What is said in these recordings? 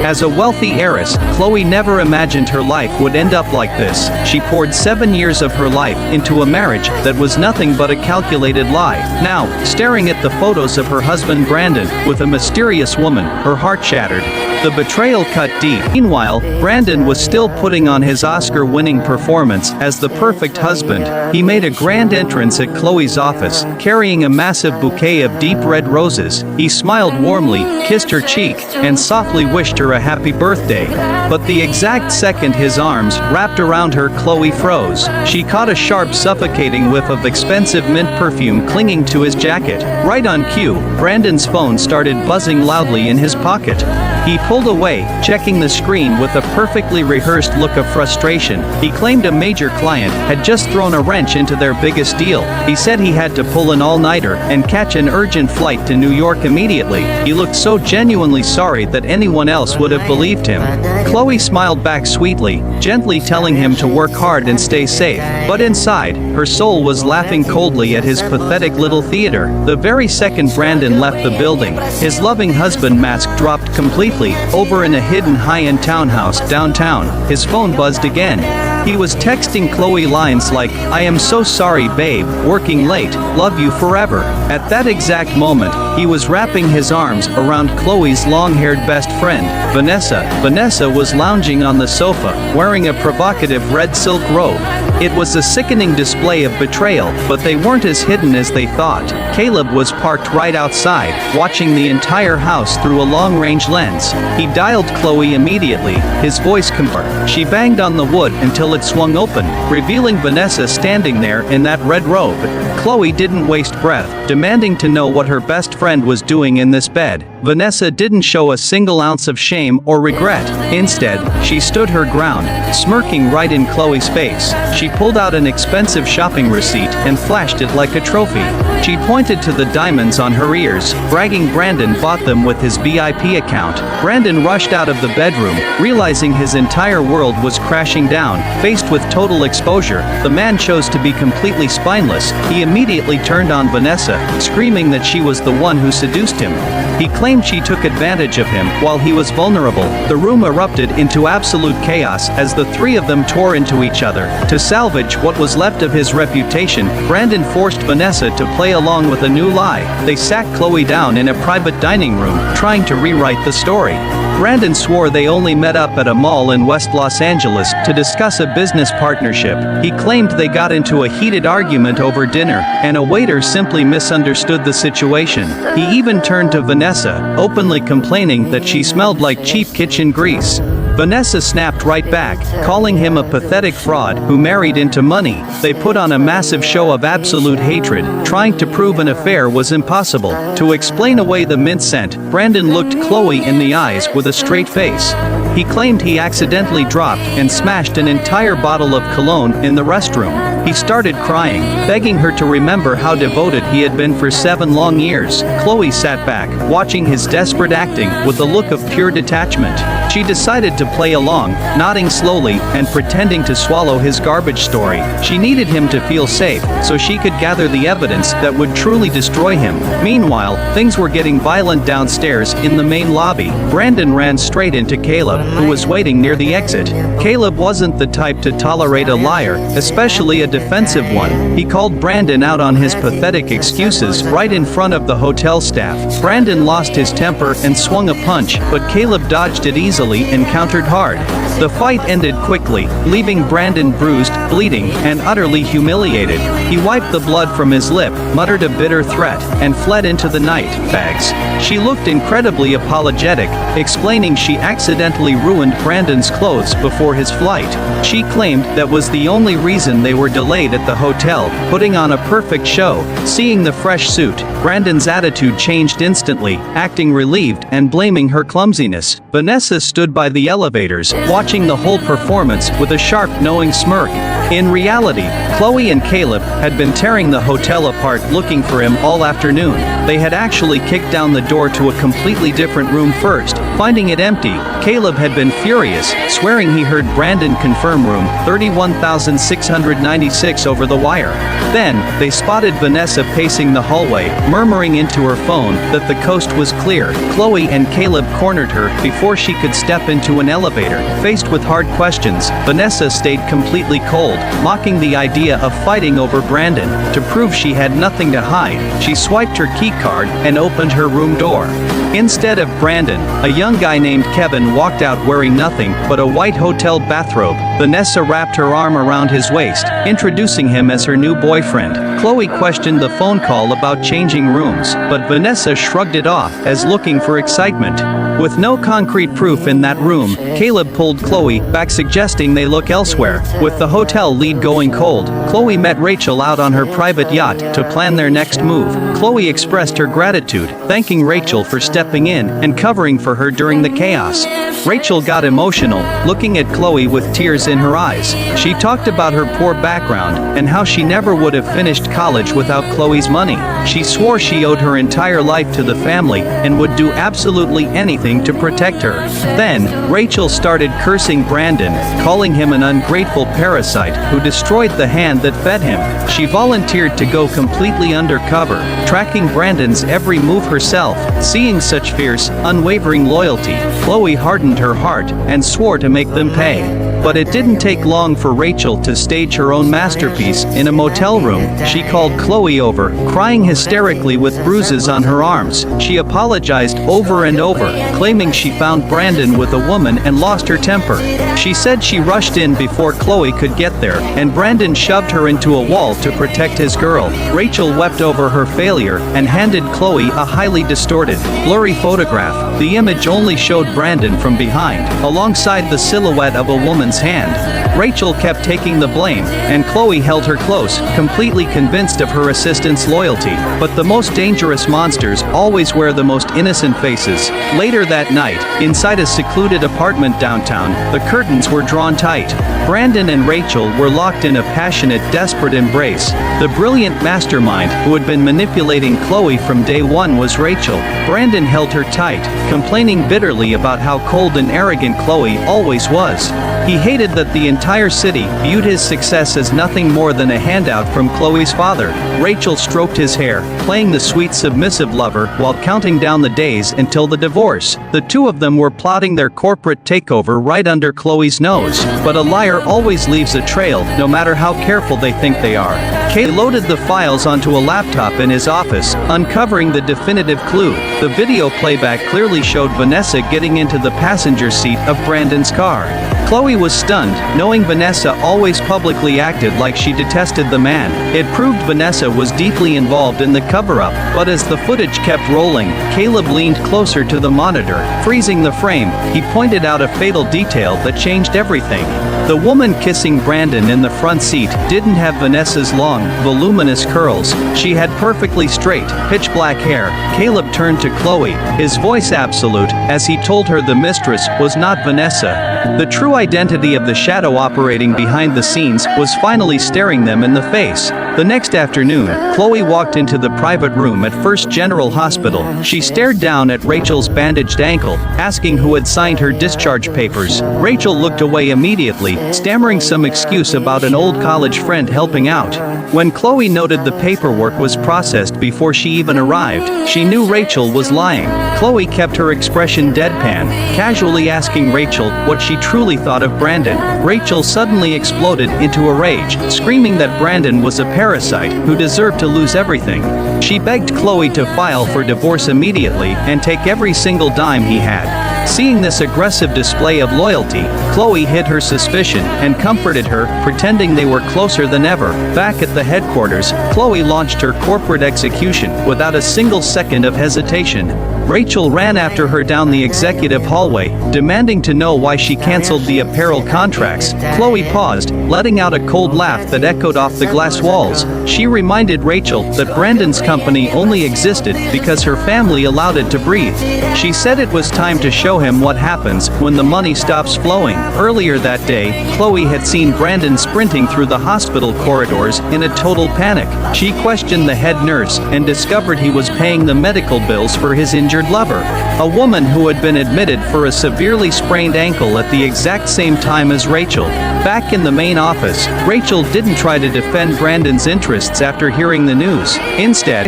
As a wealthy heiress, Chloe never imagined her life would end up like this. She poured 7 years of her life into a marriage that was nothing but a calculated lie. Now, staring at the photos of her husband Brandon with a mysterious woman, her heart shattered. The betrayal cut deep. Meanwhile, Brandon was still putting on his Oscar-winning performance as the perfect husband. He made a grand entrance at Chloe's office, carrying a massive bouquet of deep red roses. He smiled warmly, kissed her cheek, and softly wished her a happy birthday. But the exact second his arms wrapped around her, Chloe froze. She caught a sharp, suffocating whiff of expensive mint perfume clinging to his jacket. Right on cue, Brandon's phone started buzzing loudly in his pocket. He pulled away, checking the screen with a perfectly rehearsed look of frustration. He claimed a major client had just thrown a wrench into their biggest deal. He said he had to pull an all-nighter and catch an urgent flight to New York immediately. He looked so genuinely sorry that anyone else would have believed him. Chloe smiled back sweetly, gently telling him to work hard and stay safe. But inside, her soul was laughing coldly at his pathetic little theater. The very second Brandon left the building, his loving husband mask dropped completely. Over in a hidden high-end townhouse downtown, his phone buzzed again. He was texting Chloe lines like, "I am so sorry babe, working late, love you forever." At that exact moment, he was wrapping his arms around Chloe's long-haired best friend, Vanessa. Vanessa was lounging on the sofa, wearing a provocative red silk robe. It was a sickening display of betrayal, but they weren't as hidden as they thought. Caleb was parked right outside, watching the entire house through a long-range lens. He dialed Chloe immediately, his voice confirmed. She banged on the wood until it swung open, revealing Vanessa standing there in that red robe. Chloe didn't waste breath, demanding to know what her best friend was doing in this bed. Vanessa didn't show a single ounce of shame or regret. Instead, she stood her ground, smirking right in Chloe's face. She pulled out an expensive shopping receipt and flashed it like a trophy. She pointed to the diamonds on her ears, bragging Brandon bought them with his VIP account. Brandon rushed out of the bedroom, realizing his entire world was crashing down. Faced with total exposure, the man chose to be completely spineless. He immediately turned on Vanessa, screaming that she was the one who seduced him. He claimed she took advantage of him while he was vulnerable. The room erupted into absolute chaos as the three of them tore into each other. To salvage what was left of his reputation, Brandon forced Vanessa to play along with a new lie. They sat Chloe down in a private dining room, trying to rewrite the story. Brandon swore they only met up at a mall in West Los Angeles to discuss a business partnership. He claimed they got into a heated argument over dinner, and a waiter simply misunderstood the situation. He even turned to Vanessa, openly complaining that she smelled like cheap kitchen grease. Vanessa snapped right back, calling him a pathetic fraud who married into money. They put on a massive show of absolute hatred, trying to prove an affair was impossible. To explain away the mint scent, Brandon looked Chloe in the eyes with a straight face. He claimed he accidentally dropped and smashed an entire bottle of cologne in the restroom. He started crying, begging her to remember how devoted he had been for 7 long years. Chloe sat back, watching his desperate acting with a look of pure detachment. She decided to play along, nodding slowly and pretending to swallow his garbage story. She needed him to feel safe, so she could gather the evidence that would truly destroy him. Meanwhile, things were getting violent downstairs in the main lobby. Brandon ran straight into Caleb, who was waiting near the exit. Caleb wasn't the type to tolerate a liar, especially a defensive one. He called Brandon out on his pathetic excuses right in front of the hotel staff. Brandon lost his temper and swung a punch, but Caleb dodged it easily and countered hard. The fight ended quickly, leaving Brandon bruised, bleeding, and utterly humiliated. He wiped the blood from his lip, muttered a bitter threat, and fled into the night. Bags. She looked incredibly apologetic, explaining she accidentally ruined Brandon's clothes before his flight. She claimed that was the only reason they were delayed at the hotel, putting on a perfect show. Seeing the fresh suit, Brandon's attitude changed instantly, acting relieved and blaming her clumsiness. Vanessa stood by the elevators, watching the whole performance with a sharp, knowing smirk. In reality, Chloe and Caleb had been tearing the hotel apart looking for him all afternoon. They had actually kicked down the door to a completely different room first. Finding it empty, Caleb had been furious, swearing he heard Brandon confirm room 31,696 over the wire. Then, they spotted Vanessa pacing the hallway, murmuring into her phone that the coast was clear. Chloe and Caleb cornered her before she could step into an elevator. Faced with hard questions, Vanessa stayed completely cold, mocking the idea of fighting over Brandon. To prove she had nothing to hide, she swiped her key card and opened her room door. Instead of Brandon, a young guy named Kevin walked out wearing nothing but a white hotel bathrobe. Vanessa wrapped her arm around his waist, introducing him as her new boyfriend. Chloe questioned the phone call about changing rooms, but Vanessa shrugged it off as looking for excitement. With no concrete proof in that room, Caleb pulled Chloe back, suggesting they look elsewhere. With the hotel lead going cold, Chloe met Rachel out on her private yacht to plan their next move. Chloe expressed her gratitude, thanking Rachel for stepping in and covering for her during the chaos. Rachel got emotional, looking at Chloe with tears in her eyes. She talked about her poor background and how she never would have finished college without Chloe's money. She swore she owed her entire life to the family and would do absolutely anything to protect her. Then, Rachel started cursing Brandon, calling him an ungrateful parasite who destroyed the hand that fed him. She volunteered to go completely undercover, tracking Brandon's every move herself. Seeing such fierce, unwavering loyalty, Chloe hardened her heart and swore to make them pay. But it didn't take long for Rachel to stage her own masterpiece in a motel room. She called Chloe over, crying hysterically with bruises on her arms. She apologized over and over, claiming she found Brandon with a woman and lost her temper. She said she rushed in before Chloe could get there, and Brandon shoved her into a wall to protect his girl. Rachel wept over her failure and handed Chloe a highly distorted, blurry photograph. The image only showed Brandon from behind, alongside the silhouette of a woman's hand. Rachel kept taking the blame, and Chloe held her close, completely convinced of her assistant's loyalty. But the most dangerous monsters always wear the most innocent faces. Later that night, inside a secluded apartment downtown, the curtains were drawn tight. Brandon and Rachel were locked in a passionate, desperate embrace. The brilliant mastermind who had been manipulating Chloe from day one was Rachel. Brandon held her tight, complaining bitterly about how cold and arrogant Chloe always was. He hated that the entire city viewed his success as nothing more than a handout from Chloe's father. Rachel stroked his hair, playing the sweet submissive lover while counting down the days until the divorce. The two of them were plotting their corporate takeover right under Chloe's nose. But a liar always leaves a trail, no matter how careful they think they are. Kay loaded the files onto a laptop in his office, uncovering the definitive clue. The video playback clearly showed Vanessa getting into the passenger seat of Brandon's car. Chloe was stunned, knowing Vanessa always publicly acted like she detested the man. It proved Vanessa was deeply involved in the cover-up, but as the footage kept rolling, Caleb leaned closer to the monitor, freezing the frame. He pointed out a fatal detail that changed everything. The woman kissing Brandon in the front seat didn't have Vanessa's long, voluminous curls. She had perfectly straight, pitch-black hair. Caleb turned to Chloe, his voice absolute, as he told her the mistress was not Vanessa. The true identity of the shadow operating behind the scenes was finally staring them in the face. The next afternoon, Chloe walked into the private room at First General Hospital. She stared down at Rachel's bandaged ankle, asking who had signed her discharge papers. Rachel looked away immediately, stammering some excuse about an old college friend helping out. When Chloe noted the paperwork was processed before she even arrived, she knew Rachel was lying. Chloe kept her expression deadpan, casually asking Rachel what she truly thought of Brandon. Rachel suddenly exploded into a rage, screaming that Brandon was a parasite who deserved to lose everything. She begged Chloe to file for divorce immediately and take every single dime he had. Seeing this aggressive display of loyalty, Chloe hid her suspicion and comforted her, pretending they were closer than ever. Back at the headquarters, Chloe launched her corporate execution without a single second of hesitation. Rachel ran after her down the executive hallway, demanding to know why she canceled the apparel contracts. Chloe paused, letting out a cold laugh that echoed off the glass walls. She reminded Rachel that Brandon's company only existed because her family allowed it to breathe. She said it was time to show him what happens when the money stops flowing. Earlier that day, Chloe had seen Brandon sprinting through the hospital corridors in a total panic. She questioned the head nurse and discovered he was paying the medical bills for his injured lover, a woman who had been admitted for a severely sprained ankle at the exact same time as Rachel. Back in the main office, Rachel didn't try to defend Brandon's interests after hearing the news. Instead,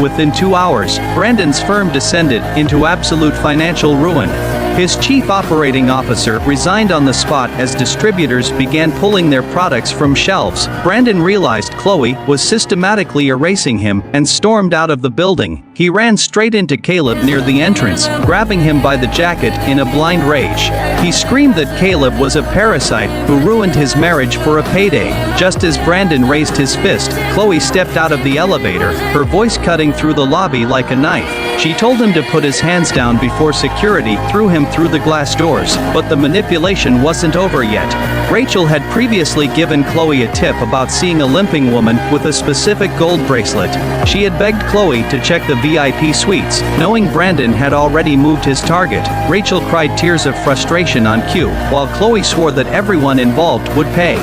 within 2 hours, Brandon's firm descended into absolute financial ruin. His chief operating officer resigned on the spot as distributors began pulling their products from shelves. Brandon realized Chloe was systematically erasing him and stormed out of the building. He ran straight into Caleb near the entrance, grabbing him by the jacket in a blind rage. He screamed that Caleb was a parasite who ruined his marriage for a payday. Just as Brandon raised his fist, Chloe stepped out of the elevator, her voice cutting through the lobby like a knife. She told him to put his hands down before security threw him through the glass doors, but the manipulation wasn't over yet. Rachel had previously given Chloe a tip about seeing a limping woman with a specific gold bracelet. She had begged Chloe to check the VIP suites, knowing Brandon had already moved his target. Rachel cried tears of frustration on cue, while Chloe swore that everyone involved would pay.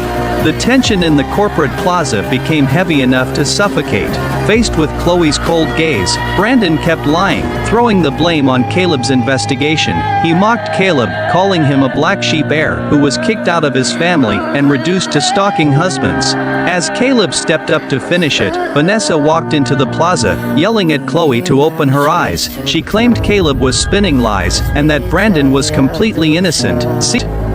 The tension in the corporate plaza became heavy enough to suffocate. Faced with Chloe's cold gaze, Brandon kept lying, throwing the blame on Caleb's investigation. He mocked Caleb, calling him a black sheep heir who was kicked out of his family and reduced to stalking husbands. As Caleb stepped up to finish it, Vanessa walked into the plaza, yelling at Chloe to open her eyes. She claimed Caleb was spinning lies and that Brandon was completely innocent.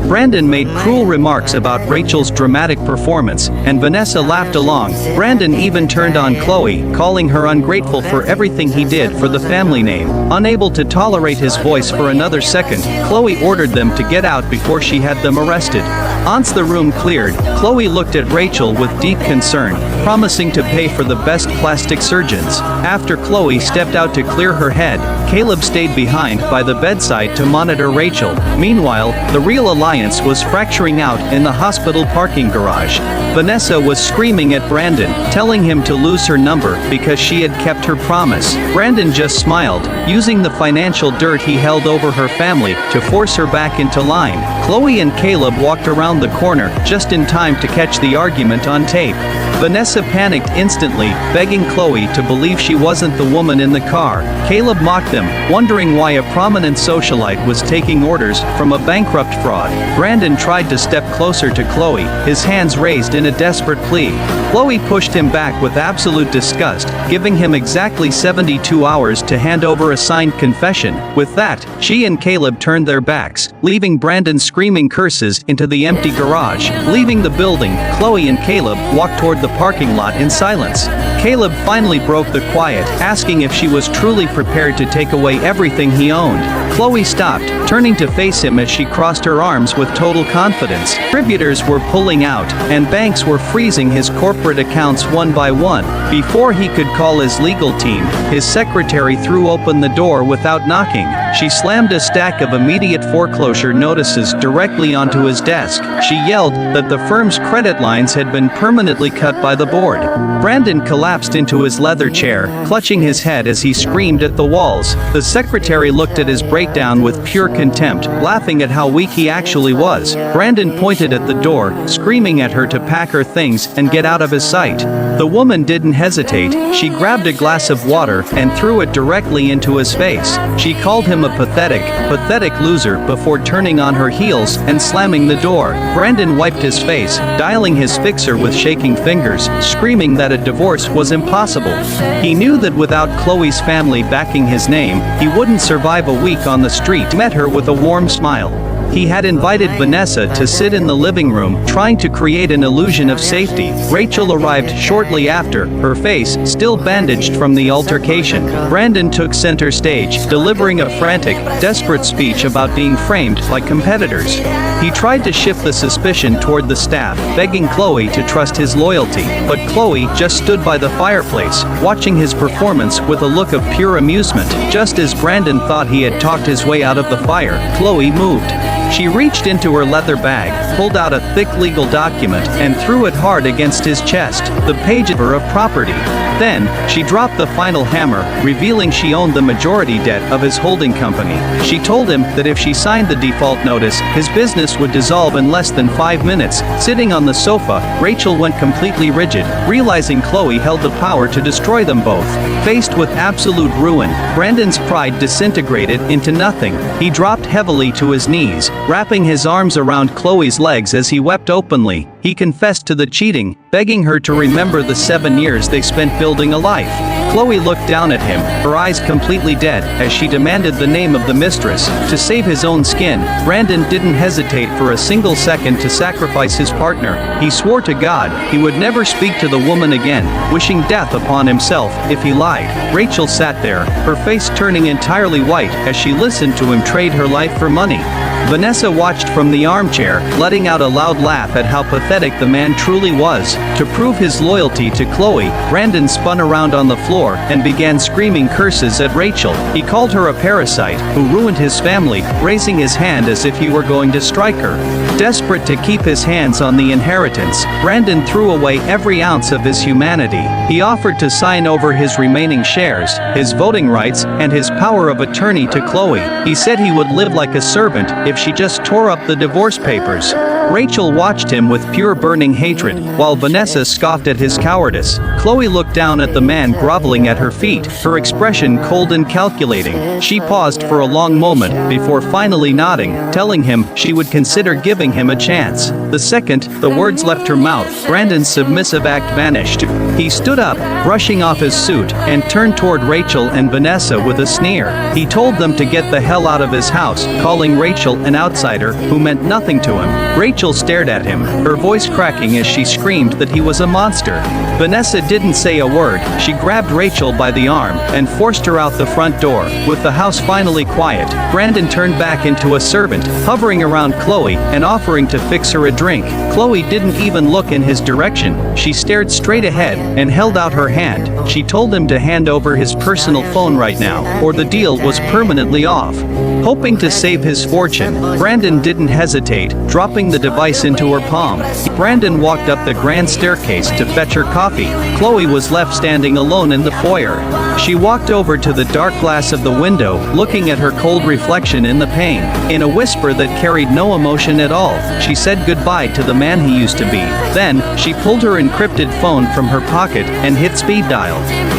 Brandon made cruel remarks about Rachel's dramatic performance, and Vanessa laughed along. Brandon even turned on Chloe, calling her ungrateful for everything he did for the family name. Unable to tolerate his voice for another second, Chloe ordered them to get out before she had them arrested. Once the room cleared, Chloe looked at Rachel with deep concern, promising to pay for the best plastic surgeons. After Chloe stepped out to clear her head, Caleb stayed behind by the bedside to monitor Rachel. Meanwhile, the real alliance was fracturing out in the hospital parking garage. Vanessa was screaming at Brandon, telling him to lose her number because she had kept her promise. Brandon just smiled, using the financial dirt he held over her family to force her back into line. Chloe and Caleb walked around the corner just in time to catch the argument on tape. Vanessa panicked instantly, begging Chloe to believe she wasn't the woman in the car. Caleb mocked them, wondering why a prominent socialite was taking orders from a bankrupt fraud. Brandon tried to step closer to Chloe, his hands raised in a desperate plea. Chloe pushed him back with absolute disgust, giving him exactly 72 hours to hand over a signed confession. With that, she and Caleb turned their backs, leaving Brandon screaming curses into the empty garage. Leaving the building, Chloe and Caleb walked toward the parking lot in silence. Caleb finally broke the quiet, asking if she was truly prepared to take away everything he owned. Chloe stopped, turning to face him as she crossed her arms with total confidence. Distributors were pulling out, and banks were freezing his corporate accounts one by one. Before he could call his legal team, his secretary threw open the door without knocking. She slammed a stack of immediate foreclosure notices directly onto his desk. She yelled that the firm's credit lines had been permanently cut by the board. Brandon collapsed into his leather chair, clutching his head as he screamed at the walls. The secretary looked at his breakdown with pure contempt, laughing at how weak he actually was. Brandon pointed at the door, screaming at her to pack her things and get out of his sight. The woman didn't hesitate. She grabbed a glass of water and threw it directly into his face. She called him a pathetic loser before turning on her heels and slamming the door. Brandon wiped his face, dialing his fixer with shaking fingers, screaming that a divorce was impossible. He knew that without Chloe's family backing his name, he wouldn't survive a week on the street. Met her with a warm smile. He had invited Vanessa to sit in the living room, trying to create an illusion of safety. Rachel arrived shortly after, her face still bandaged from the altercation. Brandon took center stage, delivering a frantic, desperate speech about being framed like competitors. He tried to shift the suspicion toward the staff, begging Chloe to trust his loyalty, but Chloe just stood by the fireplace, watching his performance with a look of pure amusement. Just as Brandon thought he had talked his way out of the fire, Chloe moved. She reached into her leather bag, pulled out a thick legal document, and threw it hard against his chest, the page of property. Then, she dropped the final hammer, revealing she owned the majority debt of his holding company. She told him that if she signed the default notice, his business would dissolve in less than 5 minutes. Sitting on the sofa, Rachel went completely rigid, realizing Chloe held the power to destroy them both. Faced with absolute ruin, Brandon's pride disintegrated into nothing. He dropped heavily to his knees, wrapping his arms around Chloe's legs as he wept openly. He confessed to the cheating, begging her to remember the 7 years they spent building a life. Chloe looked down at him, her eyes completely dead, as she demanded the name of the mistress. To save his own skin, Brandon didn't hesitate for a single second to sacrifice his partner. He swore to God he would never speak to the woman again, wishing death upon himself if he lied. Rachel sat there, her face turning entirely white as she listened to him trade her life for money. Vanessa watched from the armchair, letting out a loud laugh at how pathetic the man truly was. To prove his loyalty to Chloe, Brandon spun around on the floor and began screaming curses at Rachel. He called her a parasite who ruined his family, raising his hand as if he were going to strike her. Desperate to keep his hands on the inheritance, Brandon threw away every ounce of his humanity. He offered to sign over his remaining shares, his voting rights, and his power of attorney to Chloe. He said he would live like a servant if she just tore up the divorce papers. Rachel watched him with pure burning hatred, while Vanessa scoffed at his cowardice. Chloe looked down at the man groveling at her feet, her expression cold and calculating. She paused for a long moment before finally nodding, telling him she would consider giving him a chance. The second the words left her mouth, Brandon's submissive act vanished. He stood up, brushing off his suit, and turned toward Rachel and Vanessa with a sneer. He told them to get the hell out of his house, calling Rachel an outsider who meant nothing to him. Rachel stared at him, her voice cracking as she screamed that he was a monster. Vanessa didn't say a word. She grabbed Rachel by the arm and forced her out the front door. With the house finally quiet, Brandon turned back into a servant, hovering around Chloe and offering to fix her a drink. Chloe didn't even look in his direction. She stared straight ahead and held out her hand. She told him to hand over his personal phone right now, or the deal was permanently off. Hoping to save his fortune, Brandon didn't hesitate, dropping the device into her palm. Brandon walked up the grand staircase to fetch her coffee. Chloe was left standing alone in the foyer. She walked over to the dark glass of the window, looking at her cold reflection in the pane. In a whisper that carried no emotion at all, she said goodbye to the man he used to be. Then, she pulled her encrypted phone from her pocket and hit speed dial.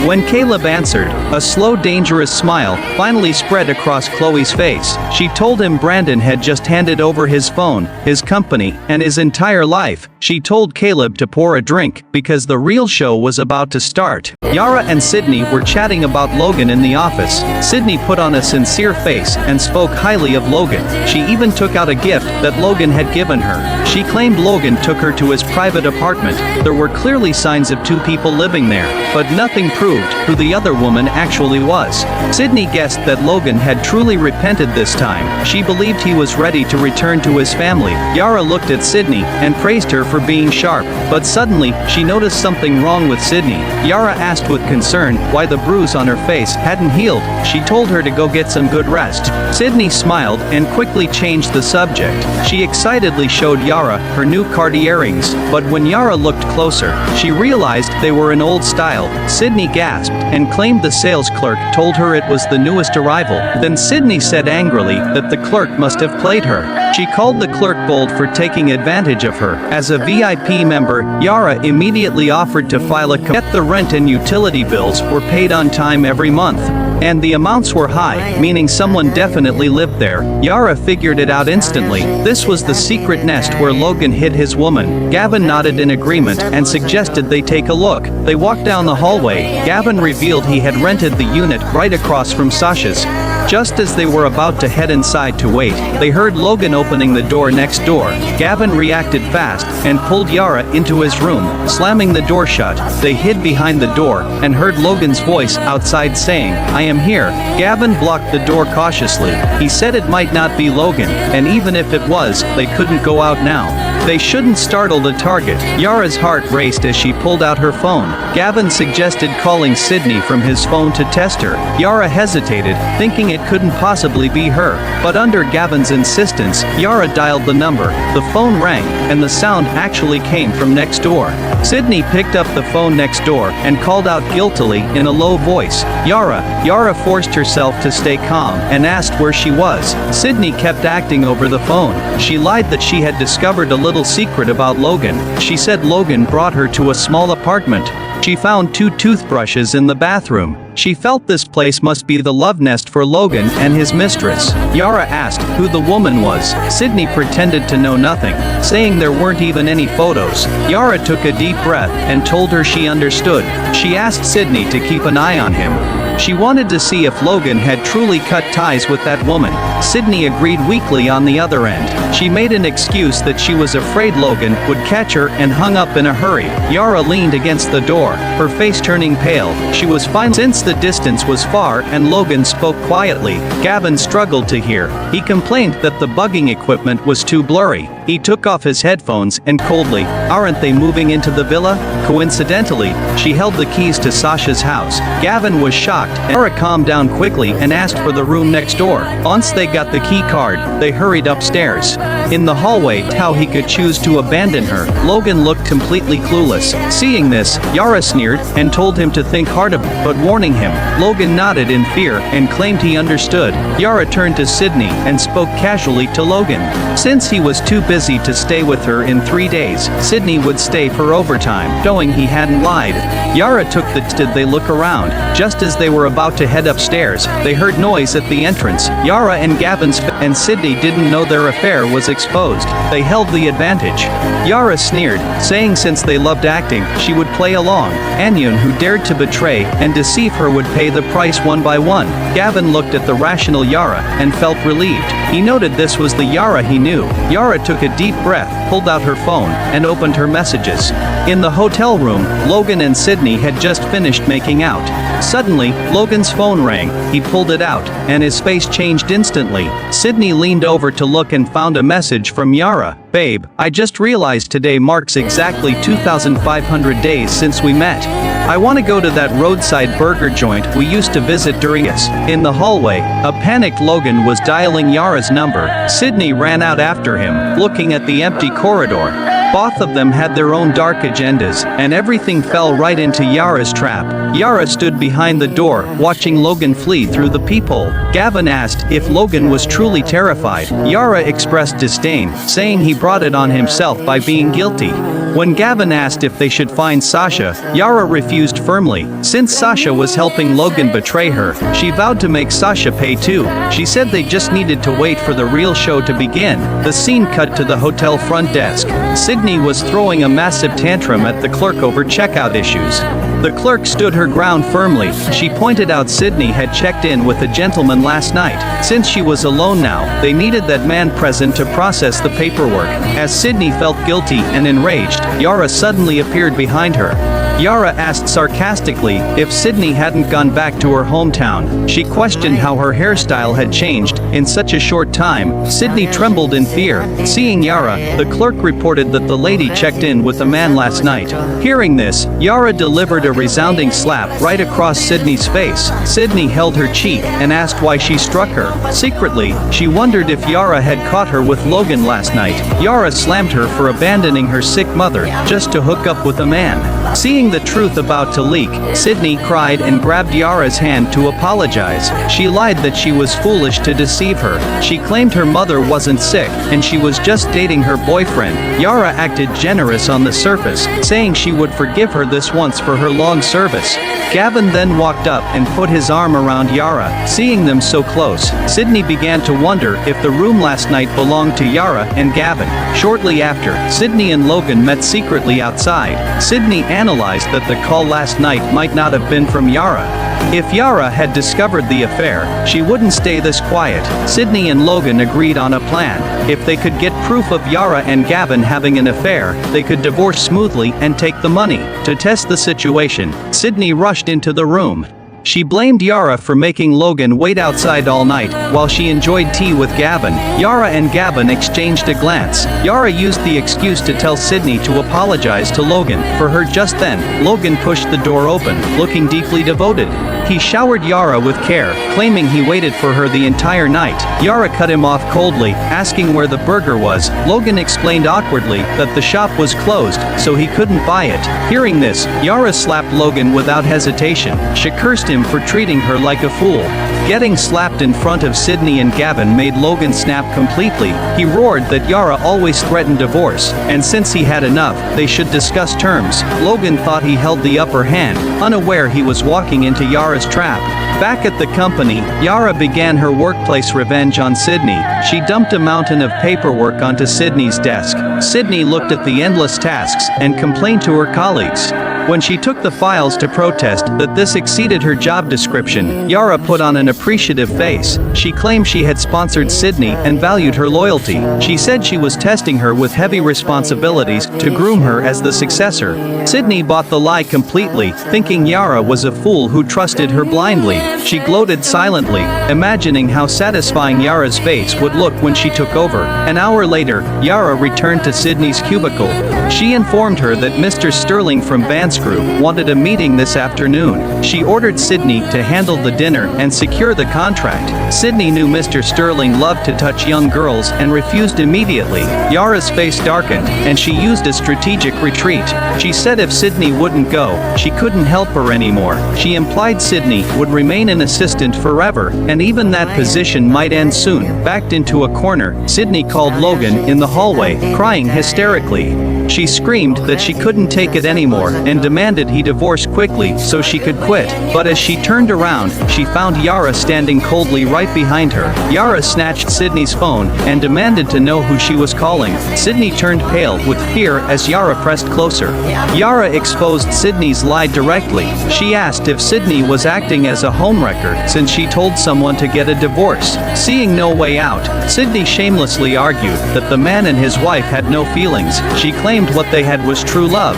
When Caleb answered, a slow, dangerous smile finally spread across Chloe's face. She told him Brandon had just handed over his phone, his company, and his entire life. She told Caleb to pour a drink, because the real show was about to start. Yara and Sydney were chatting about Logan in the office. Sydney put on a sincere face and spoke highly of Logan. She even took out a gift that Logan had given her. She claimed Logan took her to his private apartment. There were clearly signs of two people living there, but nothing proved who the other woman actually was. Sydney guessed that Logan had truly repented this time. She believed he was ready to return to his family. Yara looked at Sydney and praised her for being sharp, but suddenly, she noticed something wrong with Sydney. Yara asked with concern why the bruise on her face hadn't healed. She told her to go get some good rest. Sydney smiled and quickly changed the subject. She excitedly showed Yara her new Cartier earrings, but when Yara looked closer, she realized they were in old style. Sydney gasped and claimed the sales clerk told her it was the newest arrival. Then Sydney said angrily that the clerk must have played her. She called the clerk bold for taking advantage of her. As a VIP member, Yara immediately offered to file a complaint. The rent and utility bills were paid on time every month. And the amounts were high, meaning someone definitely lived there. Yara figured it out instantly. This was the secret nest where Logan hid his woman. Gavin nodded in agreement and suggested they take a look. They walked down the hallway. Gavin revealed he had rented the unit right across from Sasha's. Just as they were about to head inside to wait, they heard Logan opening the door next door. Gavin reacted fast and pulled Yara into his room, slamming the door shut. They hid behind the door and heard Logan's voice outside saying, "I am here." Gavin blocked the door cautiously. He said it might not be Logan, and even if it was, they couldn't go out now. They shouldn't startle the target. Yara's heart raced as she pulled out her phone. Gavin suggested calling Sydney from his phone to test her. Yara hesitated, thinking it couldn't possibly be her. But under Gavin's insistence, Yara dialed the number. The phone rang, and the sound actually came from next door. Sydney picked up the phone next door and called out guiltily in a low voice, "Yara." Yara forced herself to stay calm and asked where she was. Sydney kept acting over the phone. She lied that she had discovered a little secret about Logan. She said Logan brought her to a small apartment. She found 2 toothbrushes in the bathroom. She felt this place must be the love nest for Logan and his mistress. Yara asked who the woman was. Sydney pretended to know nothing, saying there weren't even any photos. Yara took a deep breath and told her she understood. She asked Sydney to keep an eye on him. She wanted to see if Logan had truly cut ties with that woman. Sydney agreed weakly on the other end. She made an excuse that she was afraid Logan would catch her and hung up in a hurry. Yara leaned against the door, her face turning pale. She was fine since the distance was far and Logan spoke quietly. Gavin struggled to hear. He complained that the bugging equipment was too blurry. He took off his headphones and coldly, "Aren't they moving into the villa?" Coincidentally, she held the keys to Sasha's house. Gavin was shocked. Yara calmed down quickly and asked for the room next door. Once they got the key card, they hurried upstairs. In the hallway, how he could choose to abandon her. Logan looked completely clueless. Seeing this, Yara sneered and told him to think hard about it, but warning him. Logan nodded in fear and claimed he understood. Yara turned to Sydney and spoke casually to Logan. Since he was too busy to stay with her in 3 days, Sydney would stay for overtime, knowing he hadn't lied. Yara took the did they look around. Just as they were about to head upstairs, they heard noise at the entrance. Yara and Gavin's and Sydney didn't know their affair was exposed. They held the advantage. Yara sneered, saying since they loved acting, she would play along. Anyone who dared to betray and deceive her would pay the price one by one. Gavin looked at the rational Yara and felt relieved. He noted this was the Yara he knew. Yara took a deep breath, pulled out her phone, and opened her messages. In the hotel room, Logan and Sydney had just finished making out. Suddenly, Logan's phone rang. He pulled it out, and his face changed instantly. Sydney leaned over to look and found a message from Yara. "Babe, I just realized today marks exactly 2,500 days since we met. I want to go to that roadside burger joint we used to visit during us." In the hallway, a panicked Logan was dialing Yara's number. Sydney ran out after him, looking at the empty corridor. Both of them had their own dark agendas, and everything fell right into Yara's trap. Yara stood behind the door, watching Logan flee through the peephole. Gavin asked if Logan was truly terrified. Yara expressed disdain, saying he brought it on himself by being guilty. When Gavin asked if they should find Sasha, Yara refused firmly. Since Sasha was helping Logan betray her, she vowed to make Sasha pay too. She said they just needed to wait for the real show to begin. The scene cut to the hotel front desk. Sydney was throwing a massive tantrum at the clerk over checkout issues. The clerk stood her ground firmly. She pointed out Sydney had checked in with a gentleman last night. Since she was alone now, they needed that man present to process the paperwork. As Sydney felt guilty and enraged, Yara suddenly appeared behind her. Yara asked sarcastically if Sydney hadn't gone back to her hometown. She questioned how her hairstyle had changed in such a short time. Sydney trembled in fear. Seeing Yara, the clerk reported that the lady checked in with a man last night. Hearing this, Yara delivered a resounding slap right across Sydney's face. Sydney held her cheek and asked why she struck her. Secretly, she wondered if Yara had caught her with Logan last night. Yara slammed her for abandoning her sick mother just to hook up with a man. Seeing the truth about to leak, Sydney cried and grabbed Yara's hand to apologize. She lied that she was foolish to deceive her. She claimed her mother wasn't sick and she was just dating her boyfriend. Yara acted generous on the surface, saying she would forgive her this once for her long service. Gavin then walked up and put his arm around Yara. Seeing them so close, Sydney began to wonder if the room last night belonged to Yara and Gavin. Shortly after, Sydney and Logan met secretly outside. Sydney analyzed that the call last night might not have been from Yara. If Yara had discovered the affair, she wouldn't stay this quiet. Sydney and Logan agreed on a plan. If they could get proof of Yara and Gavin having an affair, they could divorce smoothly and take the money. To test the situation, Sydney rushed into the room. She blamed Yara for making Logan wait outside all night while she enjoyed tea with Gavin. Yara and Gavin exchanged a glance. Yara used the excuse to tell Sydney to apologize to Logan for her. Just then, Logan pushed the door open, looking deeply devoted. He showered Yara with care, claiming he waited for her the entire night. Yara cut him off coldly, asking where the burger was. Logan explained awkwardly that the shop was closed, so he couldn't buy it. Hearing this, Yara slapped Logan without hesitation. She cursed him for treating her like a fool. Getting slapped in front of Sydney and Gavin made Logan snap completely. He roared that Yara always threatened divorce, and since he had enough, they should discuss terms. Logan thought he held the upper hand, unaware he was walking into Yara's trap. Back at the company, Yara began her workplace revenge on Sydney. She dumped a mountain of paperwork onto Sydney's desk. Sydney looked at the endless tasks and complained to her colleagues. When she took the files to protest that this exceeded her job description, Yara put on an appreciative face. She claimed she had sponsored Sydney and valued her loyalty. She said she was testing her with heavy responsibilities to groom her as the successor. Sydney bought the lie completely, thinking Yara was a fool who trusted her blindly. She gloated silently, imagining how satisfying Yara's face would look when she took over. An hour later, Yara returned to Sydney's cubicle. She informed her that Mr. Sterling from Vance Group wanted a meeting this afternoon. She ordered Sydney to handle the dinner and secure the contract. Sydney knew Mr. Sterling loved to touch young girls and refused immediately. Yara's face darkened, and she used a strategic retreat. She said if Sydney wouldn't go, she couldn't help her anymore. She implied Sydney would remain an assistant forever, and even that position might end soon. Backed into a corner, Sydney called Logan in the hallway, crying hysterically. She screamed that she couldn't take it anymore and demanded he divorce quickly so she could quit. But as she turned around, she found Yara standing coldly right behind her. Yara snatched Sydney's phone and demanded to know who she was calling. Sydney turned pale with fear as Yara pressed closer. Yara exposed Sydney's lie directly. She asked if Sydney was acting as a homewrecker since she told someone to get a divorce. Seeing no way out, Sydney shamelessly argued that the man and his wife had no feelings. She claimed what they had was true love.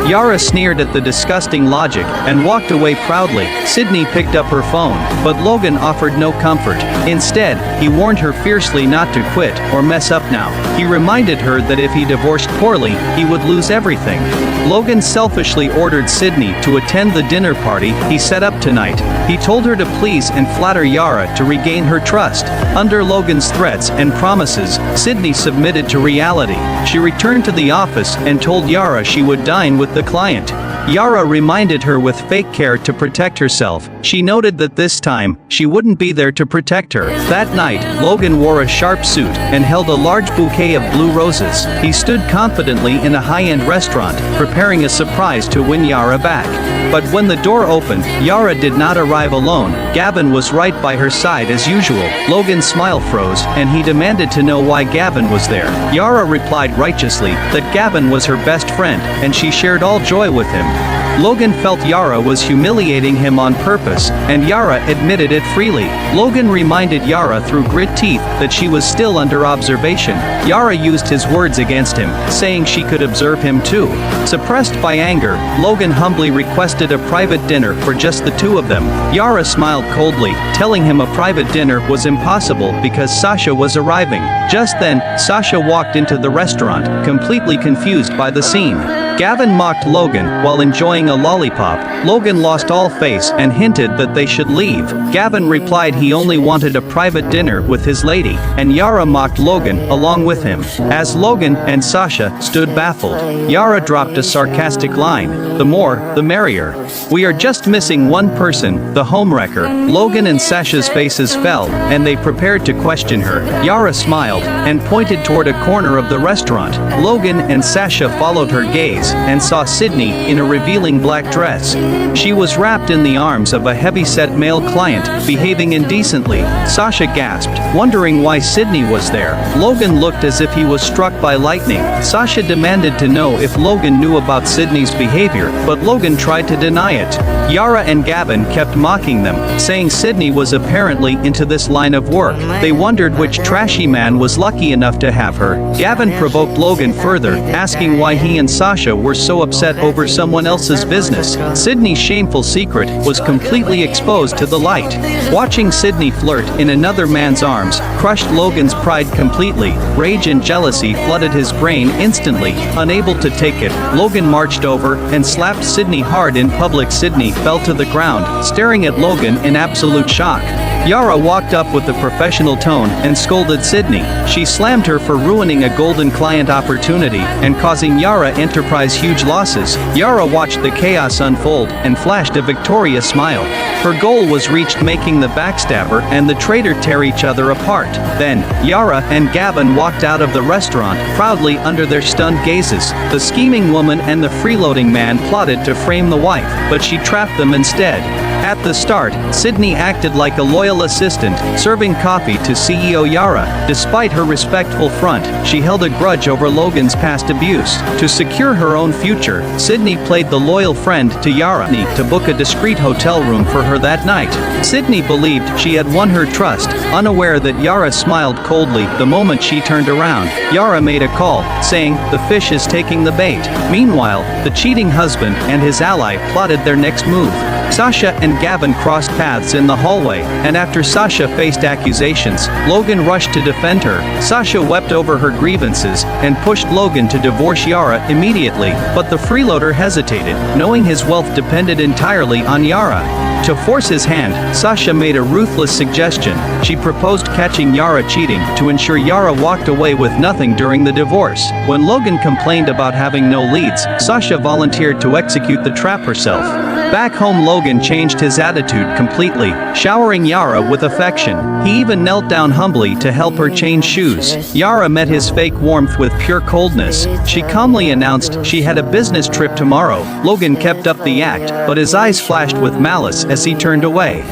Yara sneered at the disgusting logic and walked away proudly. Sydney picked up her phone, but Logan offered no comfort. Instead, he warned her fiercely not to quit or mess up now. He reminded her that if he divorced poorly, he would lose everything. Logan selfishly ordered Sydney to attend the dinner party he set up tonight. He told her to please and flatter Yara to regain her trust. Under Logan's threats and promises, Sydney submitted to reality. She returned to the office and told Yara she would dine with the client. Yara reminded her with fake care to protect herself. She noted that this time, she wouldn't be there to protect her. That night, Logan wore a sharp suit and held a large bouquet of blue roses. He stood confidently in a high-end restaurant, preparing a surprise to win Yara back. But when the door opened, Yara did not arrive alone. Gavin was right by her side as usual. Logan's smile froze, and he demanded to know why Gavin was there. Yara replied righteously that Gavin was her best friend, and she shared all joy with him. Logan felt Yara was humiliating him on purpose, and Yara admitted it freely. Logan reminded Yara through grit teeth that she was still under observation. Yara used his words against him, saying she could observe him too. Suppressed by anger, Logan humbly requested a private dinner for just the two of them. Yara smiled coldly, telling him a private dinner was impossible because Sasha was arriving. Just then, Sasha walked into the restaurant, completely confused by the scene. Gavin mocked Logan while enjoying a lollipop. Logan lost all face and hinted that they should leave. Gavin replied he only wanted a private dinner with his lady, and Yara mocked Logan along with him. As Logan and Sasha stood baffled, Yara dropped a sarcastic line, "The more, the merrier. We are just missing one person, the homewrecker." Logan and Sasha's faces fell, and they prepared to question her. Yara smiled and pointed toward a corner of the restaurant. Logan and Sasha followed her gaze and saw Sydney in a revealing stunning black dress. She was wrapped in the arms of a heavy-set male client, behaving indecently. Sasha gasped, wondering why Sydney was there. Logan looked as if he was struck by lightning. Sasha demanded to know if Logan knew about Sydney's behavior, but Logan tried to deny it. Yara and Gavin kept mocking them, saying Sydney was apparently into this line of work. They wondered which trashy man was lucky enough to have her. Gavin provoked Logan further, asking why he and Sasha were so upset over someone else's business. Sydney's shameful secret was completely exposed to the light. Watching Sydney flirt in another man's arms crushed Logan's pride completely. Rage and jealousy flooded his brain instantly. Unable to take it, Logan marched over and slapped Sydney hard in public. Sydney fell to the ground, staring at Logan in absolute shock. Yara walked up with a professional tone and scolded Sydney. She slammed her for ruining a golden client opportunity and causing Yara Enterprise huge losses. Yara watched the chaos unfold and flashed a victorious smile. Her goal was reached, making the backstabber and the traitor tear each other apart. Then, Yara and Gavin walked out of the restaurant, proudly under their stunned gazes. The scheming woman and the freeloading man plotted to frame the wife, but she trapped them instead. At the start, Sydney acted like a loyal assistant, serving coffee to CEO Yara. Despite her respectful front, she held a grudge over Logan's past abuse. To secure her own future, Sydney played the loyal friend to Yara to book a discreet hotel room for her that night. Sydney believed she had won her trust, unaware that Yara smiled coldly the moment she turned around. Yara made a call, saying, "The fish is taking the bait." Meanwhile, the cheating husband and his ally plotted their next move. Sasha and Gavin crossed paths in the hallway, and after Sasha faced accusations, Logan rushed to defend her. Sasha wept over her grievances and pushed Logan to divorce Yara immediately, but the freeloader hesitated, knowing his wealth depended entirely on Yara. To force his hand, Sasha made a ruthless suggestion. She proposed catching Yara cheating to ensure Yara walked away with nothing during the divorce. When Logan complained about having no leads, Sasha volunteered to execute the trap herself. Back home, Logan changed his attitude completely, showering Yara with affection. He even knelt down humbly to help her change shoes. Yara met his fake warmth with pure coldness. She calmly announced she had a business trip tomorrow. Logan kept up the act, but his eyes flashed with malice as he turned away.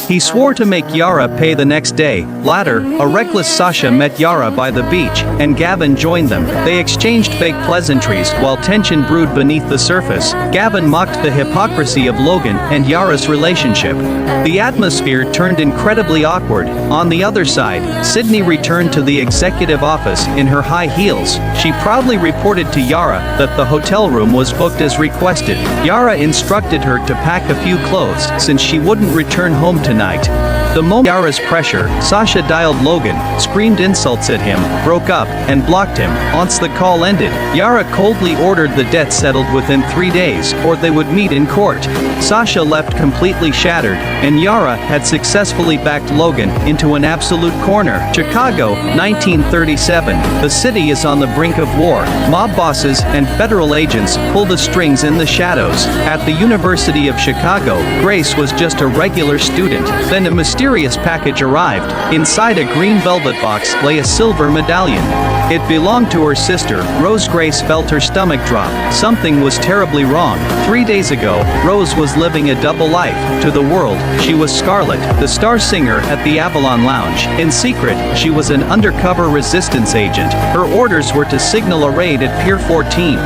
He swore to make Yara pay the next day. Later, a reckless Sasha met Yara by the beach, and Gavin joined them. They exchanged fake pleasantries while tension brewed beneath the surface. Gavin mocked the hypocrisy of Logan and Yara's relationship. The atmosphere turned incredibly awkward. On the other side, Sydney returned to the executive office in her high heels. She proudly reported to Yara that the hotel room was booked as requested. Yara instructed her to pack a few clothes since she wouldn't return home tonight. The moment Yara's pressure, Sasha dialed Logan, screamed insults at him, broke up, and blocked him. Once the call ended, Yara coldly ordered the debt settled within 3 days, or they would meet in court. Sasha left completely shattered, and Yara had successfully backed Logan into an absolute corner. Chicago, 1937. The city is on the brink of war. Mob bosses and federal agents pull the strings in the shadows. At the University of Chicago, Grace was just a regular student. Then a mysterious package arrived. Inside a green velvet box lay a silver medallion. It belonged to her sister, Rose. Grace felt her stomach drop. Something was terribly wrong. 3 days ago, Rose was living a double life. To the world, she was Scarlett, the star singer at the Avalon Lounge. In secret, she was an undercover resistance agent. Her orders were to signal a raid at Pier 14.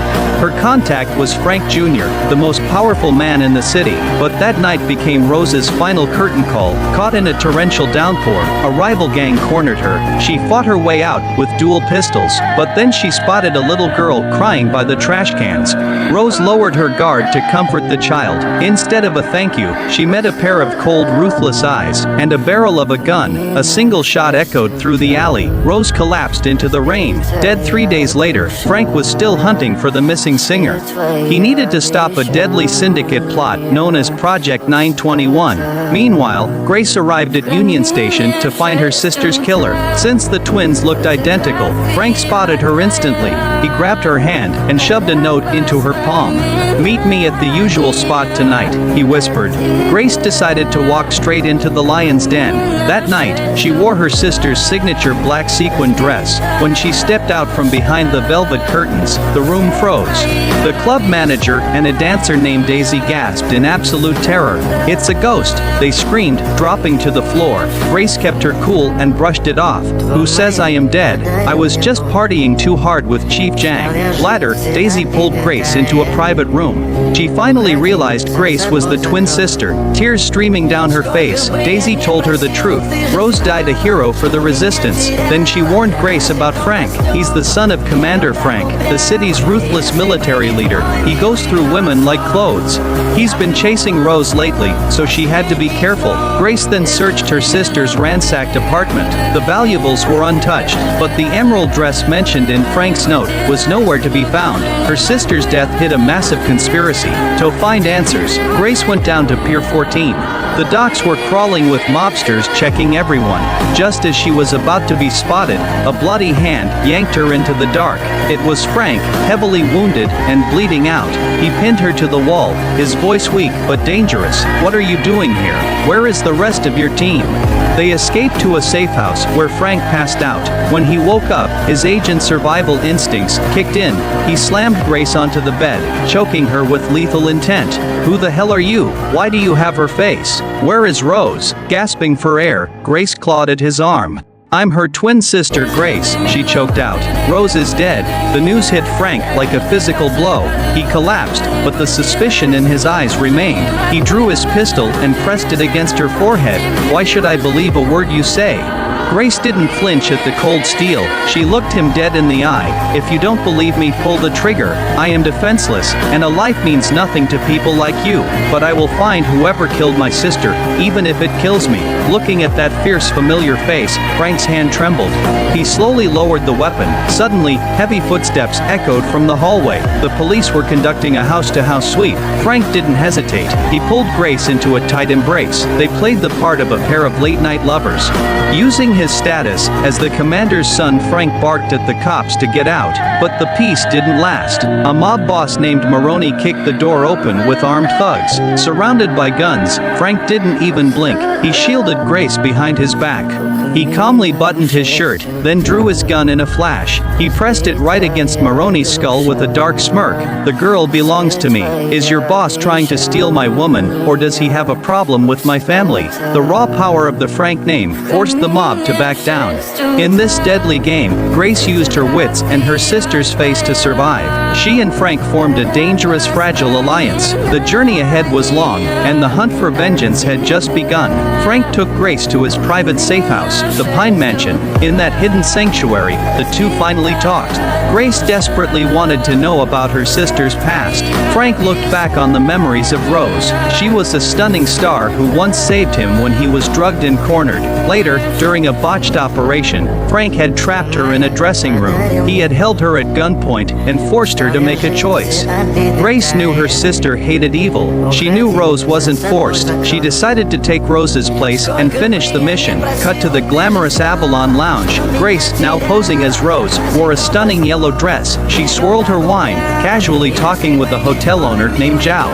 Her contact was Frank Jr., the most powerful man in the city. But that night became Rose's final curtain call. Caught in a torrential downpour, a rival gang cornered her. She fought her way out with dual pistols, but then she spotted a little girl crying by the trash cans. Rose lowered her guard to comfort the child. Instead of a thank you, she met a pair of cold, ruthless eyes and a barrel of a gun. A single shot echoed through the alley. Rose collapsed into the rain. Dead 3 days later, Frank was still hunting for the missing singer. He needed to stop a deadly syndicate plot known as Project 921. Meanwhile, Grace arrived arrived at Union Station to find her sister's killer. Since the twins looked identical, Frank spotted her instantly. He grabbed her hand and shoved a note into her palm. "Meet me at the usual spot tonight," he whispered. Grace decided to walk straight into the lion's den. That night, she wore her sister's signature black sequin dress. When she stepped out from behind the velvet curtains, the room froze. The club manager and a dancer named Daisy gasped in absolute terror. "It's a ghost," they screamed, dropping to the floor. Grace kept her cool and brushed it off. "Who says I am dead? I was just partying too hard with Chief Jang." Later, Daisy pulled Grace into a private room. She finally realized Grace was the twin sister. Tears streaming down her face, Daisy told her the truth. Rose died a hero for the resistance. Then she warned Grace about Frank. "He's the son of Commander Frank, the city's ruthless military leader. He goes through women like clothes. He's been chasing Rose lately, so she had to be careful." Grace then searched her sister's ransacked apartment. The valuables were untouched, but the emerald dress mentioned in Frank's note was nowhere to be found. Her sister's death hid a massive conspiracy. To find answers, Grace went down to Pier 14. The docks were crawling with mobsters checking everyone. Just as she was about to be spotted, a bloody hand yanked her into the dark. It was Frank, heavily wounded and bleeding out. He pinned her to the wall, his voice weak but dangerous. "What are you doing here? Where is the rest of your team?" They escaped to a safe house where Frank passed out. When he woke up, his agent's survival instincts kicked in. He slammed Grace onto the bed, choking her with lethal intent. "Who the hell are you? Why do you have her face? Where is Rose?" Gasping for air, Grace clawed at his arm. "I'm her twin sister Grace," she choked out. "Rose is dead." The news hit Frank like a physical blow. He collapsed, but the suspicion in his eyes remained. He drew his pistol and pressed it against her forehead. "Why should I believe a word you say?" Grace didn't flinch at the cold steel. She looked him dead in the eye. "If you don't believe me, pull the trigger. I am defenseless, and a life means nothing to people like you. But I will find whoever killed my sister, even if it kills me." Looking at that fierce, familiar face, Frank's hand trembled. He slowly lowered the weapon. Suddenly, heavy footsteps echoed from the hallway. The police were conducting a house-to-house sweep. Frank didn't hesitate. He pulled Grace into a tight embrace. They played the part of a pair of late-night lovers. Using his status as the commander's son, Frank barked at the cops to get out, but the peace didn't last. A mob boss named Maroney kicked the door open with armed thugs. Surrounded by guns, Frank didn't even blink. He shielded Grace behind his back. He calmly buttoned his shirt, then drew his gun in a flash. He pressed it right against Maroney's skull with a dark smirk. "The girl belongs to me. Is your boss trying to steal my woman, or does he have a problem with my family?" The raw power of the Frank name forced the mob to back down. In this deadly game, Grace used her wits and her sister's face to survive. She and Frank formed a dangerous, fragile alliance. The journey ahead was long, and the hunt for vengeance had just begun. Frank took Grace to his private safe house, the Pine Mansion. In that hidden sanctuary, the two finally talked. Grace desperately wanted to know about her sister's past. Frank looked back on the memories of Rose. She was a stunning star who once saved him when he was drugged and cornered. Later, during a botched operation, Frank had trapped her in a dressing room. He had held her at gunpoint and forced her to make a choice. Grace knew her sister hated evil. She knew Rose wasn't forced. She decided to take Rose's place and finish the mission. Cut to the glamorous Avalon Lounge. Grace, now posing as Rose, wore a stunning yellow dress. She swirled her wine, casually talking with a hotel owner named Zhao.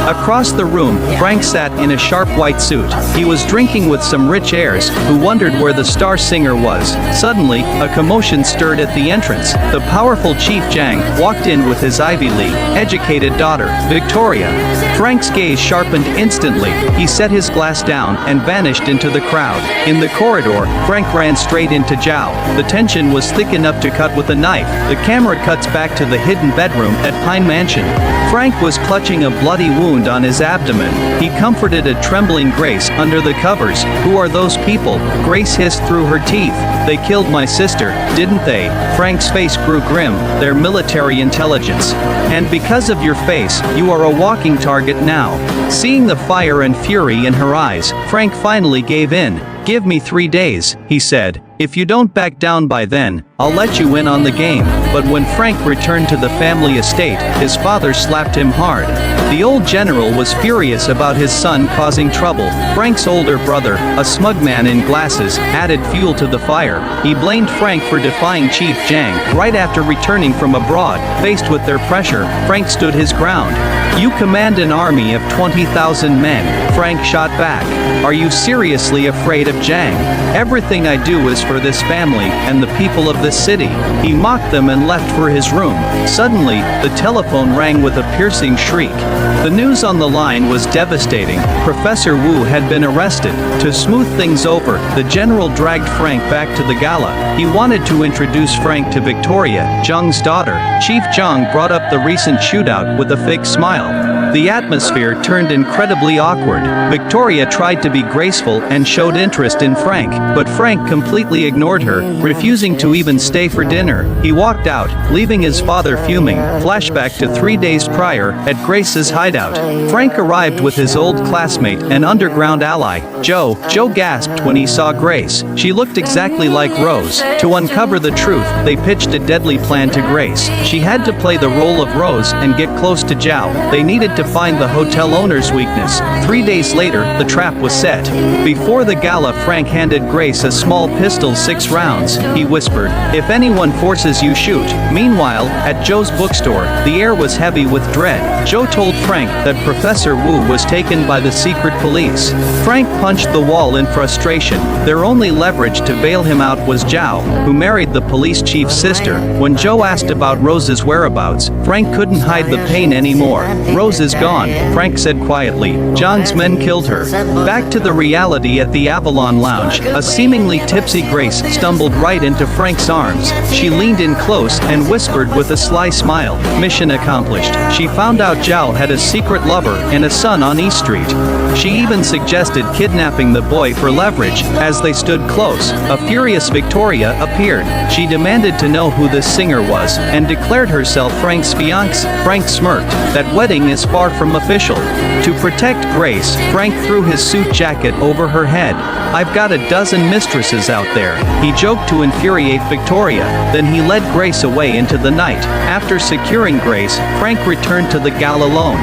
Across the room, Frank sat in a sharp white suit. He was drinking with some rich heirs who wondered where the star singer was. Suddenly, a commotion stirred at the entrance. The powerful Chief Jang walked in with his Ivy League educated daughter, Victoria. Frank's gaze sharpened instantly. He set his glass down and vanished into the crowd. In the corridor, Frank ran straight into Zhao. The tension was thick enough to cut with a knife. The camera cuts back to the hidden bedroom at Pine Mansion. Frank was clutching a bloody wound on his abdomen. He comforted a trembling Grace under the covers. "Who are those people?" Grace hissed through her teeth. "They killed my sister, didn't they?" Frank's face grew grim. "They're military intelligence. And because of your face, you are a walking target now." Seeing the fire and fury in her eyes, Frank finally gave in. "Give me 3 days," he said. If you don't back down by then, I'll let you in on the game." But when Frank returned to the family estate, his father slapped him hard. The old general was furious about his son causing trouble. Frank's older brother, a smug man in glasses, added fuel to the fire. He blamed Frank for defying Chief Zhang. Right after returning from abroad, faced with their pressure, Frank stood his ground. "You command an army of 20,000 men," Frank shot back. "Are you seriously afraid of Zhang? Everything I do is for this family and the people of this city." He mocked them and left for his room. Suddenly, the telephone rang with a piercing shriek. The news on the line was devastating. Professor Wu had been arrested. To smooth things over, the general dragged Frank back to the gala. He wanted to introduce Frank to Victoria, Zhang's daughter. Chief Zhang brought up the recent shootout with a fake smile. The atmosphere turned incredibly awkward. Victoria tried to be graceful and showed interest in Frank, but Frank completely ignored her, refusing to even stay for dinner. He walked out, leaving his father fuming. Flashback to 3 days prior, at Grace's hideout. Frank arrived with his old classmate and underground ally, Joe. Joe gasped when he saw Grace. She looked exactly like Rose. To uncover the truth, they pitched a deadly plan to Grace. She had to play the role of Rose and get close to Zhao. They needed to find the hotel owner's weakness. 3 days later, the trap was set. Before the gala, Frank handed Grace a small pistol, 6 rounds. He whispered, "If anyone forces you, shoot." Meanwhile, at Joe's bookstore, the air was heavy with dread. Joe told Frank that Professor Wu was taken by the secret police. Frank punched the wall in frustration. Their only leverage to bail him out was Zhao, who married the police chief's sister. When Joe asked about Rose's whereabouts, Frank couldn't hide the pain anymore. "Rose is gone," Frank said quietly. "Zhang's men killed her." Back to the reality at the Avalon Lounge, a seemingly tipsy Grace stumbled right into Frank's arms. She leaned in close and whispered with a sly smile, "Mission accomplished." She found out Zhao had a secret lover and a son on East Street. She even suggested kidnapping the boy for leverage. As they stood close, a furious Victoria appeared. She demanded to know who this singer was and declared herself Frank's fiancée. Frank smirked. That wedding is far from official. To protect Grace, Frank threw his suit jacket over her head. "I've got a dozen mistresses out there," he joked to infuriate Victoria. Then he led Grace away into the night. After securing Grace, Frank returned to the gala alone.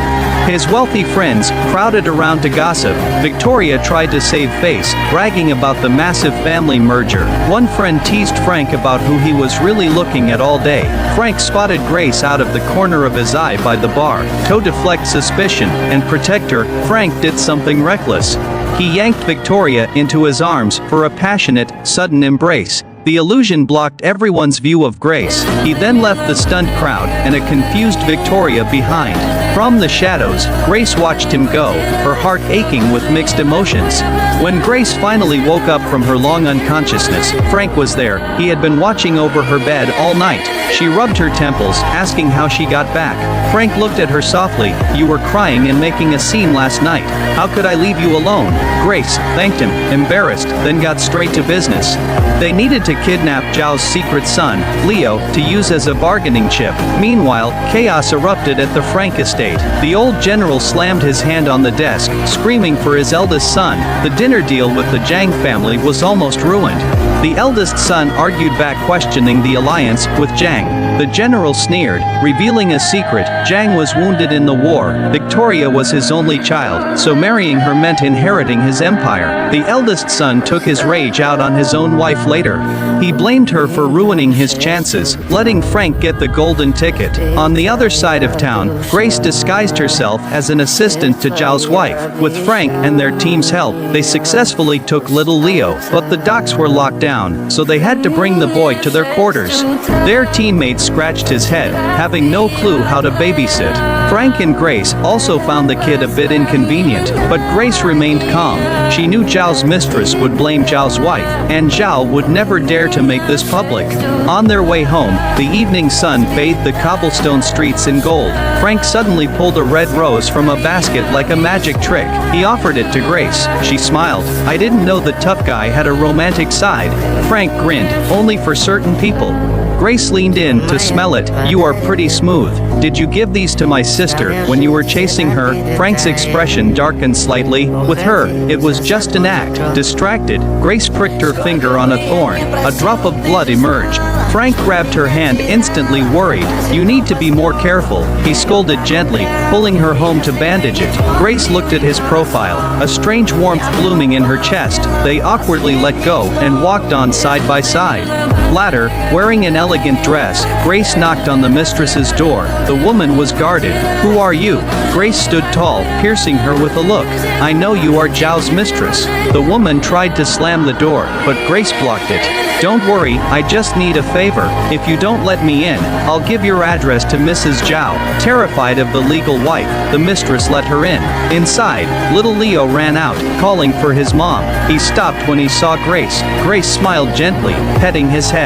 His wealthy friends crowded around to gossip. Victoria tried to save face, bragging about the massive family merger. One friend teased Frank about who he was really looking at all day. Frank spotted Grace out of the corner of his eye by the bar. To deflect suspicion and protect her, Frank did something reckless. He yanked Victoria into his arms for a passionate, sudden embrace. The illusion blocked everyone's view of Grace. He then left the stunned crowd and a confused Victoria behind. From the shadows, Grace watched him go, her heart aching with mixed emotions. When Grace finally woke up from her long unconsciousness, Frank was there. He had been watching over her bed all night. She rubbed her temples, asking how she got back. Frank looked at her softly. "You were crying and making a scene last night. How could I leave you alone?" Grace thanked him, embarrassed, then got straight to business. They needed to kidnap Zhao's secret son, Leo, to use as a bargaining chip. Meanwhile, chaos erupted at the Frank estate. The old general slammed his hand on the desk, screaming for his eldest son. The dinner deal with the Zhang family was almost ruined. The eldest son argued back, questioning the alliance with Zhang. The general sneered, revealing a secret. Zhang was wounded in the war. Victoria was his only child, so marrying her meant inheriting his empire. The eldest son took his rage out on his own wife later. He blamed her for ruining his chances, letting Frank get the golden ticket. On the other side of town, Grace disguised herself as an assistant to Zhao's wife. With Frank and their team's help, they successfully took little Leo, but the docks were locked down, so they had to bring the boy to their quarters. Their teammate scratched his head, having no clue how to babysit. Frank and Grace also found the kid a bit inconvenient, but Grace remained calm. She knew Zhao's mistress would blame Zhao's wife, and Zhao would never dare to make this public. On their way home, the evening sun bathed the cobblestone streets in gold. Frank suddenly pulled a red rose from a basket like a magic trick. He offered it to Grace. She smiled. "I didn't know the tough guy had a romantic side." Frank grinned, "Only for certain people." Grace leaned in to smell it. You are pretty smooth. Did you give these to my sister when you were chasing her? Frank's expression darkened slightly. With her, it was just an act. Distracted, Grace pricked her finger on a thorn. A drop of blood emerged. Frank grabbed her hand, instantly worried. You need to be more careful, he scolded gently, pulling her home to bandage it. Grace looked at his profile, a strange warmth blooming in her chest. They awkwardly let go and walked on side by side. Later, wearing an elegant dress, Grace knocked on the mistress's door. The woman was guarded. Who are you? Grace stood tall, piercing her with a look. I know you are Zhao's mistress. The woman tried to slam the door, but Grace blocked it. Don't worry, I just need a favor. If you don't let me in, I'll give your address to Mrs. Zhao. Terrified of the legal wife, the mistress let her in. Inside, little Leo ran out, calling for his mom. He stopped when he saw Grace. Grace smiled gently, petting his head.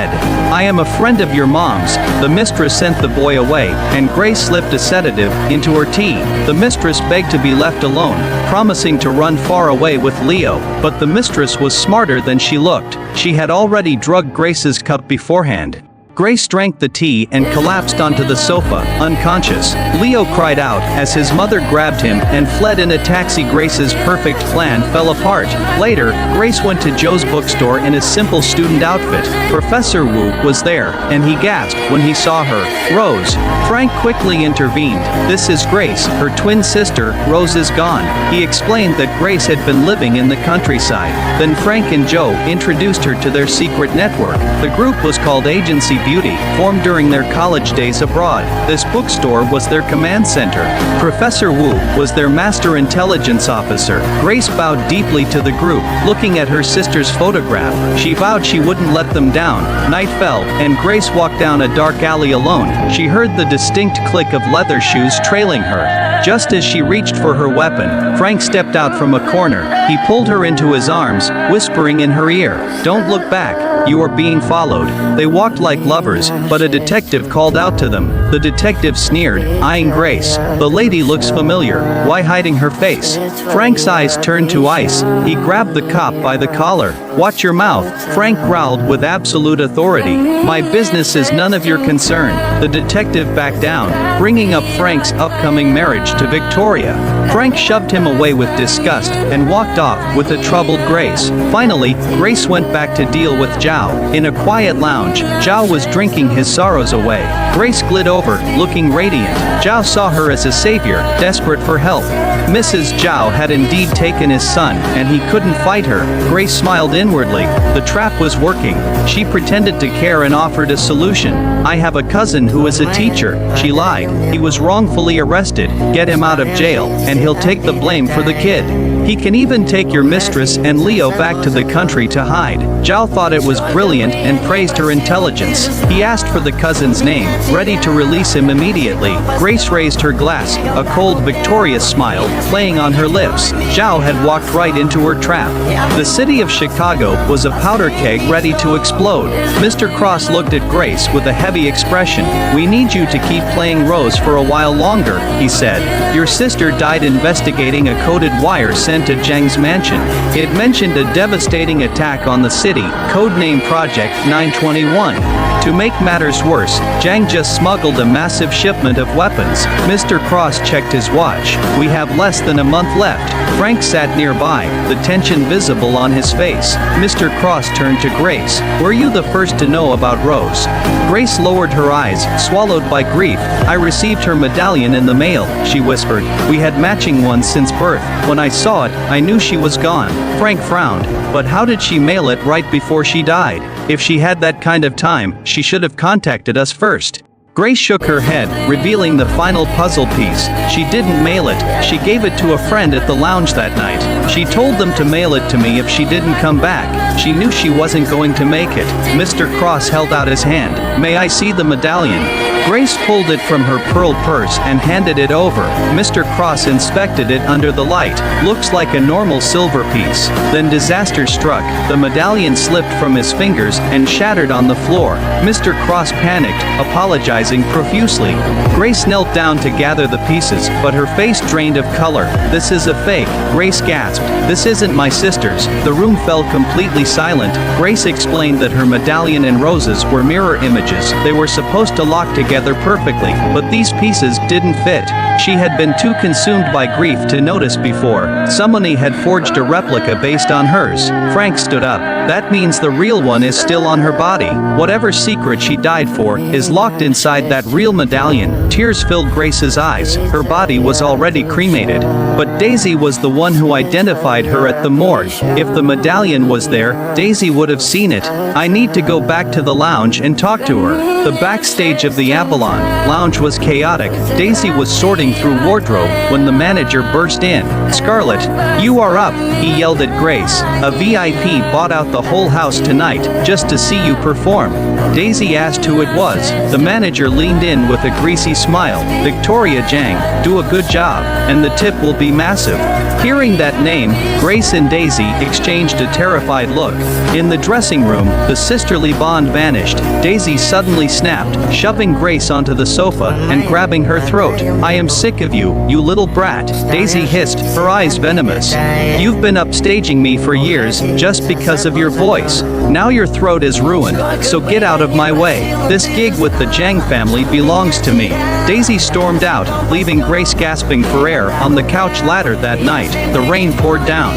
I am a friend of your mom's. The mistress sent the boy away, and Grace slipped a sedative into her tea. The mistress begged to be left alone, promising to run far away with Leo, but the mistress was smarter than she looked. She had already drugged Grace's cup beforehand. Grace drank the tea and collapsed onto the sofa, unconscious. Leo cried out as his mother grabbed him and fled in a taxi. Grace's perfect plan fell apart. Later, Grace went to Joe's bookstore in a simple student outfit. Professor Wu was there, and he gasped when he saw her. Rose. Frank quickly intervened. This is Grace, her twin sister. Rose is gone. He explained that Grace had been living in the countryside. Then Frank and Joe introduced her to their secret network. The group was called Agency Beauty, formed during their college days abroad. This bookstore was their command center. Professor Wu was their master intelligence officer. Grace bowed deeply to the group, looking at her sister's photograph. She vowed she wouldn't let them down. Night fell, and Grace walked down a dark alley alone. She heard the distinct click of leather shoes trailing her. Just as she reached for her weapon, Frank stepped out from a corner. He pulled her into his arms, whispering in her ear, "Don't look back. You are being followed." They walked like lovers, but a detective called out to them. The detective sneered, eyeing Grace. The lady looks familiar. Why hiding her face? Frank's eyes turned to ice. He grabbed the cop by the collar. Watch your mouth, Frank growled with absolute authority. My business is none of your concern. The detective backed down, bringing up Frank's upcoming marriage to Victoria. Frank shoved him away with disgust and walked off with a troubled Grace. Finally, Grace went back to deal with Zhao. In a quiet lounge, Zhao was drinking his sorrows away. Grace glid over, looking radiant. Zhao saw her as a savior, desperate for help. Mrs. Zhao had indeed taken his son, and he couldn't fight her. Grace smiled inwardly. The trap was working. She pretended to care and offered a solution. I have a cousin who is a teacher, she lied. He was wrongfully arrested. Get him out of jail, and he'll take the blame for the kid. He can even take your mistress and Leo back to the country to hide. Zhao thought it was brilliant and praised her intelligence. He asked for the cousin's name, ready to release him immediately. Grace raised her glass, a cold, victorious smile playing on her lips. Zhao had walked right into her trap. The city of Chicago was a powder keg ready to explode. Mr. Cross looked at Grace with a heavy expression. We need you to keep playing Rose for a while longer, he said. Your sister died investigating a coded wire sent to Zhang's mansion. It mentioned a devastating attack on the city, codename Project 921. To make matters worse, Zhang just smuggled a massive shipment of weapons. Mr. Cross checked his watch. We have less than a month left. Frank sat nearby, the tension visible on his face. Mr. Cross turned to Grace. Were you the first to know about Rose? Grace lowered her eyes, swallowed by grief. I received her medallion in the mail, she whispered. We had matching ones since birth. When I saw it, I knew she was gone. Frank frowned. But how did she mail it right before she died? If she had that kind of time, she should have contacted us first. Grace shook her head, revealing the final puzzle piece. She didn't mail it, she gave it to a friend at the lounge that night. She told them to mail it to me if she didn't come back. She knew she wasn't going to make it. Mr. Cross held out his hand. May I see the medallion? Grace pulled it from her pearl purse and handed it over. Mr. Cross inspected it under the light. Looks like a normal silver piece. Then disaster struck. The medallion slipped from his fingers and shattered on the floor. Mr. Cross panicked, apologized apologizing profusely. Grace knelt down to gather the pieces, but her face drained of color. "This is a fake," Grace gasped. "This isn't my sister's." The room fell completely silent. Grace explained that her medallion and roses were mirror images. They were supposed to lock together perfectly, but these pieces didn't fit. She had been too consumed by grief to notice before. Somebody had forged a replica based on hers. Frank stood up. "That means the real one is still on her body. Whatever secret she died for is locked inside that real medallion." Tears filled Grace's eyes. Her body was already cremated. But Daisy was the one who identified her at the morgue. If the medallion was there, Daisy would have seen it. "I need to go back to the lounge and talk to her." The backstage of the Avalon lounge was chaotic. Daisy was sorting through wardrobe when the manager burst in. "Scarlett, you are up," he yelled at Grace. "A VIP bought out the whole house tonight just to see you perform." Daisy asked who it was. The manager leaned in with a greasy smile. "Victoria Jang, do a good job, and the tip will be massive." Hearing that name, Grace and Daisy exchanged a terrified look. In the dressing room, the sisterly bond vanished. Daisy suddenly snapped, shoving Grace onto the sofa and grabbing her throat. "I am sick of you, you little brat," Daisy hissed, her eyes venomous. "You've been upstaging me for years just because of your voice. Now your throat is ruined, so get out of my way. This gig with the Jang family belongs to me." Daisy stormed out, leaving Grace gasping for air on the couch ladder that night. The rain poured down.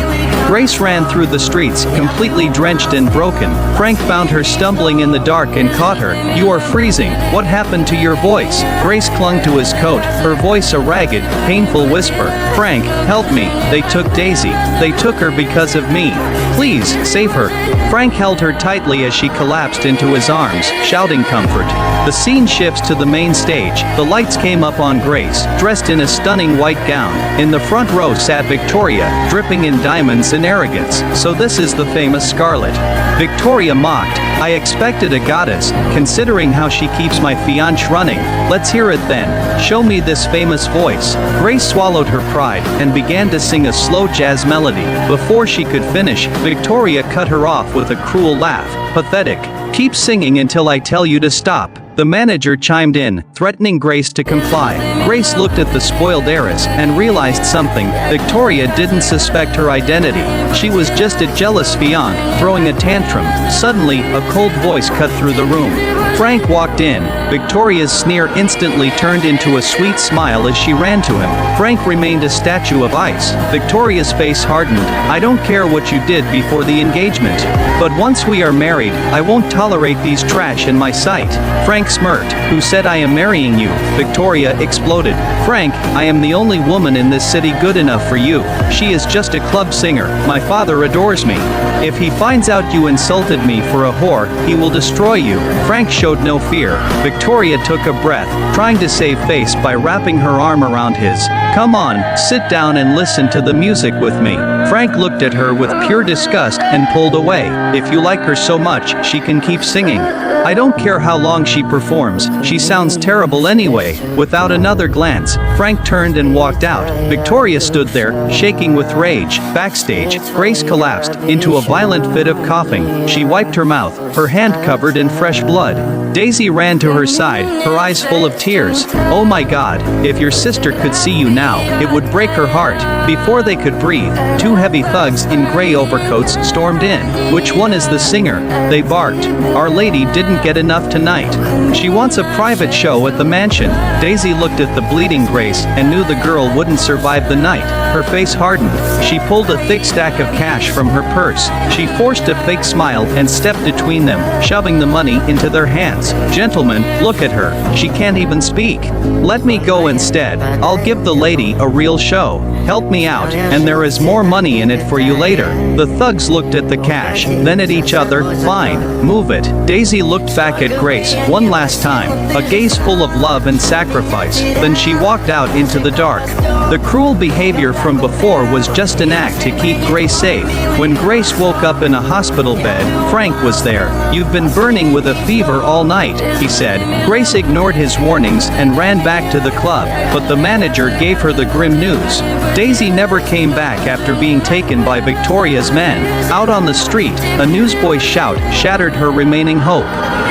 Grace ran through the streets, completely drenched and broken. Frank found her stumbling in the dark and caught her. "You are freezing. What happened to your voice?" Grace clung to his coat, her voice a ragged, painful whisper. "Frank, help me. They took Daisy. They took her because of me. Please, save her." Frank held her tightly as she collapsed into his arms, shouting comfort. The scene shifts to the main stage. The lights came up on Grace, dressed in a stunning white gown. In the front row sat Victoria, dripping in diamonds and arrogance. "So this is the famous Scarlett." Victoria mocked. "I expected a goddess, considering how she keeps my fiancé running. Let's hear it then. Show me this famous voice." Grace swallowed her pride and began to sing a slow jazz melody. Before she could finish, Victoria cut her off with a cruel laugh. "Pathetic. Keep singing until I tell you to stop." The manager chimed in, threatening Grace to comply. Grace looked at the spoiled heiress and realized something. Victoria didn't suspect her identity. She was just a jealous fiancé, throwing a tantrum. Suddenly, a cold voice cut through the room. Frank walked in. Victoria's sneer instantly turned into a sweet smile as she ran to him. Frank remained a statue of ice. Victoria's face hardened. "I don't care what you did before the engagement, but once we are married, I won't tolerate these trash in my sight." Frank smirked. "Who said I am marrying you?" Victoria exploded. "Frank, I am the only woman in this city good enough for you. She is just a club singer. My father adores me. If he finds out you insulted me for a whore, he will destroy you." Frank showed no fear. Victoria took a breath, trying to save face by wrapping her arm around his. "Come on, sit down and listen to the music with me." Frank looked at her with pure disgust and pulled away. "If you like her so much, she can keep singing. I don't care how long she performs, she sounds terrible anyway." Without another glance, Frank turned and walked out. Victoria stood there, shaking with rage. Backstage, Grace collapsed into a violent fit of coughing. She wiped her mouth, her hand covered in fresh blood. Daisy ran to her side, her eyes full of tears. "Oh my God, if your sister could see you now, it would break her heart." Before they could breathe, two heavy thugs in gray overcoats stormed in. "Which one is the singer?" they barked. "Our lady didn't get enough tonight. She wants a private show at the mansion." Daisy looked at the bleeding Grace and knew the girl wouldn't survive the night. Her face hardened. She pulled a thick stack of cash from her purse. She forced a fake smile and stepped between them, shoving the money into their hands. "Gentlemen, look at her. She can't even speak. Let me go instead. I'll give the lady a real show. Help me out, and there is more money in it for you later." The thugs looked at the cash, then at each other. "Fine, move it." Daisy looked back at Grace one last time, a gaze full of love and sacrifice. Then she walked out into the dark. The cruel behavior from before was just an act to keep Grace safe. When Grace woke up in a hospital bed, Frank was there. "You've been burning with a fever all night," he said. Grace ignored his warnings and ran back to the club, but the manager gave her the grim news. Daisy never came back after being being taken by Victoria's men. Out on the street, a newsboy's shout shattered her remaining hope.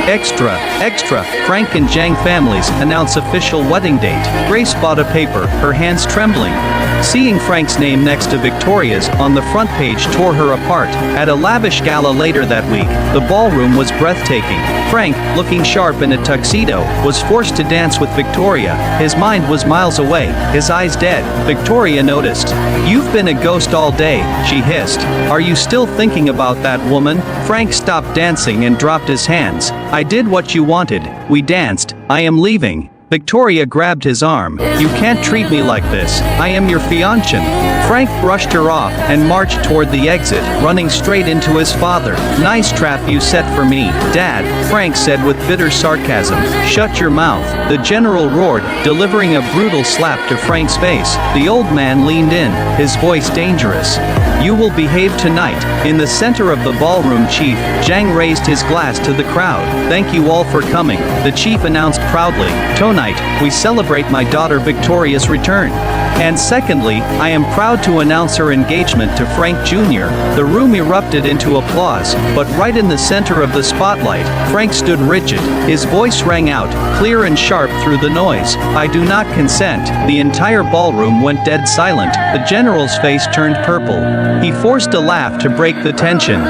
Extra, extra, Frank and Jang families announce official wedding date. Grace bought a paper, her hands trembling. Seeing Frank's name next to Victoria's on the front page tore her apart. At a lavish gala later that week, the ballroom was breathtaking. Frank, looking sharp in a tuxedo, was forced to dance with Victoria. His mind was miles away, his eyes dead. Victoria noticed. "You've been a ghost all day," she hissed. "Are you still thinking about that woman?" Frank stopped dancing and dropped his hands. "I did what you wanted. We danced. I am leaving." Victoria grabbed his arm. "You can't treat me like this. I am your fiancé." Frank brushed her off and marched toward the exit, running straight into his father. "Nice trap you set for me, Dad," Frank said with bitter sarcasm. "Shut your mouth," the general roared, delivering a brutal slap to Frank's face. The old man leaned in, his voice dangerous. "You will behave tonight." In the center of the ballroom, Chief Jang raised his glass to the crowd. "Thank you all for coming," the chief announced proudly. "Tonight, we celebrate my daughter Victoria's return. And secondly, I am proud to announce her engagement to Frank Jr." The room erupted into applause, but right in the center of the spotlight, Frank stood rigid. His voice rang out, clear and sharp through the noise. "I do not consent." The entire ballroom went dead silent. The general's face turned purple. He forced a laugh to break the tension.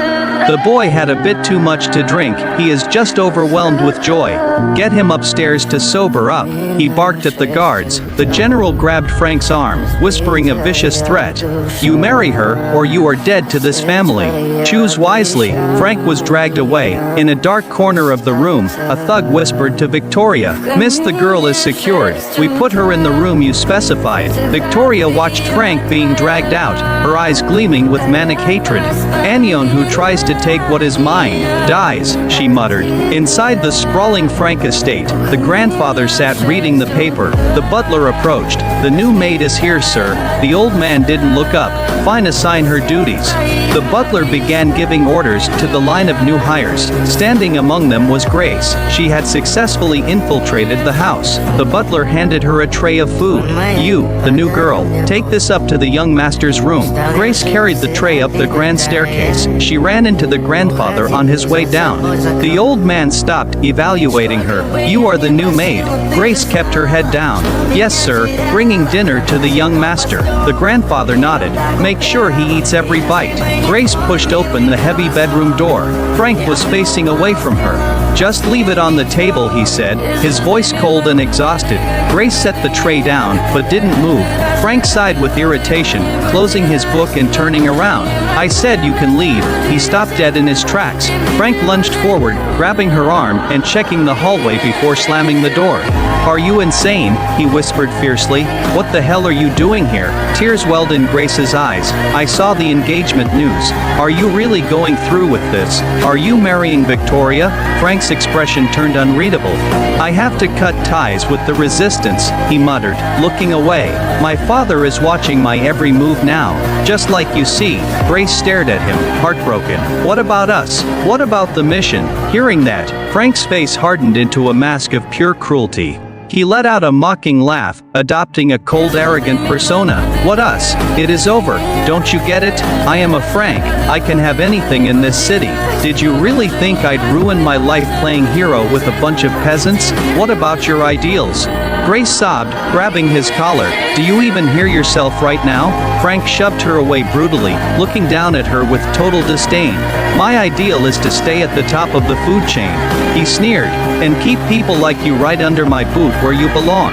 "The boy had a bit too much to drink. He is just overwhelmed with joy. Get him upstairs to sober up." He barked at the guards. The general grabbed Frank's arm, whispering a vicious threat. "You marry her, or you are dead to this family. Choose wisely." Frank was dragged away. In a dark corner of the room, a thug whispered to Victoria, "Miss, the girl is secured. We put her in the room you specified." Victoria watched Frank being dragged out, her eyes gleaming with manic hatred. "Anyone who tries to take what is mine dies," she muttered. Inside the sprawling Frank estate, the grandfather sat reading the paper. The butler approached. "The new maid is here, sir." The old man didn't look up. "Fine, assign her duties." The butler began giving orders to the line of new hires. Standing among them was Grace. She had successfully infiltrated the house. The butler handed her a tray of food. "You, the new girl, take this up to the young master's room." Grace carried the tray up the grand staircase. She ran into the grandfather on his way down. The old man stopped, evaluating her. "You are the new maid." Grace kept her head down. "Yes, sir, bringing dinner to the young master." The grandfather nodded. "Make sure he eats every bite." Grace pushed open the heavy bedroom door. Frank was facing away from her. "Just leave it on the table," he said, his voice cold and exhausted. Grace set the tray down, but didn't move. Frank sighed with irritation, closing his book and turning around. "I said you can leave." He stopped dead in his tracks. Frank lunged forward, grabbing her arm and checking the hallway before slamming the door. "Are you insane?" he whispered fiercely. "What the hell are you doing here?" Tears welled in Grace's eyes. "I saw the engagement news. Are you really going through with this? Are you marrying Victoria?" Frank's expression turned unreadable. "I have to cut ties with the resistance," he muttered, looking away. "My father is watching my every move now. Just like you see." Grace stared at him, heartbroken. "What about us? What about the mission?" Hearing that, Frank's face hardened into a mask of pure cruelty. He let out a mocking laugh, adopting a cold, arrogant persona. "What us? It is over. Don't you get it? I am a Frank. I can have anything in this city. Did you really think I'd ruin my life playing hero with a bunch of peasants? What about your ideals?" Grace sobbed, grabbing his collar. "Do you even hear yourself right now?" Frank shoved her away brutally, looking down at her with total disdain. "My ideal is to stay at the top of the food chain," he sneered, "and keep people like you right under my boot where you belong.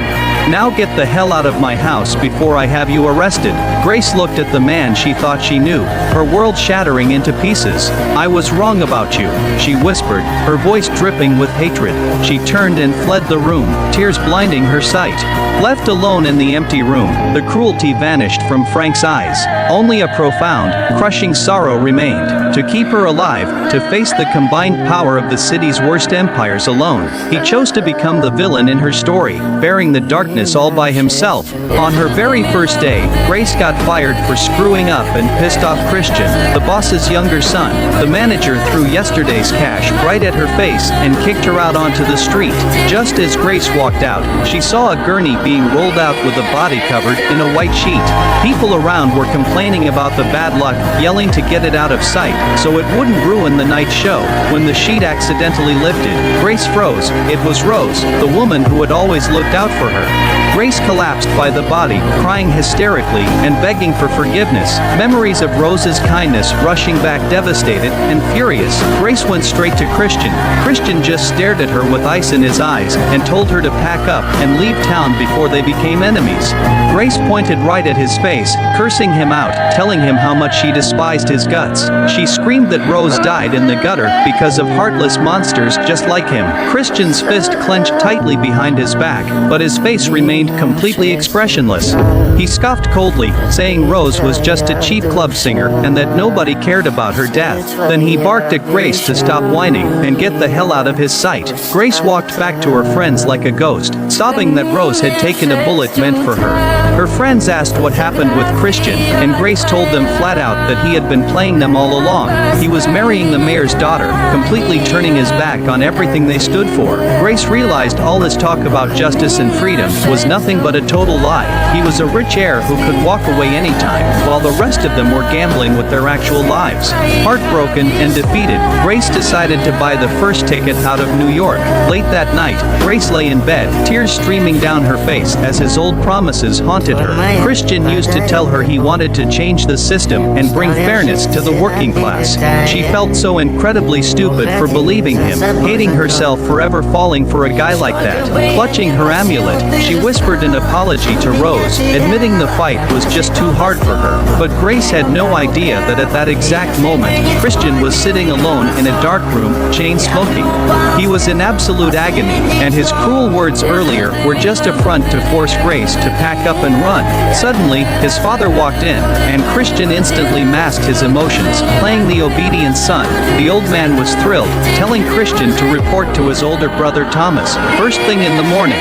Now get the hell out of my house before I have you arrested." Grace looked at the man she thought she knew, her world shattering into pieces. "I was wrong about you," she whispered, her voice dripping with hatred. She turned and fled the room, tears blinding her sight. Left alone in the empty room, the cruelty vanished from Frank's eyes. Only a profound, crushing sorrow remained. To keep her alive, to face the combined power of the city's worst empires alone, he chose to become the villain in her story, bearing the dark witness all by himself. On her very first day, Grace got fired for screwing up and pissed off Christian, the boss's younger son. The manager threw yesterday's cash right at her face and kicked her out onto the street. Just as Grace walked out, she saw a gurney being rolled out with a body covered in a white sheet. People around were complaining about the bad luck, yelling to get it out of sight so it wouldn't ruin the night show. When the sheet accidentally lifted, Grace froze. It was Rose, the woman who had always looked out for her. Grace collapsed by the body, crying hysterically and begging for forgiveness. Memories of Rose's kindness rushing back devastated and furious. Grace went straight to Christian. Christian just stared at her with ice in his eyes and told her to pack up and leave town before they became enemies. Grace pointed right at his face, cursing him out, telling him how much she despised his guts. She screamed that Rose died in the gutter because of heartless monsters just like him. Christian's fist clenched tightly behind his back, but his face remained completely expressionless. He scoffed coldly, saying Rose was just a cheap club singer and that nobody cared about her death. Then he barked at Grace to stop whining and get the hell out of his sight. Grace walked back to her friends like a ghost, sobbing that Rose had taken a bullet meant for her. Her friends asked what happened with Christian, and Grace told them flat out that he had been playing them all along. He was marrying the mayor's daughter, completely turning his back on everything they stood for. Grace realized all his talk about justice and freedom was nothing but a total lie. He was a rich heir who could walk away anytime, while the rest of them were gambling with their actual lives. Heartbroken and defeated, Grace decided to buy the first ticket out of New York. Late that night, Grace lay in bed, tears streaming down her face as his old promises haunted her. Christian used to tell her he wanted to change the system and bring fairness to the working class. She felt so incredibly stupid for believing him, hating herself for ever falling for a guy like that. Clutching her amulet, she whispered an apology to Rose, admitting the fight was just too hard for her. But Grace had no idea that at that exact moment, Christian was sitting alone in a dark room, chain smoking. He was in absolute agony, and his cruel words earlier were just a front to force Grace to pack up and run. Suddenly, his father walked in, and Christian instantly masked his emotions, playing the obedient son. The old man was thrilled, telling Christian to report to his older brother Thomas, first thing in the morning.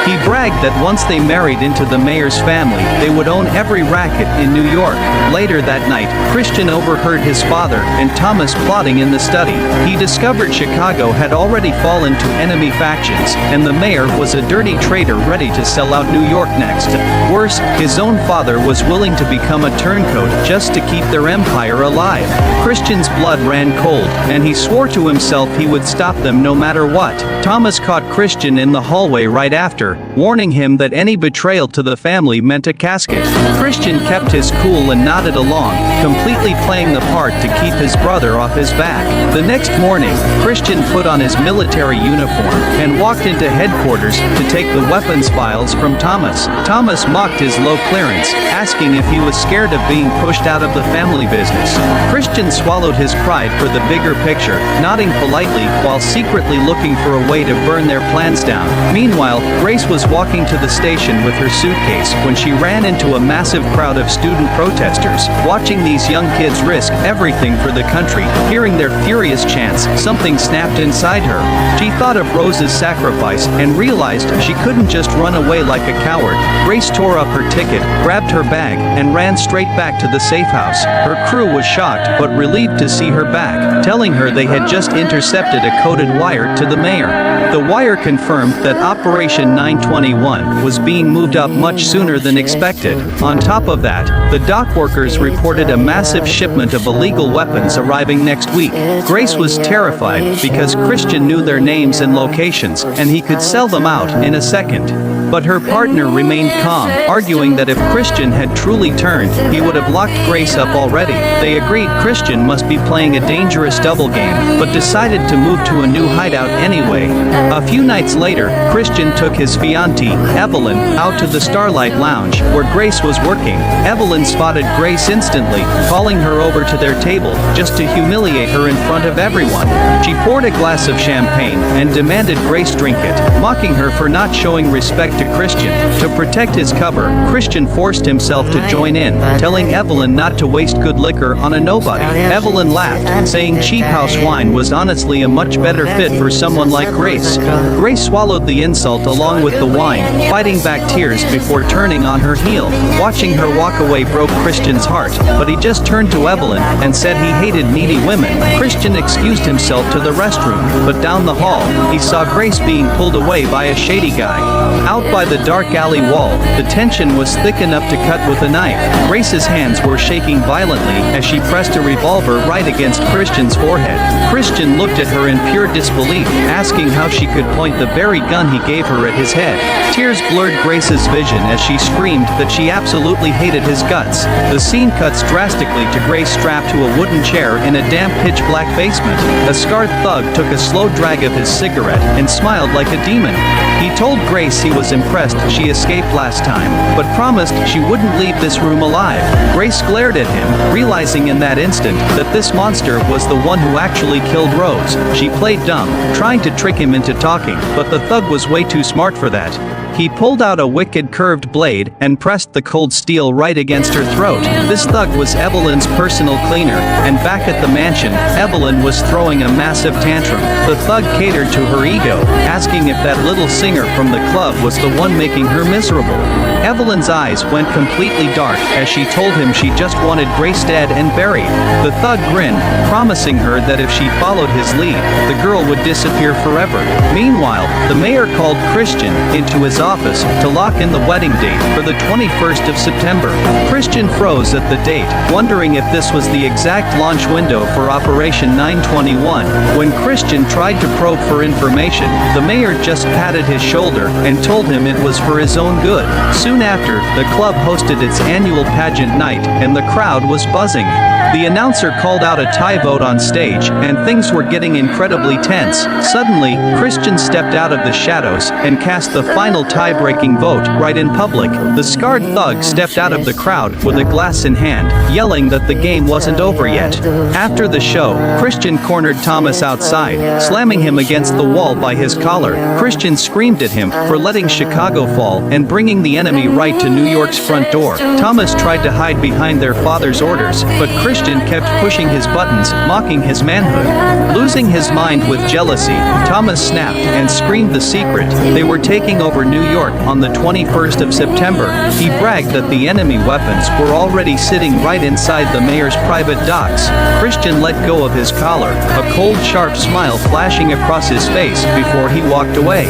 He bragged that once they married into the mayor's family, they would own every racket in New York. Later that night, Christian overheard his father and Thomas plotting in the study. He discovered Chicago had already fallen to enemy factions, and the mayor was a dirty traitor ready to sell out New York next. Worse, his own father was willing to become a turncoat just to keep their empire alive. Christian's blood ran cold, and he swore to himself he would stop them no matter what. Thomas caught Christian in the hallway right after, warning him that any betrayal to the family meant a casket. Christian kept his cool and nodded along, completely playing the part to keep his brother off his back. The next morning, Christian put on his military uniform and walked into headquarters to take the weapons files from Thomas. Thomas mocked his low clearance, asking if he was scared of being pushed out of the family business. Christian swallowed his pride for the bigger picture, nodding politely while secretly looking for a way to burn their plans down. Meanwhile, Grace was walking to the station with her suitcase when she ran into a massive crowd of student protesters. Watching these young kids risk everything for the country, hearing their furious chants, something snapped inside her. She thought of Rose's sacrifice and realized she couldn't just run away like a coward. Grace tore up her ticket, grabbed her bag, and ran straight back to the safe house. Her crew was shocked but relieved to see her back, telling her they had just intercepted a coded wire to the mayor. The wire confirmed that Operation 921 was being moved up much sooner than expected. On top of that, the dock workers reported a massive shipment of illegal weapons arriving next week. Grace was terrified because Christian knew their names and locations, and he could sell them out in a second. But her partner remained calm, arguing that if Christian had truly turned, he would have locked Grace up already. They agreed Christian must be playing a dangerous double game, but decided to move to a new hideout anyway. A few nights later, Christian took his fiancée, Evelyn, out to the Starlight Lounge, where Grace was working. Evelyn spotted Grace instantly, calling her over to their table, just to humiliate her in front of everyone. She poured a glass of champagne and demanded Grace drink it, mocking her for not showing respect to Christian. To protect his cover, Christian forced himself to join in, telling Evelyn not to waste good liquor on a nobody. Evelyn laughed, saying cheap house wine was honestly a much better fit for someone like Grace. Grace swallowed the insult along with the wine, fighting back tears before turning on her heel. Watching her walk away broke Christian's heart, but he just turned to Evelyn and said he hated needy women. Christian excused himself to the restroom, but down the hall, he saw Grace being pulled away by a shady guy. Out by the dark alley wall, the tension was thick enough to cut with a knife. Grace's hands were shaking violently as she pressed a revolver right against Christian's forehead. Christian looked at her in pure disbelief, asking how she could point the very gun he gave her at his head. Tears blurred Grace's vision as she screamed that she absolutely hated his guts. The scene cuts drastically to Grace strapped to a wooden chair in a damp pitch-black basement. A scarred thug took a slow drag of his cigarette and smiled like a demon. He told Grace he was impressed she escaped last time, but promised she wouldn't leave this room alive. Grace glared at him, realizing in that instant that this monster was the one who actually killed Rose. She played dumb, trying to trick him into talking, but the thug was way too smart for that. He pulled out a wicked curved blade and pressed the cold steel right against her throat. This thug was Evelyn's personal cleaner, and back at the mansion, Evelyn was throwing a massive tantrum. The thug catered to her ego, asking if that little singer from the club was the one making her miserable. Evelyn's eyes went completely dark as she told him she just wanted Grace dead and buried. The thug grinned, promising her that if she followed his lead, the girl would disappear forever. Meanwhile, the mayor called Christian into his office to lock in the wedding date for the 21st of September. Christian froze at the date, wondering if this was the exact launch window for Operation 921. When Christian tried to probe for information, the mayor just patted his shoulder and told him it was for his own good. Soon after, the club hosted its annual pageant night, and the crowd was buzzing. The announcer called out a tie vote on stage, and things were getting incredibly tense. Suddenly, Christian stepped out of the shadows and cast the final tie-breaking vote right in public. The scarred thug stepped out of the crowd with a glass in hand, yelling that the game wasn't over yet. After the show, Christian cornered Thomas outside, slamming him against the wall by his collar. Christian screamed at him for letting Chicago fall and bringing the enemy right to New York's front door. Thomas tried to hide behind their father's orders, but Christian kept pushing his buttons, mocking his manhood. Losing his mind with jealousy, Thomas snapped and screamed the secret. They were taking over New York on the 21st of September. He bragged that the enemy weapons were already sitting right inside the mayor's private docks. Christian let go of his collar, a cold, sharp smile flashing across his face before he walked away.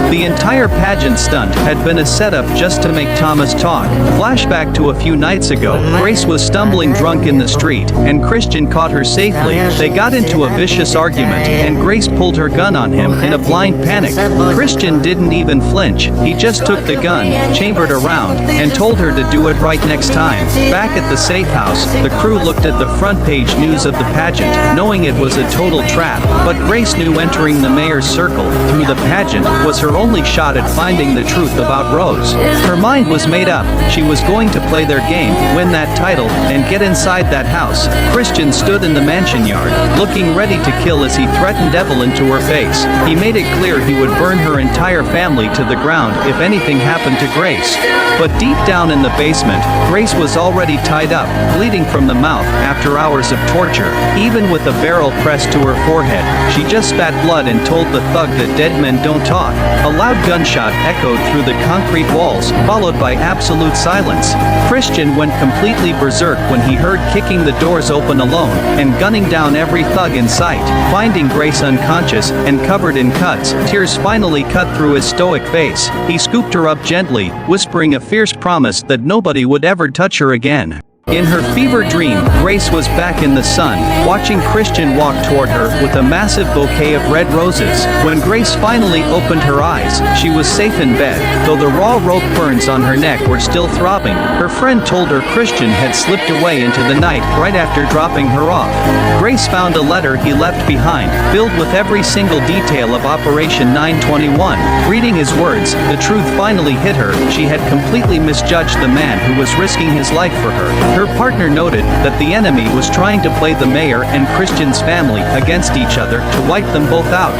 The entire pageant stunt had been a setup just to make Thomas talk. Flashback to a few nights ago, Grace was stumbling drunk in the street, and Christian caught her safely. They got into a vicious argument, and Grace pulled her gun on him in a blind panic. Christian didn't even flinch. He just took the gun, chambered around, and told her to do it right next time. Back at the safe house, the crew looked at the front page news of the pageant, knowing it was a total trap. But Grace knew entering the mayor's circle through the pageant was her only shot at finding the truth about Rose. Her mind was made up. She was going to play their game, win that title, and get inside that house. Christian stood in the mansion yard, looking ready to kill as he threatened Evelyn to her face. He made it clear he would burn her entire family to the ground if anything happened to Grace. But deep down in the basement, Grace was already tied up, bleeding from the mouth after hours of torture. Even with a barrel pressed to her forehead, she just spat blood and told the thug that dead men don't talk. A loud gunshot echoed through the concrete walls, followed by absolute silence. Christian went completely berserk when he heard kicking the doors open alone and gunning down every thug in sight. Finding Grace unconscious and covered in cuts, tears finally cut through his stoic face. He scooped her up gently, whispering a fierce promise that nobody would ever touch her again. In her fever dream, Grace was back in the sun, watching Christian walk toward her with a massive bouquet of red roses. When Grace finally opened her eyes, she was safe in bed, though the raw rope burns on her neck were still throbbing. Her friend told her Christian had slipped away into the night right after dropping her off. Grace found a letter he left behind, filled with every single detail of Operation 921. Reading his words, the truth finally hit her. She had completely misjudged the man who was risking his life for her. Her partner noted that the enemy was trying to play the mayor and Christian's family against each other to wipe them both out.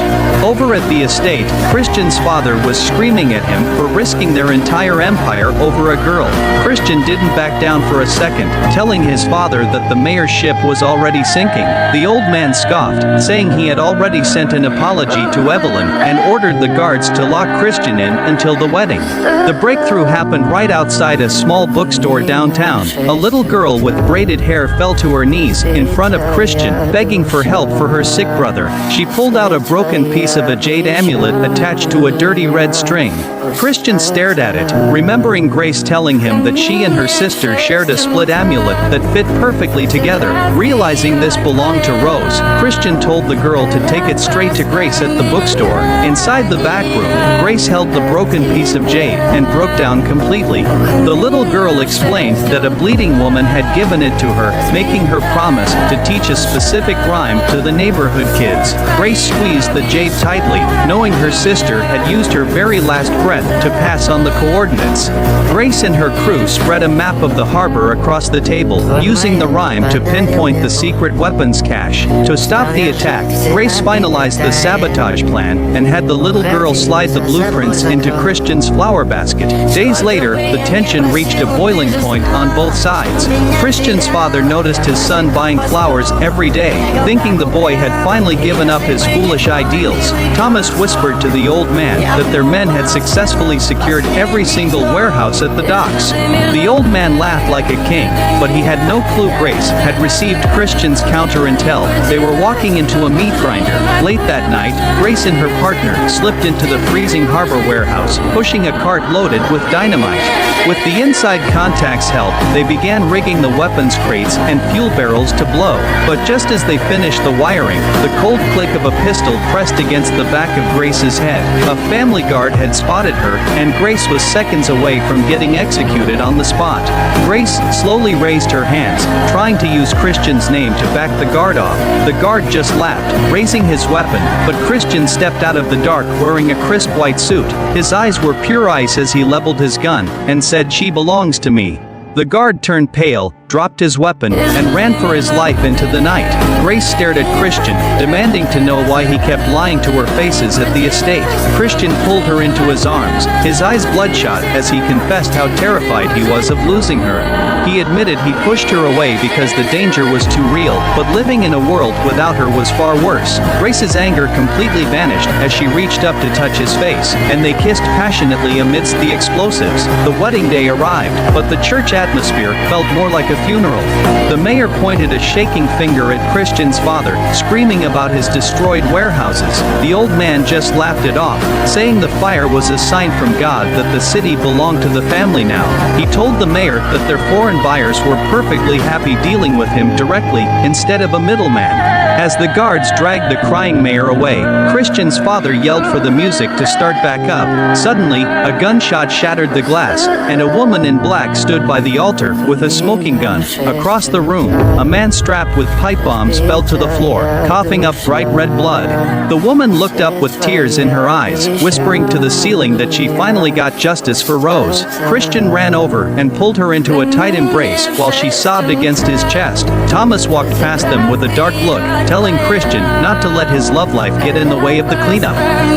Over at the estate, Christian's father was screaming at him for risking their entire empire over a girl. Christian didn't back down for a second, telling his father that the mayor's ship was already sinking. The old man scoffed, saying he had already sent an apology to Evelyn and ordered the guards to lock Christian in until the wedding. The breakthrough happened right outside a small bookstore downtown. A little girl with braided hair fell to her knees in front of Christian, begging for help for her sick brother. She pulled out a broken piece of a jade amulet attached to a dirty red string. Christian stared at it, remembering Grace telling him that she and her sister shared a split amulet that fit perfectly together. Realizing this belonged to Rose, Christian told the girl to take it straight to Grace at the bookstore. Inside the back room, Grace held the broken piece of jade and broke down completely. The little girl explained that a bleeding woman had given it to her, making her promise to teach a specific rhyme to the neighborhood kids. Grace squeezed the jade tightly, knowing her sister had used her very last breath to pass on the coordinates. Grace and her crew spread a map of the harbor across the table, using the rhyme to pinpoint the secret weapons cache. To stop the attack, Grace finalized the sabotage plan and had the little girl slide the blueprints into Christian's flower basket. Days later, the tension reached a boiling point on both sides. Christian's father noticed his son buying flowers every day, thinking the boy had finally given up his foolish ideals. Thomas whispered to the old man that their men had successfully secured every single warehouse at the docks. The old man laughed like a king, but he had no clue Grace had received Christian's counter-intel. They were walking into a meat grinder. Late that night, Grace and her partner slipped into the freezing harbor warehouse, pushing a cart loaded with dynamite. With the inside contacts' help, they began rigging the weapons crates and fuel barrels to blow. But just as they finished the wiring, the cold click of a pistol pressed against the back of Grace's head. A family guard had spotted her, and Grace was seconds away from getting executed on the spot. Grace slowly raised her hands, trying to use Christian's name to back the guard off. The guard just laughed, raising his weapon, but Christian stepped out of the dark wearing a crisp white suit. His eyes were pure ice as he leveled his gun and said, "She belongs to me." The guard turned pale, dropped his weapon, and ran for his life into the night. Grace stared at Christian, demanding to know why he kept lying to her faces at the estate. Christian pulled her into his arms, his eyes bloodshot as he confessed how terrified he was of losing her. He admitted he pushed her away because the danger was too real, but living in a world without her was far worse. Grace's anger completely vanished as she reached up to touch his face, and they kissed passionately amidst the explosives. The wedding day arrived, but the church atmosphere felt more like a funeral. The mayor pointed a shaking finger at Christian's father, screaming about his destroyed warehouses. The old man just laughed it off, saying the fire was a sign from God that the city belonged to the family now. He told the mayor that their foreign buyers were perfectly happy dealing with him directly instead of a middleman. As the guards dragged the crying mayor away, Christian's father yelled for the music to start back up. Suddenly, a gunshot shattered the glass, and a woman in black stood by the altar with a smoking gun. Across the room, a man strapped with pipe bombs fell to the floor, coughing up bright red blood. The woman looked up with tears in her eyes, whispering to the ceiling that she finally got justice for Rose. Christian ran over and pulled her into a tight embrace while she sobbed against his chest. Thomas walked past them with a dark look, telling Christian not to let his love life get in the way of the cleanup.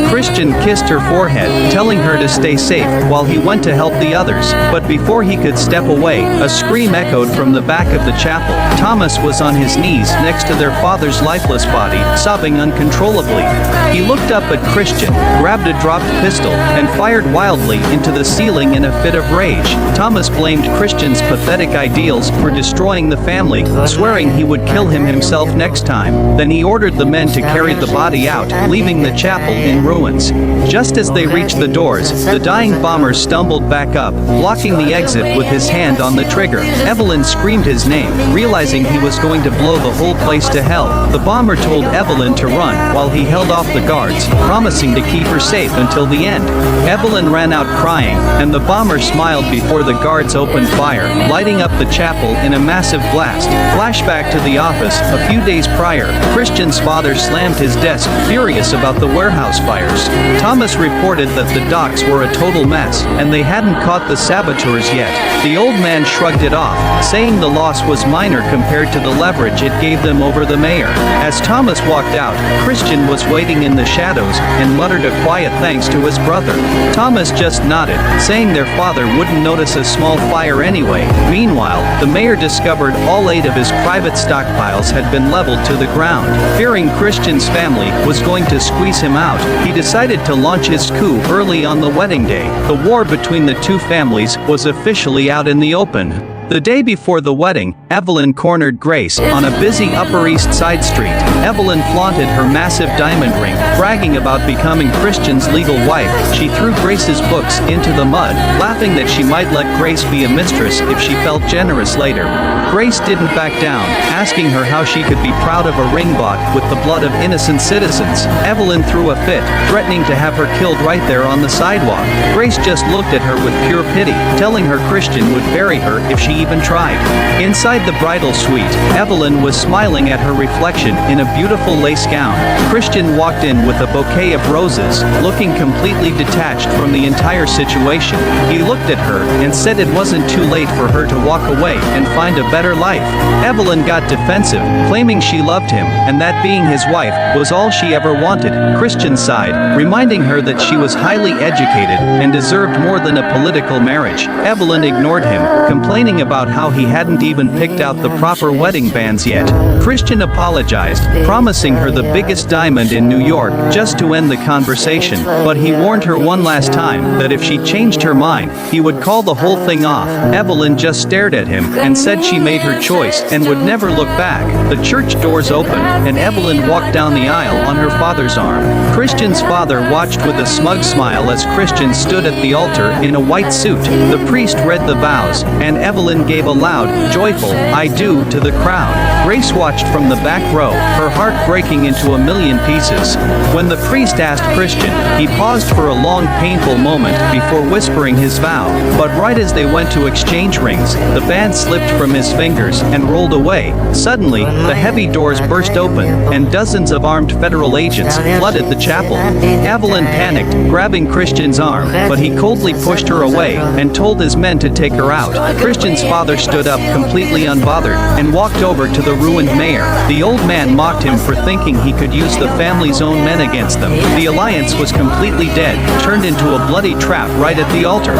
Christian kissed her forehead, telling her to stay safe while he went to help the others. But before he could step away, a scream echoed from the back of the chapel. Thomas was on his knees next to their father's lifeless body, sobbing uncontrollably. He looked up at Christian, grabbed a dropped pistol, and fired wildly into the ceiling in a fit of rage. Thomas blamed Christian's pathetic ideals for destroying the family, swearing he would kill him himself next time. Then he ordered the men to carry the body out, leaving the chapel in ruins. Just as they reached the doors, the dying bomber stumbled back up, blocking the exit with his hand on the trigger. Evelyn screamed his name, realizing he was going to blow the whole place to hell. The bomber told Evelyn to run while he held off the guards, promising to keep her safe until the end. Evelyn ran out crying, and the bomber smiled before the guards opened fire, lighting up the chapel in a massive blast. Flashback to the office, a few days prior, fire. Christian's father slammed his desk, furious about the warehouse fires. Thomas reported that the docks were a total mess, and they hadn't caught the saboteurs yet. The old man shrugged it off, saying the loss was minor compared to the leverage it gave them over the mayor. As Thomas walked out, Christian was waiting in the shadows and muttered a quiet thanks to his brother. Thomas just nodded, saying their father wouldn't notice a small fire anyway. Meanwhile, the mayor discovered all 8 of his private stockpiles had been leveled to the ground. Fearing Christian's family was going to squeeze him out, he decided to launch his coup early on the wedding day. The war between the two families was officially out in the open. The day before the wedding, Evelyn cornered Grace on a busy Upper East Side street. Evelyn flaunted her massive diamond ring, bragging about becoming Christian's legal wife. She threw Grace's books into the mud, laughing that she might let Grace be a mistress if she felt generous later. Grace didn't back down, asking her how she could be proud of a ring bought with the blood of innocent citizens. Evelyn threw a fit, threatening to have her killed right there on the sidewalk. Grace just looked at her with pure pity, telling her Christian would bury her if she even tried. Inside the bridal suite, Evelyn was smiling at her reflection in a beautiful lace gown. Christian walked in with a bouquet of roses, looking completely detached from the entire situation. He looked at her and said it wasn't too late for her to walk away and find a better life. Evelyn got defensive, claiming she loved him and that being his wife was all she ever wanted. Christian sighed, reminding her that she was highly educated and deserved more than a political marriage. Evelyn ignored him, complaining about how he hadn't even picked out the proper wedding bands yet. Christian apologized, promising her the biggest diamond in New York just to end the conversation, but he warned her one last time that if she changed her mind, he would call the whole thing off. Evelyn just stared at him and said she made her choice and would never look back. The church doors opened, and Evelyn walked down the aisle on her father's arm. Christian's father watched with a smug smile as Christian stood at the altar in a white suit. The priest read the vows, and Evelyn gave a loud, joyful, "I do" to the crowd. Grace watched from the back row, her heart breaking into a million pieces. When the priest asked Christian, he paused for a long, painful moment before whispering his vow, but right as they went to exchange rings, the band slipped from his fingers and rolled away. Suddenly, the heavy doors burst open, and dozens of armed federal agents flooded the chapel. Evelyn panicked, grabbing Christian's arm, but he coldly pushed her away and told his men to take her out. Christian's father stood up completely unbothered and walked over to the ruined mayor. The old man mocked him for thinking he could use the family's own men against them. The alliance was completely dead, turned into a bloody trap right at the altar.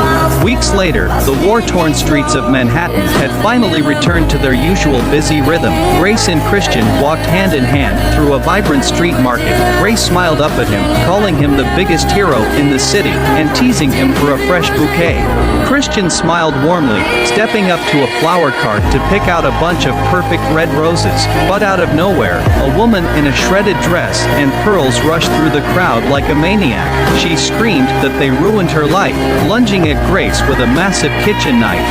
Weeks later, the war-torn streets of Manhattan had finally returned to their usual busy rhythm. Grace and Christian walked hand in hand through a vibrant street market. Grace smiled up at him, calling him the biggest hero in the city and teasing him for a fresh bouquet. Christian smiled warmly, stepping up to a flower cart to pick out a bunch of perfect red roses. But out of nowhere, a woman in a shredded dress and pearls rushed through the crowd like a maniac. She screamed that they ruined her life, lunging at Grace with a massive kitchen knife.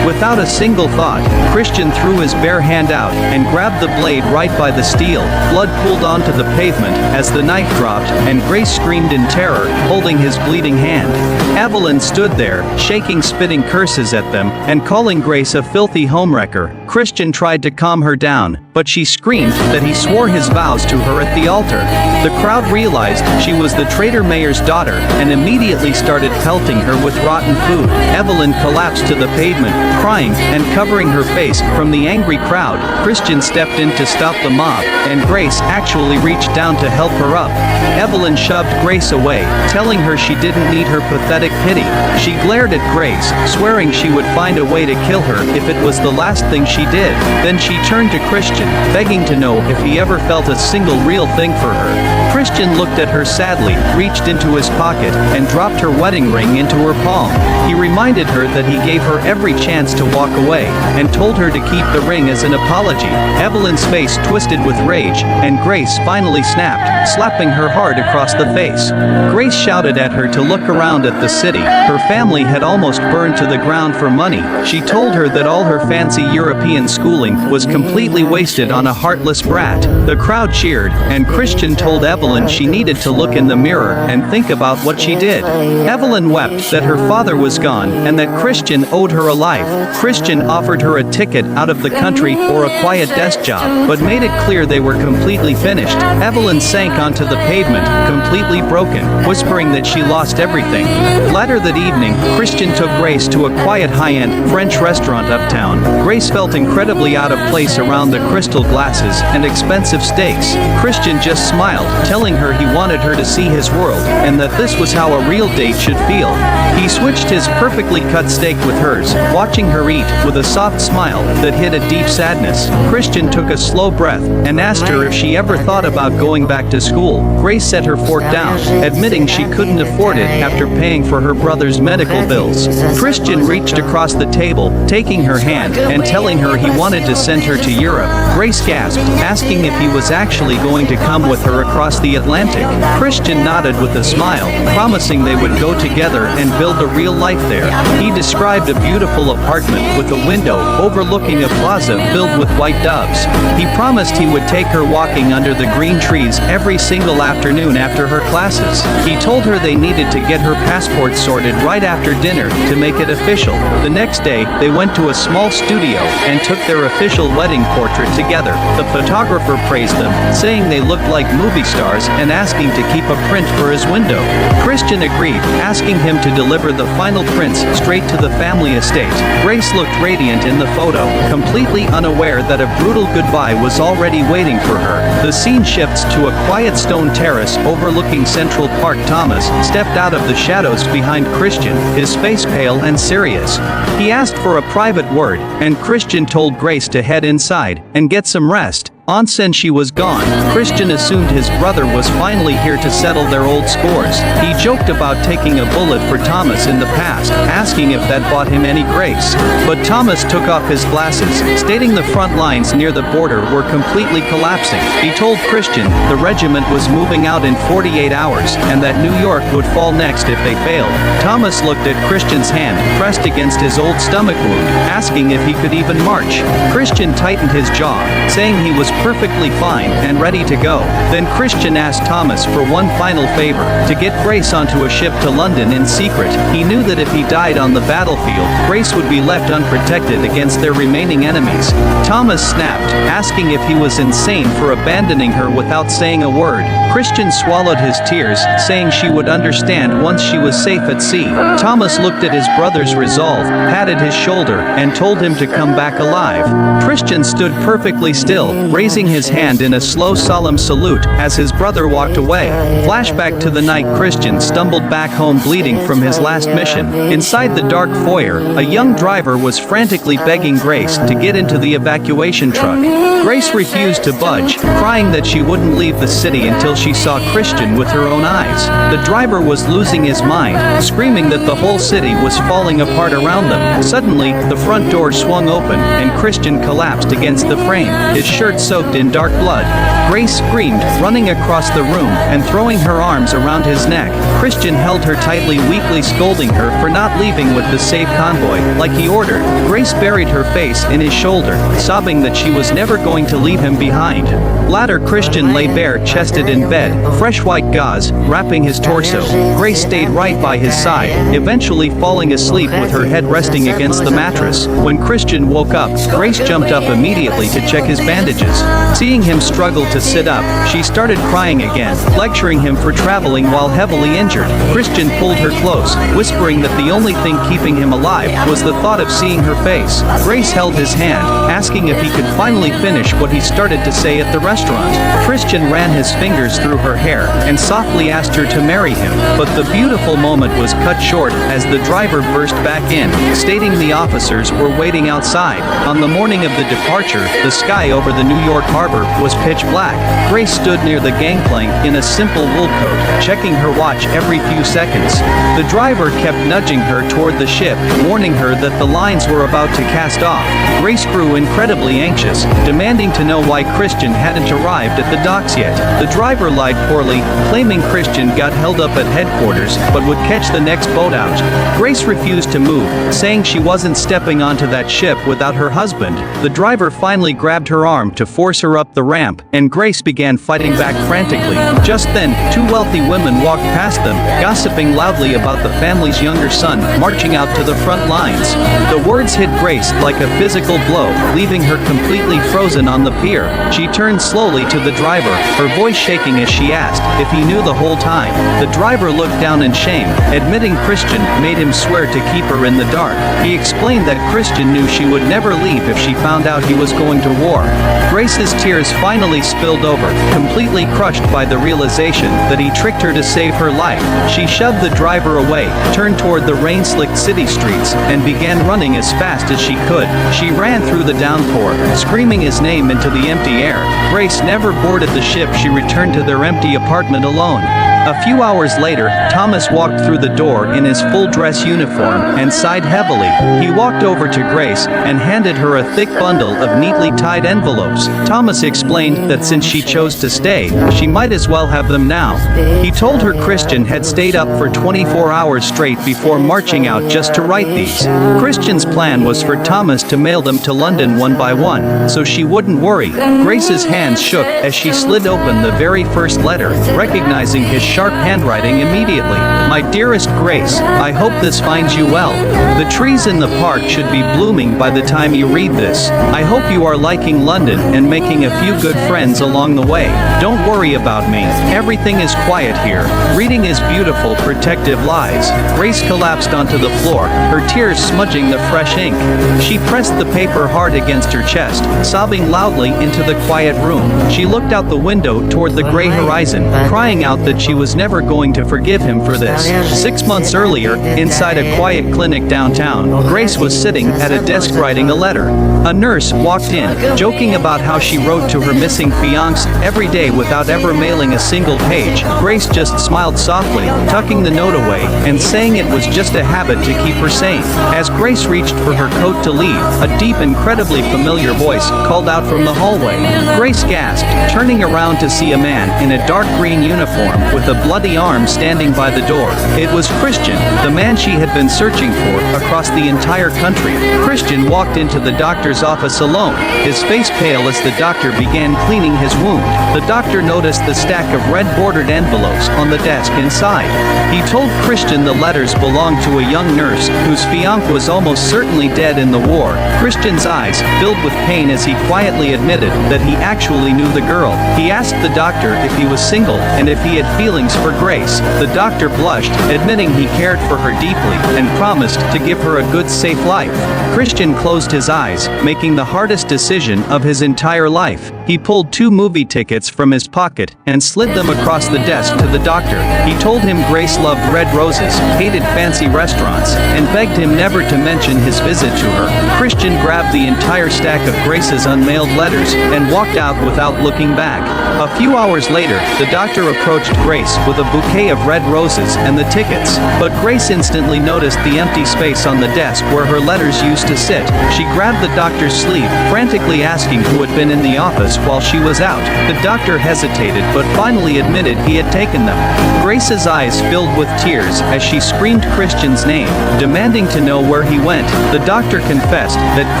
Without a single thought, Christian threw his bare hand out and grabbed the blade right by the steel. Blood pooled onto the pavement as the knife dropped, and Grace screamed in terror, holding his bleeding hand. Evelyn stood there, shaking, spitting curses at them, and calling Grace a filthy homewrecker. Christian tried to calm her down, but she screamed that he swore his vows to her at the altar. The crowd realized she was the traitor mayor's daughter and immediately started pelting her with rotten food. Evelyn collapsed to the pavement, crying and covering her face from the angry crowd. Christian stepped in to stop the mob, and Grace actually reached down to help her up. Evelyn shoved Grace away, telling her she didn't need her pathetic pity. She glared at Grace, swearing she would find a way to kill her if it was the last thing she did. Then she turned to Christian, begging to know if he ever felt a single real thing for her. Christian looked at her sadly, reached into his pocket, and dropped her wedding ring into her palm. He reminded her that he gave her every chance to walk away, and told her to keep the ring as an apology. Evelyn's face twisted with rage, and Grace finally snapped, slapping her hard across the face. Grace shouted at her to look around at the city. Her family had almost burned to the ground for money. She told her that all her fancy European schooling was completely wasted on a heartless brat. The crowd cheered, and Christian told Evelyn she needed to look in the mirror and think about what she did. Evelyn wept that her father was gone and that Christian owed her a life. Christian offered her a ticket ticket out of the country or a quiet desk job, but made it clear they were completely finished. Evelyn sank onto the pavement, completely broken, whispering that she lost everything. Later that evening, Christian took Grace to a quiet high-end French restaurant uptown. Grace felt incredibly out of place around the crystal glasses and expensive steaks. Christian just smiled, telling her he wanted her to see his world, and that this was how a real date should feel. He switched his perfectly cut steak with hers, watching her eat with a soft smile that hid a deep sadness. Christian took a slow breath and asked her if she ever thought about going back to school. Grace set her fork down, admitting she couldn't afford it after paying for her brother's medical bills. Christian reached across the table, taking her hand and telling her he wanted to send her to Europe. Grace gasped, asking if he was actually going to come with her across the Atlantic. Christian nodded with a smile, promising they would go together and build a real life there. He described a beautiful apartment with a window overlooking a plaza filled with white doves. He promised he would take her walking under the green trees every single afternoon after her classes. He told her they needed to get her passport sorted right after dinner to make it official. The next day, they went to a small studio and took their official wedding portrait together. The photographer praised them, saying they looked like movie stars and asking to keep a print for his window. Christian agreed, asking him to deliver the final prints straight to the family estate. Grace looked radiant in the photo, completely unaware that a brutal goodbye was already waiting for her. The scene shifts to a quiet stone terrace overlooking Central Park. Thomas stepped out of the shadows behind Christian, his face pale and serious. He asked for a private word, and Christian told Grace to head inside and get some rest. Since she was gone, Christian assumed his brother was finally here to settle their old scores. He joked about taking a bullet for Thomas in the past, asking if that bought him any grace. But Thomas took off his glasses, stating the front lines near the border were completely collapsing. He told Christian the regiment was moving out in 48 hours and that New York would fall next if they failed. Thomas looked at Christian's hand, pressed against his old stomach wound, asking if he could even march. Christian tightened his jaw, saying he was perfectly fine and ready to go. Then Christian asked Thomas for one final favor, to get Grace onto a ship to London in secret. He knew that if he died on the battlefield, Grace would be left unprotected against their remaining enemies. Thomas snapped, asking if he was insane for abandoning her without saying a word. Christian swallowed his tears, saying she would understand once she was safe at sea. Thomas looked at his brother's resolve, patted his shoulder, and told him to come back alive. Christian stood perfectly still, raising his hand in a slow solemn salute as his brother walked away. Flashback to the night Christian stumbled back home bleeding from his last mission. Inside the dark foyer, a young driver was frantically begging Grace to get into the evacuation truck. Grace refused to budge, crying that she wouldn't leave the city until she saw Christian with her own eyes. The driver was losing his mind, screaming that the whole city was falling apart around them. Suddenly, the front door swung open and Christian collapsed against the frame, his shirt soaked in dark blood. Grace screamed, running across the room and throwing her arms around his neck. Christian held her tightly, weakly scolding her for not leaving with the safe convoy, like he ordered. Grace buried her face in his shoulder, sobbing that she was never going to leave him behind. Later, Christian lay bare-chested in bed, fresh white gauze wrapping his torso. Grace stayed right by his side, eventually falling asleep with her head resting against the mattress. When Christian woke up, Grace jumped up immediately to check his bandages. Seeing him struggle to sit up, she started crying again, lecturing him for traveling while heavily injured. Christian pulled her close, whispering that the only thing keeping him alive was the thought of seeing her face. Grace held his hand, asking if he could finally finish what he started to say at the restaurant. Christian ran his fingers through her hair and softly asked her to marry him, but the beautiful moment was cut short as the driver burst back in, stating the officers were waiting outside. On the morning of the departure, the sky over the New York harbor was pitch black. Grace stood near the gangplank in a simple wool coat, checking her watch every few seconds. The driver kept nudging her toward the ship, warning her that the lines were about to cast off. Grace grew incredibly anxious, demanding to know why Christian hadn't arrived at the docks yet. The driver lied poorly, claiming Christian got held up at headquarters but would catch the next boat out. Grace refused to move, saying she wasn't stepping onto that ship without her husband. The driver finally grabbed her arm to force force her up the ramp, and Grace began fighting back frantically. Just then, two wealthy women walked past them, gossiping loudly about the family's younger son marching out to the front lines. The words hit Grace like a physical blow, leaving her completely frozen on the pier. She turned slowly to the driver, her voice shaking as she asked if he knew the whole time. The driver looked down in shame, admitting Christian made him swear to keep her in the dark. He explained that Christian knew she would never leave if she found out he was going to war. Grace's tears finally spilled over, completely crushed by the realization that he tricked her to save her life. She shoved the driver away, turned toward the rain-slicked city streets, and began running as fast as she could. She ran through the downpour, screaming his name into the empty air. Grace never boarded the ship. She returned to their empty apartment alone. A few hours later, Thomas walked through the door in his full dress uniform and sighed heavily. He walked over to Grace and handed her a thick bundle of neatly tied envelopes. Thomas explained that since she chose to stay, she might as well have them now. He told her Christian had stayed up for 24 hours straight before marching out just to write these. Christian's plan was for Thomas to mail them to London one by one, so she wouldn't worry. Grace's hands shook as she slid open the very first letter, recognizing his sharp handwriting immediately. My dearest Grace, I hope this finds you well. The trees in the park should be blooming by the time you read this. I hope you are liking London and making a few good friends along the way. Don't worry about me. Everything is quiet here. Reading is beautiful, protective lies. Grace collapsed onto the floor, her tears smudging the fresh ink. She pressed the paper hard against her chest, sobbing loudly into the quiet room. She looked out the window toward the gray horizon, crying out that she was never going to forgive him for this. 6 months earlier, inside a quiet clinic downtown, Grace was sitting at a desk writing a letter. A nurse walked in, joking about how she wrote to her missing fiancé every day without ever mailing a single page. Grace just smiled softly, tucking the note away, and saying it was just a habit to keep her sane. As Grace reached for her coat to leave, a deep, incredibly familiar voice called out from the hallway. Grace gasped, turning around to see a man in a dark green uniform with a bloody arm standing by the door. It was Christian, the man she had been searching for across the entire country. Christian walked into the doctor's office alone, his face pale as the doctor began cleaning his wound. The doctor noticed the stack of red-bordered envelopes on the desk inside. He told Christian the letters belonged to a young nurse whose fiancé was almost certainly dead in the war. Christian's eyes filled with pain as he quietly admitted that he actually knew the girl. He asked the doctor if he was single and if he had feelings for Grace. The doctor blushed, admitting he cared for her deeply and promised to give her a good, safe life. Christian closed his eyes, making the hardest decision of his entire life. He pulled 2 movie tickets from his pocket and slid them across the desk to the doctor. He told him Grace loved red roses, hated fancy restaurants, and begged him never to mention his visit to her. Christian grabbed the entire stack of Grace's unmailed letters and walked out without looking back. A few hours later, the doctor approached Grace with a bouquet of red roses and the tickets, but Grace instantly noticed the empty space on the desk where her letters used to sit. She grabbed the doctor's sleeve, frantically asking who had been in the office while she was out. The doctor hesitated but finally admitted he had taken them. Grace's eyes filled with tears as she screamed Christian's name, demanding to know where he went. The doctor confessed that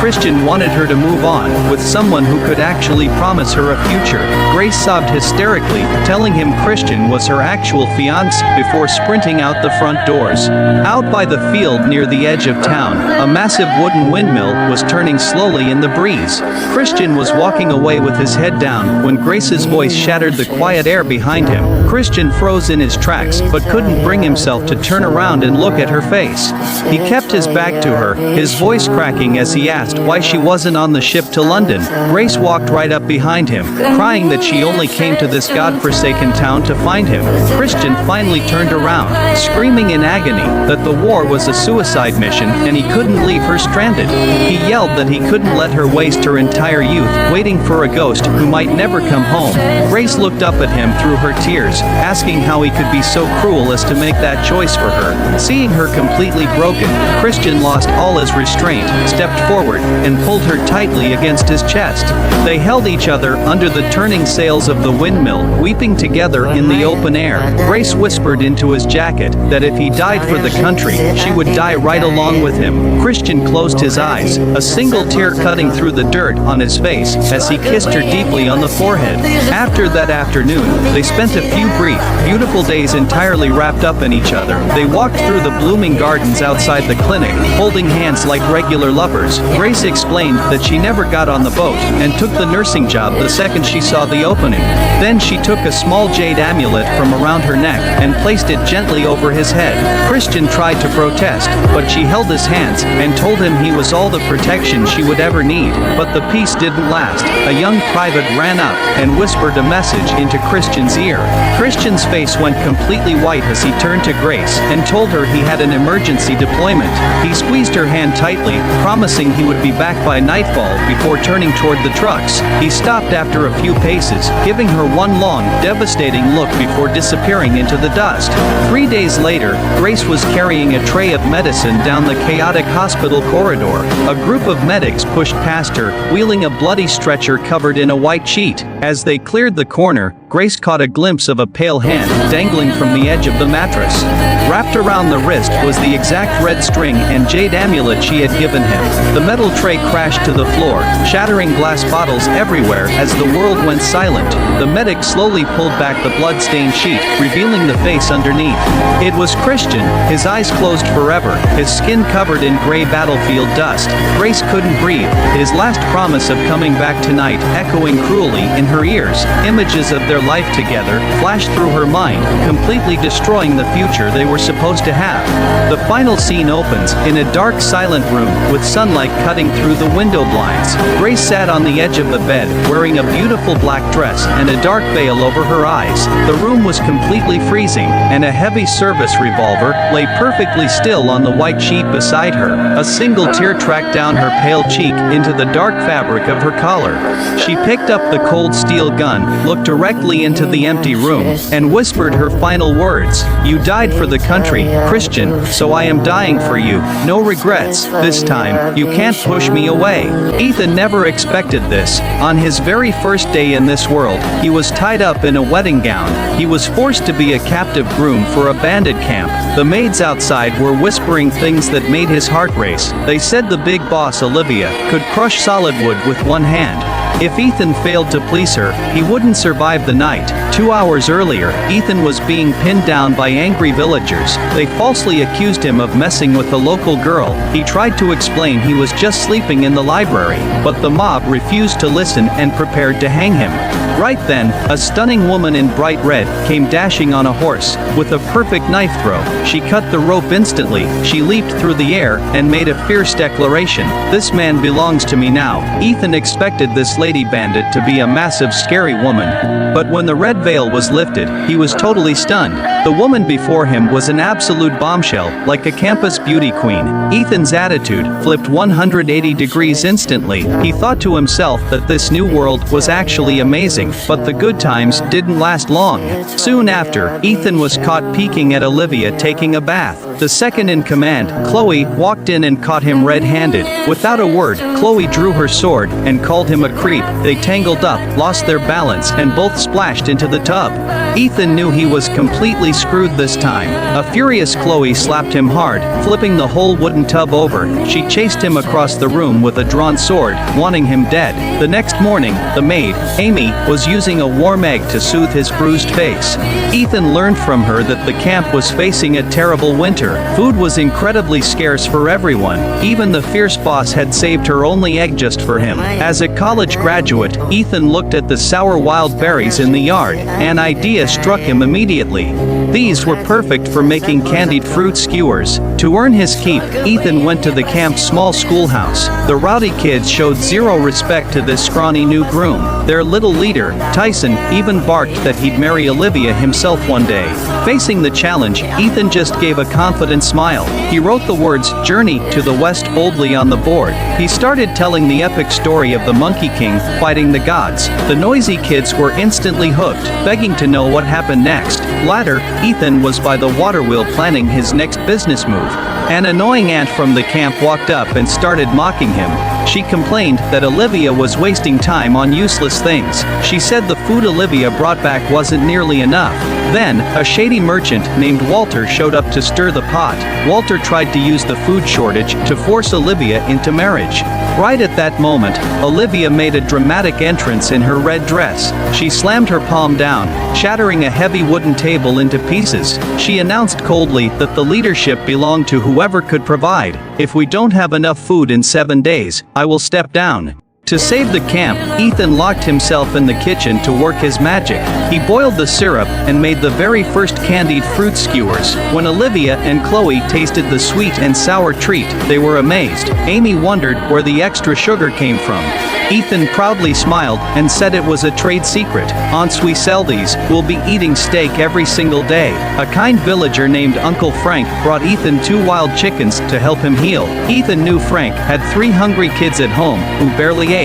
Christian wanted her to move on with someone who could actually promise her a future. Grace sobbed hysterically, telling him Christian was her actual fiancé before sprinting out the front doors. Out by the field near the edge of town, a massive wooden windmill was turning slowly in the breeze. Christian was walking away with his head down when Grace's voice shattered the quiet air behind him. Christian froze in his tracks but couldn't bring himself to turn around and look at her face. He kept his back to her, his voice cracking as he asked why she wasn't on the ship to London. Grace walked right up behind him, crying that she only came to this godforsaken town to find him. Christian finally turned around, screaming in agony that the war was a suicide mission and he couldn't leave her stranded. He yelled that he couldn't let her waste her entire youth waiting for a ghost who might never come home. Grace looked up at him through her tears, asking how he could be so cruel as to make that choice for her. Seeing her completely broken, Christian lost all his restraint, stepped forward, and pulled her tightly against his chest. They held each other under the turning sails of the windmill, weeping together in the open air. Grace whispered into his jacket that if he died for the country, she would die right along with him. Christian closed his eyes, a single tear cutting through the dirt on his face as he kissed her her deeply on the forehead. After that afternoon, they spent a few brief, beautiful days entirely wrapped up in each other. They walked through the blooming gardens outside the clinic, holding hands like regular lovers. Grace explained that she never got on the boat and took the nursing job the second she saw the opening. Then she took a small jade amulet from around her neck and placed it gently over his head. Christian tried to protest, but she held his hands and told him he was all the protection she would ever need. But the peace didn't last. A young private ran up and whispered a message into Christian's ear. Christian's face went completely white as he turned to Grace and told her he had an emergency deployment. He squeezed her hand tightly, promising he would be back by nightfall before turning toward the trucks. He stopped after a few paces, giving her one long, devastating look before disappearing into the dust. 3 days later, Grace was carrying a tray of medicine down the chaotic hospital corridor. A group of medics pushed past her, wheeling a bloody stretcher covered in a white sheet. As they cleared the corner, Grace caught a glimpse of a pale hand dangling from the edge of the mattress. Wrapped around the wrist was the exact red string and jade amulet she had given him. The metal tray crashed to the floor, shattering glass bottles everywhere as the world went silent. The medic slowly pulled back the blood-stained sheet, revealing the face underneath. It was Christian, his eyes closed forever, his skin covered in gray battlefield dust. Grace couldn't breathe, his last promise of coming back tonight echoing cruelly in her ears. Images of their life together flashed through her mind, completely destroying the future they were supposed to have. The final scene opens in a dark, silent room with sunlight cutting through the window blinds. Grace sat on the edge of the bed, wearing a beautiful black dress and a dark veil over her eyes. The room was completely freezing, and a heavy service revolver lay perfectly still on the white sheet beside her. A single tear tracked down her pale cheek into the dark fabric of her collar. She picked up the cold steel gun, looked directly into the empty room, and whispered her final words. "You died for the country, Christian, so I am dying for you. No regrets, this time. You can't push me away." Ethan never expected this. On his very first day in this world, he was tied up in a wedding gown. He was forced to be a captive groom for a bandit camp. The maids outside were whispering things that made his heart race. They said the big boss, Olivia, could crush solid wood with one hand. If Ethan failed to please her, he wouldn't survive the night. 2 hours earlier, Ethan was being pinned down by angry villagers. They falsely accused him of messing with a local girl. He tried to explain he was just sleeping in the library, but the mob refused to listen and prepared to hang him. Right then, a stunning woman in bright red came dashing on a horse. With a perfect knife throw, she cut the rope instantly. She leaped through the air and made a fierce declaration. "This man belongs to me now." Ethan expected this lady bandit to be a massive, scary woman. But when the red veil was lifted, he was totally stunned. The woman before him was an absolute bombshell, like a campus beauty queen. Ethan's attitude flipped 180 degrees instantly. He thought to himself that this new world was actually amazing, but the good times didn't last long. Soon after, Ethan was caught peeking at Olivia taking a bath. The second in command, Chloe, walked in and caught him red-handed. Without a word, Chloe drew her sword and called him a creep. They tangled up, lost their balance, and both splashed into the tub. Ethan knew he was completely screwed this time. A furious Chloe slapped him hard, flipping the whole wooden tub over. She chased him across the room with a drawn sword, wanting him dead. The next morning, the maid, Amy, was using a warm egg to soothe his bruised face. Ethan learned from her that the camp was facing a terrible winter. Food was incredibly scarce for everyone. Even the fierce boss had saved her only egg just for him. As a college graduate, Ethan looked at the sour wild berries in the yard. An idea struck him immediately. These were perfect for making candied fruit skewers. To earn his keep, Ethan went to the camp's small schoolhouse. The rowdy kids showed zero respect to this scrawny new groom. Their little leader, Tyson, even barked that he'd marry Olivia himself one day. Facing the challenge, Ethan just gave a confident smile. He wrote the words "Journey to the West" boldly on the board. He started telling the epic story of the Monkey King fighting the gods. The noisy kids were instantly hooked, begging to know what happened next. Later, Ethan was by the water wheel planning his next business move. An annoying aunt from the camp walked up and started mocking him. She complained that Olivia was wasting time on useless things. She said the food Olivia brought back wasn't nearly enough. Then, a shady merchant named Walter showed up to stir the pot. Walter tried to use the food shortage to force Olivia into marriage. Right at that moment, Olivia made a dramatic entrance in her red dress. She slammed her palm down, shattering a heavy wooden table into pieces. She announced coldly that the leadership belonged to whoever could provide. If we don't have enough food in 7 days, I will step down. To save the camp, Ethan locked himself in the kitchen to work his magic. He boiled the syrup and made the very first candied fruit skewers. When Olivia and Chloe tasted the sweet and sour treat, they were amazed. Amy wondered where the extra sugar came from. Ethan proudly smiled and said it was a trade secret. Once we sell these, we'll be eating steak every single day. A kind villager named Uncle Frank brought Ethan 2 wild chickens to help him heal. Ethan knew Frank had 3 hungry kids at home who barely ate.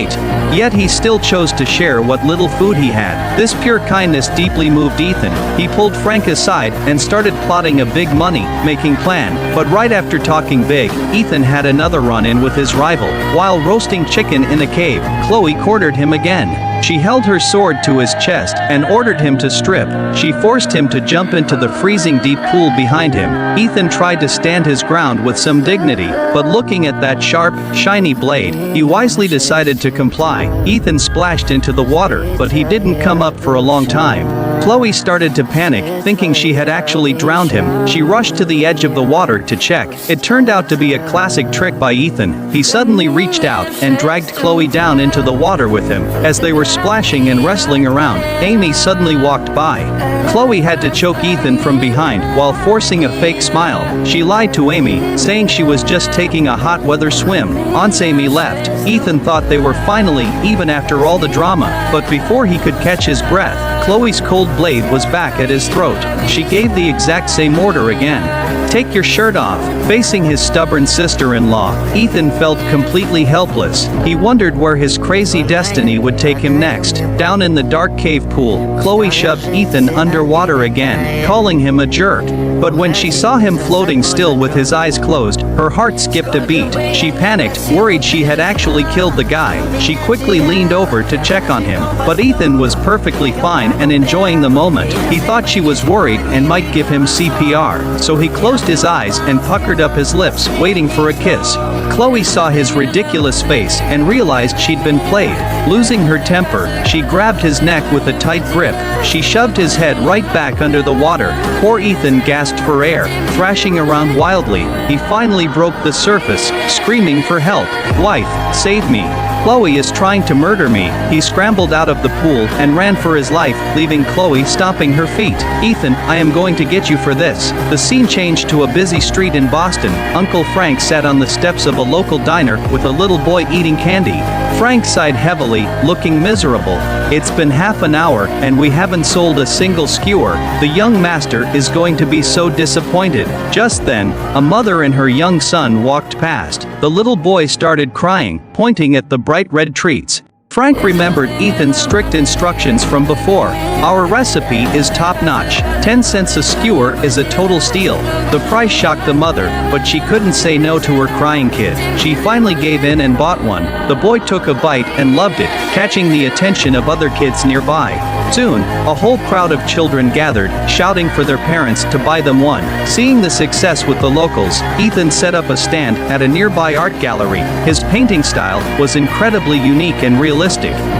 Yet he still chose to share what little food he had. This pure kindness deeply moved Ethan. He pulled Frank aside and started plotting a big money-making plan. But right after talking big, Ethan had another run-in with his rival. While roasting chicken in a cave, Chloe cornered him again. She held her sword to his chest and ordered him to strip. She forced him to jump into the freezing deep pool behind him. Ethan tried to stand his ground with some dignity, but looking at that sharp, shiny blade, he wisely decided to comply. Ethan splashed into the water, but he didn't come up for a long time. Chloe started to panic, thinking she had actually drowned him. She rushed to the edge of the water to check. It turned out to be a classic trick by Ethan. He suddenly reached out and dragged Chloe down into the water with him. As they were splashing and wrestling around, Amy suddenly walked by. Chloe had to choke Ethan from behind while forcing a fake smile. She lied to Amy, saying she was just taking a hot weather swim. Once Amy left, Ethan thought they were finally even after all the drama, but before he could catch his breath, Chloe's cold blade was back at his throat. She gave the exact same order again. "Take your shirt off." Facing his stubborn sister-in-law, Ethan felt completely helpless. He wondered where his crazy destiny would take him next. Down in the dark cave pool, Chloe shoved Ethan underwater again, calling him a jerk. But when she saw him floating still with his eyes closed, her heart skipped a beat. She panicked, worried she had actually killed the guy. She quickly leaned over to check on him, but Ethan was perfectly fine and enjoying the moment. He thought she was worried and might give him CPR, so he closed his eyes and puckered up his lips, waiting for a kiss. Chloe saw his ridiculous face and realized she'd been played. Losing her temper, she grabbed his neck with a tight grip. She shoved his head right back under the water. Poor Ethan gasped for air, thrashing around wildly. He finally broke the surface, screaming for help. "Wife, save me. Chloe is trying to murder me." He scrambled out of the pool and ran for his life, leaving Chloe stomping her feet. "Ethan, I am going to get you for this." The scene changed to a busy street in Boston. Uncle Frank sat on the steps of a local diner with a little boy eating candy. Frank sighed heavily, looking miserable. "It's been half an hour and we haven't sold a single skewer. The young master is going to be so disappointed." Just then, a mother and her young son walked past. The little boy started crying, pointing at the bright red treats. Frank remembered Ethan's strict instructions from before. "Our recipe is top-notch. 10 cents a skewer is a total steal." The price shocked the mother, but she couldn't say no to her crying kid. She finally gave in and bought one. The boy took a bite and loved it, catching the attention of other kids nearby. Soon, a whole crowd of children gathered, shouting for their parents to buy them one. Seeing the success with the locals, Ethan set up a stand at a nearby art gallery. His painting style was incredibly unique and realistic.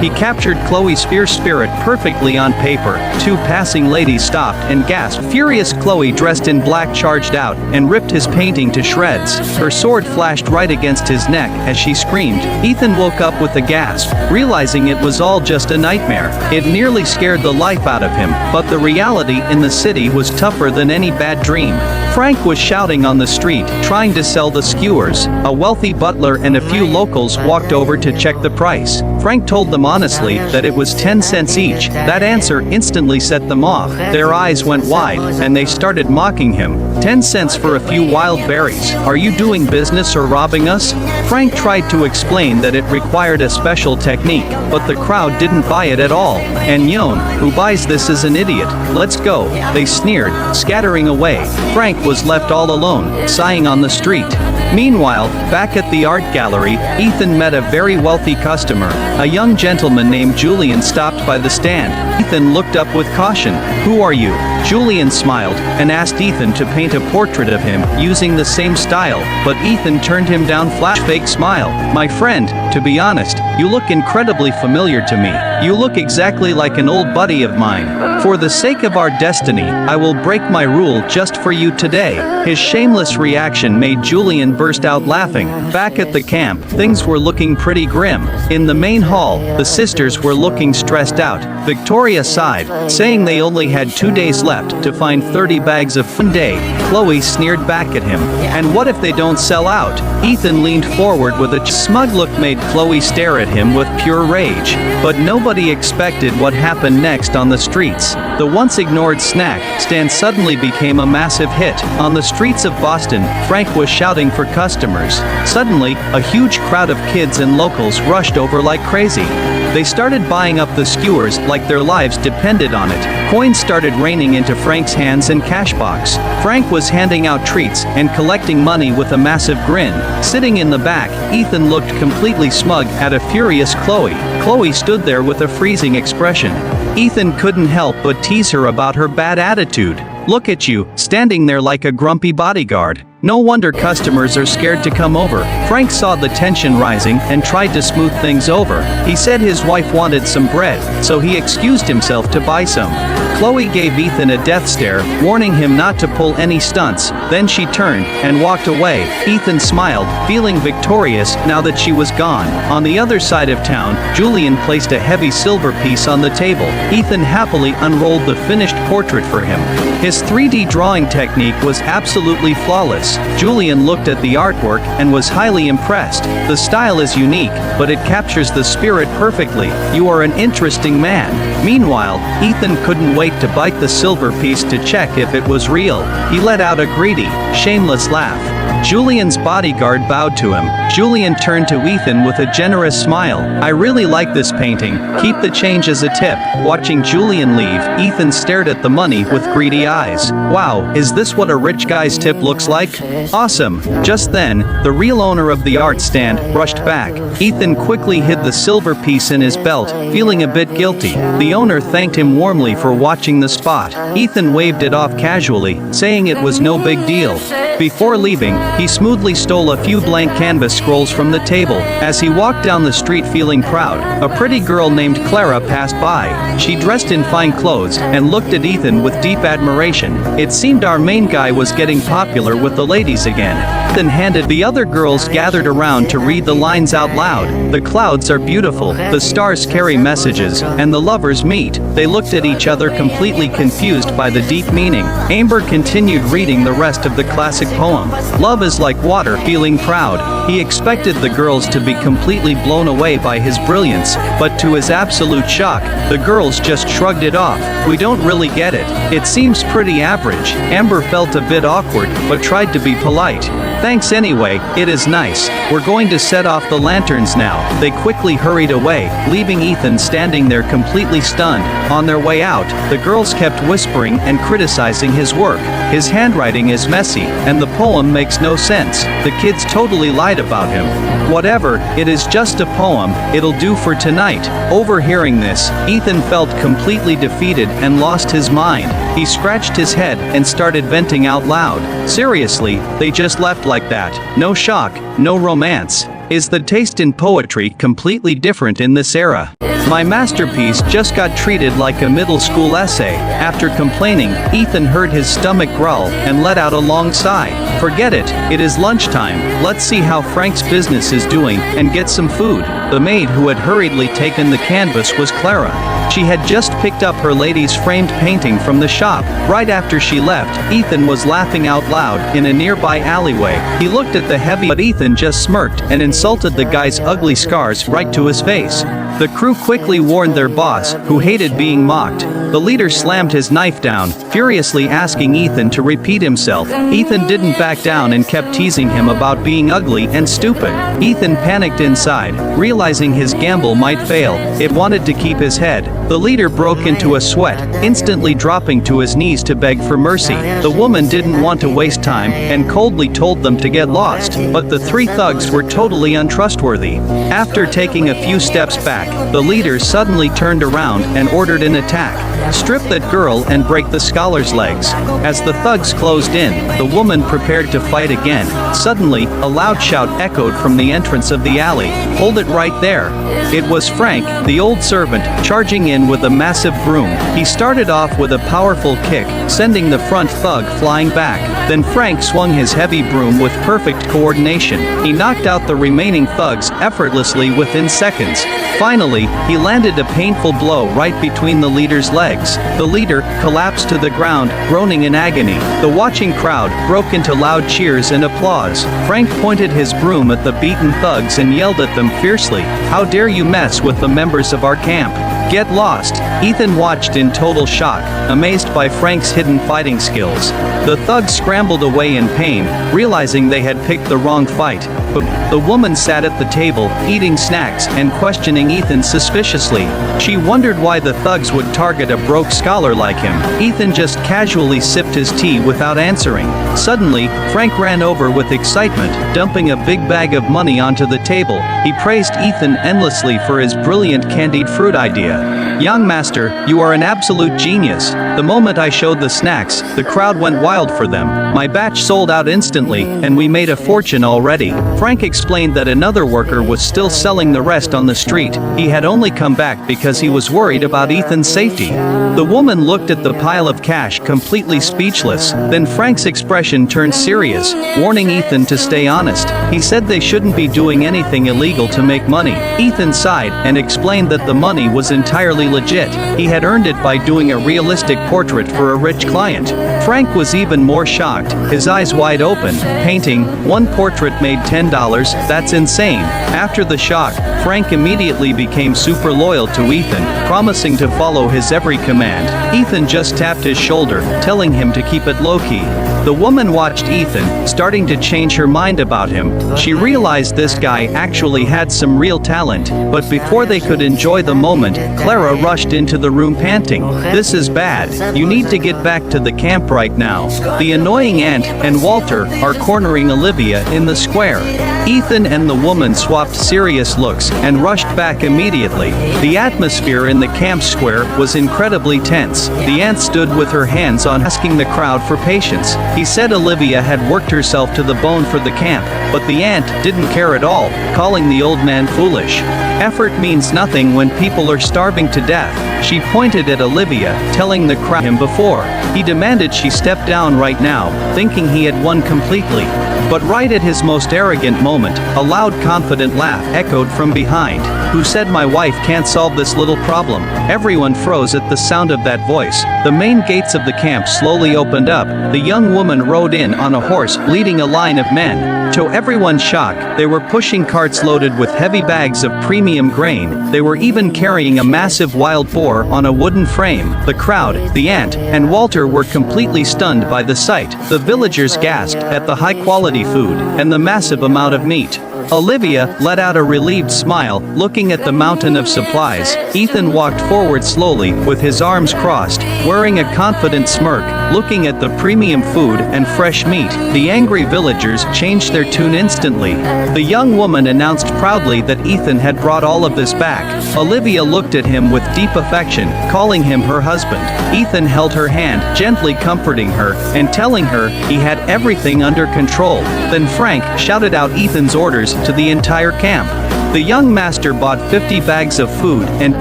He captured Chloe's fierce spirit perfectly on paper. 2 passing ladies stopped and gasped. Furious Chloe, dressed in black, charged out and ripped his painting to shreds. Her sword flashed right against his neck as she screamed. Ethan woke up with a gasp, realizing it was all just a nightmare. It nearly scared the life out of him, but the reality in the city was tougher than any bad dream. Frank was shouting on the street, trying to sell the skewers. A wealthy butler and a few locals walked over to check the price. Frank told them honestly that it was 10 cents each. That answer instantly set them off. Their eyes went wide, and they started mocking him. 10 cents for a few wild berries. Are you doing business or robbing us? Frank tried to explain that it required a special technique, but the crowd didn't buy it at all. "And Yon, who buys this is an idiot. Let's go," they sneered, scattering away. Frank was left all alone, sighing on the street. Meanwhile, back at the art gallery, Ethan met a very wealthy customer. A young gentleman named Julian stopped by the stand. Ethan looked up with caution. "Who are you?" Julian smiled and asked Ethan to paint a portrait of him using the same style, but Ethan turned him down flat. Fake smile. "My friend, to be honest, you look incredibly familiar to me. You look exactly like an old buddy of mine. For the sake of our destiny, I will break my rule just for you today." His shameless reaction made Julian burst out laughing. Back at the camp, things were looking pretty grim. In the main hall, the sisters were looking stressed out. Victoria sighed, saying they only had 2 days left to find 30 bags of one day. Chloe sneered back at him. "And what if they don't sell out?" Ethan leaned forward with a smug look made Chloe stare at him with pure rage. But nobody expected what happened next on the streets. The once ignored snack stand suddenly became a massive hit. On the streets of Boston, Frank was shouting for customers. Suddenly, a huge crowd of kids and locals rushed over like crazy. They started buying up the skewers like their lives depended on it. Coins started raining into Frank's hands and cash box. Frank was handing out treats and collecting money with a massive grin. Sitting in the back, Ethan looked completely smug at a furious Chloe. Chloe stood there with a freezing expression. Ethan couldn't help but tease her about her bad attitude. "Look at you, standing there like a grumpy bodyguard. No wonder customers are scared to come over." Frank saw the tension rising and tried to smooth things over. He said his wife wanted some bread, so he excused himself to buy some. Chloe gave Ethan a death stare, warning him not to pull any stunts. Then she turned and walked away. Ethan smiled, feeling victorious now that she was gone. On the other side of town, Julian placed a heavy silver piece on the table. Ethan happily unrolled the finished portrait for him. His 3D drawing technique was absolutely flawless. Julian looked at the artwork and was highly impressed. "The style is unique, but it captures the spirit perfectly. You are an interesting man." Meanwhile, Ethan couldn't wait to bite the silver piece to check if it was real. He let out a greedy, shameless laugh. Julian's bodyguard bowed to him. Julian turned to Ethan with a generous smile. "I really like this painting. Keep the change as a tip." Watching Julian leave, Ethan stared at the money with greedy eyes. "Wow, is this what a rich guy's tip looks like? Awesome." Just then, the real owner of the art stand rushed back. Ethan quickly hid the silver piece in his belt, feeling a bit guilty. The owner thanked him warmly for watching the spot. Ethan waved it off casually, saying it was no big deal. Before leaving, he smoothly stole a few blank canvas scrolls from the table. As he walked down the street feeling proud, a pretty girl named Clara passed by. She dressed in fine clothes and looked at Ethan with deep admiration. It seemed our main guy was getting popular with the ladies again. Ethan handed the other girls gathered around to read the lines out loud. "The clouds are beautiful, the stars carry messages, and the lovers meet." They looked at each other completely confused by the deep meaning. Amber continued reading the rest of the classic poem. "Love is like water," feeling proud. He expected the girls to be completely blown away by his brilliance, but to his absolute shock, the girls just shrugged it off. "We don't really get it. It seems pretty average." Amber felt a bit awkward, but tried to be polite. "Thanks anyway, it is nice. We're going to set off the lanterns now." They quickly hurried away, leaving Ethan standing there completely stunned. On their way out, the girls kept whispering and criticizing his work. "His handwriting is messy, and the poem makes no sense. The kids totally lied about him." "Whatever, it is just a poem, it'll do for tonight." Overhearing this, Ethan felt completely defeated and lost his mind. He scratched his head and started venting out loud. Seriously, they just left like that. No shock, no romance. Is the taste in poetry completely different in this era? My masterpiece just got treated like a middle school essay. After complaining, Ethan heard his stomach growl and let out a long sigh. "Forget it, it is lunchtime. Let's see how Frank's business is doing and get some food." The maid who had hurriedly taken the canvas was Clara. She had just picked up her lady's framed painting from the shop. Right after she left, Ethan was laughing out loud in a nearby alleyway. He looked at the heavy, but Ethan just smirked and insulted the guy's ugly scars right to his face. The crew quickly warned their boss, who hated being mocked. The leader slammed his knife down, furiously asking Ethan to repeat himself. Ethan didn't back down and kept teasing him about being ugly and stupid. Ethan panicked inside, realizing his gamble might fail. It wanted to keep his head. The leader broke into a sweat, instantly dropping to his knees to beg for mercy. The woman didn't want to waste time and coldly told them to get lost, but the three thugs were totally untrustworthy. After taking a few steps back, the leader suddenly turned around and ordered an attack. Strip that girl and break the scholar's legs. As the thugs closed in, the woman prepared to fight again. Suddenly, a loud shout echoed from the entrance of the alley. "Hold it right there." It was Frank, the old servant, charging in with a massive broom. He started off with a powerful kick, sending the front thug flying back. Then Frank swung his heavy broom with perfect coordination. He knocked out the remaining thugs effortlessly within seconds. Finally, he landed a painful blow right between the leader's legs. The leader collapsed to the ground, groaning in agony. The watching crowd broke into loud cheers and applause. Frank pointed his broom at the beaten thugs and yelled at them fiercely, "How dare you mess with the members of our camp? Get lost." Ethan watched in total shock, amazed by Frank's hidden fighting skills. The thugs scrambled away in pain, realizing they had picked the wrong fight. But the woman sat at the table, eating snacks and questioning Ethan suspiciously. She wondered why the thugs would target a broke scholar like him. Ethan just casually sipped his tea without answering. Suddenly, Frank ran over with excitement, dumping a big bag of money onto the table. He praised Ethan endlessly for his brilliant candied fruit idea. "Young master, you are an absolute genius. The moment I showed the snacks, the crowd went wild for them. My batch sold out instantly, and we made a fortune already." Frank explained that another worker was still selling the rest on the street. He had only come back because he was worried about Ethan's safety. The woman looked at the pile of cash completely speechless. Then Frank's expression turned serious, warning Ethan to stay honest. He said they shouldn't be doing anything illegal to make money. Ethan sighed and explained that the money was entirely legit. He had earned it by doing a realistic portrait for a rich client. Frank was even more shocked, his eyes wide open. Painting, one portrait made $10, that's insane. After the shock, Frank immediately became super loyal to Ethan, promising to follow his every command. Ethan just tapped his shoulder, telling him to keep it low-key. The woman watched Ethan, starting to change her mind about him. She realized this guy actually had some real talent, but before they could enjoy the moment, Clara rushed into the room panting. "This is bad. You need to get back to the camp right now. The annoying aunt and Walter are cornering Olivia in the square." Ethan and the woman swapped serious looks and rushed back immediately. The atmosphere in the camp square was incredibly tense. The aunt stood with her hands on, asking the crowd for patience. He said Olivia had worked herself to the bone for the camp, but the aunt didn't care at all, calling the old man foolish. "Effort means nothing when people are starving to death." She pointed at Olivia, telling the crowd him before. He demanded she step down right now, thinking he had won completely. But right at his most arrogant moment, a loud confident laugh echoed from behind. "Who said my wife can't solve this little problem?" Everyone froze at the sound of that voice. The main gates of the camp slowly opened up. The young woman rode in on a horse, leading a line of men. To everyone's shock, they were pushing carts loaded with heavy bags of premium grain. They were even carrying a massive wild boar on a wooden frame. The crowd, the aunt, and Walter were completely stunned by the sight. The villagers gasped at the high-quality food and the massive amount of meat. Olivia let out a relieved smile, looking at the mountain of supplies. Ethan walked forward slowly, with his arms crossed, wearing a confident smirk, looking at the premium food and fresh meat. The angry villagers changed their tune instantly. The young woman announced proudly that Ethan had brought all of this back. Olivia looked at him with deep affection, calling him her husband. Ethan held her hand, gently comforting her, and telling her he had everything under control. Then Frank shouted out Ethan's orders to the entire camp. The young master bought 50 bags of food and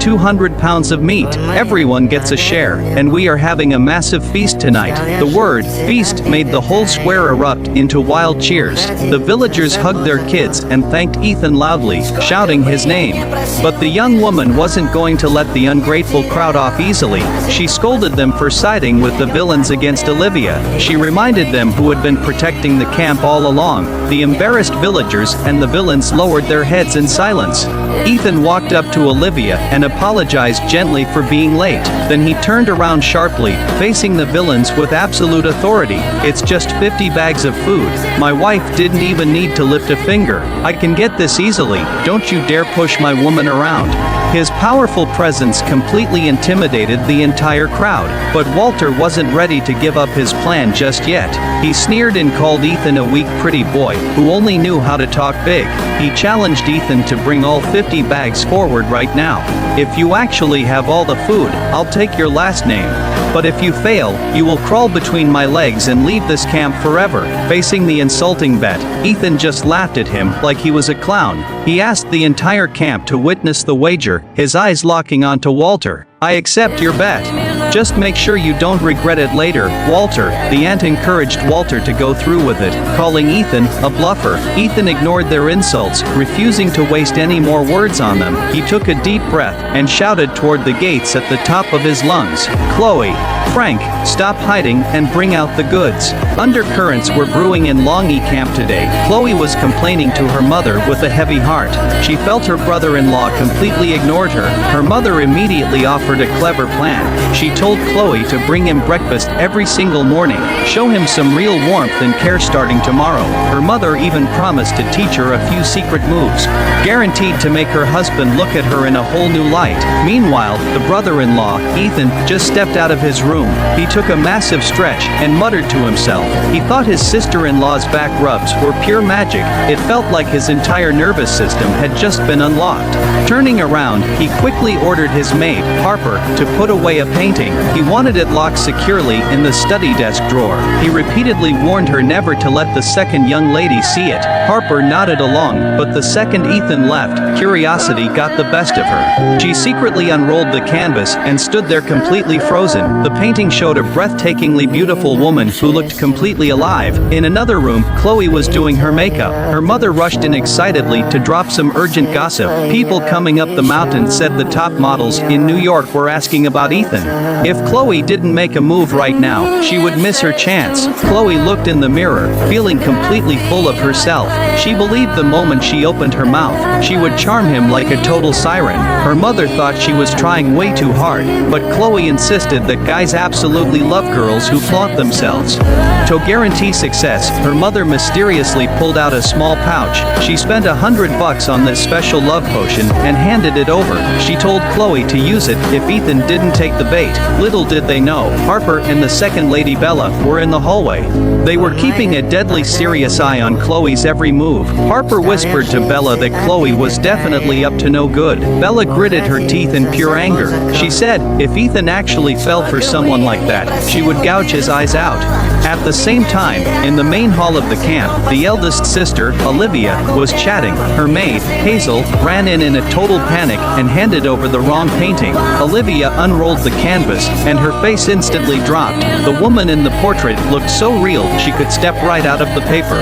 200 pounds of meat. Everyone gets a share, and we are having a massive feast tonight. The word feast made the whole square erupt into wild cheers. The villagers hugged their kids and thanked Ethan loudly, shouting his name. But the young woman wasn't going to let the ungrateful crowd off easily. She scolded them for siding with the villains against Olivia. She reminded them who had been protecting the camp all along. The embarrassed villagers and the villains lowered their heads in silence. Silence. Ethan walked up to Olivia and apologized gently for being late. Then he turned around sharply, facing the villains with absolute authority. It's just 50 bags of food. My wife didn't even need to lift a finger. I can get this easily. Don't you dare push my woman around. His powerful presence completely intimidated the entire crowd, but Walter wasn't ready to give up his plan just yet. He sneered and called Ethan a weak pretty boy who only knew how to talk big. He challenged Ethan to bring all 50 bags forward right now. If you actually have all the food, I'll take your last name. But if you fail, you will crawl between my legs and leave this camp forever. Facing the insulting bet, Ethan just laughed at him like he was a clown. He asked the entire camp to witness the wager, his eyes locking onto Walter. I accept your bet. Just make sure you don't regret it later, Walter. The ant encouraged Walter to go through with it, calling Ethan a bluffer. Ethan ignored their insults, refusing to waste any more words on them. He took a deep breath and shouted toward the gates at the top of his lungs. Chloe, Frank, stop hiding and bring out the goods. Undercurrents were brewing in Longy Camp today. Chloe was complaining to her mother with a heavy heart. She felt her brother-in-law completely ignored her. Her mother immediately offered a clever plan. She told Chloe to bring him breakfast every single morning, show him some real warmth and care starting tomorrow. Her mother even promised to teach her a few secret moves, guaranteed to make her husband look at her in a whole new light. Meanwhile, the brother-in-law, Ethan, just stepped out of his room. He took a massive stretch and muttered to himself. He thought his sister-in-law's back rubs were pure magic. It felt like his entire nervous system had just been unlocked. Turning around, he quickly ordered his maid, Harper, to put away a painting. He wanted it locked securely in the study desk drawer. He repeatedly warned her never to let the second young lady see it. Harper nodded along, but the second Ethan left, curiosity got the best of her. She secretly unrolled the canvas and stood there completely frozen. The painting showed a breathtakingly beautiful woman who looked completely alive. In another room, Chloe was doing her makeup. Her mother rushed in excitedly to drop some urgent gossip. People coming up the mountain said the top models in New York were asking about Ethan. If Chloe didn't make a move right now, she would miss her chance. Chloe looked in the mirror, feeling completely full of herself. She believed the moment she opened her mouth, she would charm him like a total siren. Her mother thought she was trying way too hard, but Chloe insisted that guys absolutely love girls who flaunt themselves. To guarantee success, her mother mysteriously pulled out a small pouch. She spent $100 on this special love potion and handed it over. She told Chloe to use it if Ethan didn't take the bait. Little did they know, Harper and the second lady Bella were in the hallway. They were keeping a deadly serious eye on Chloe's every move. Harper whispered to Bella that Chloe was definitely up to no good. Bella gritted her teeth in pure anger. She said, if Ethan actually fell for someone like that, she would gouge his eyes out. At the same time, in the main hall of the camp, the eldest sister, Olivia, was chatting. Her maid, Hazel, ran in a total panic and handed over the wrong painting. Olivia unrolled the canvas, and her face instantly dropped. The woman in the portrait looked so real she could step right out of the paper.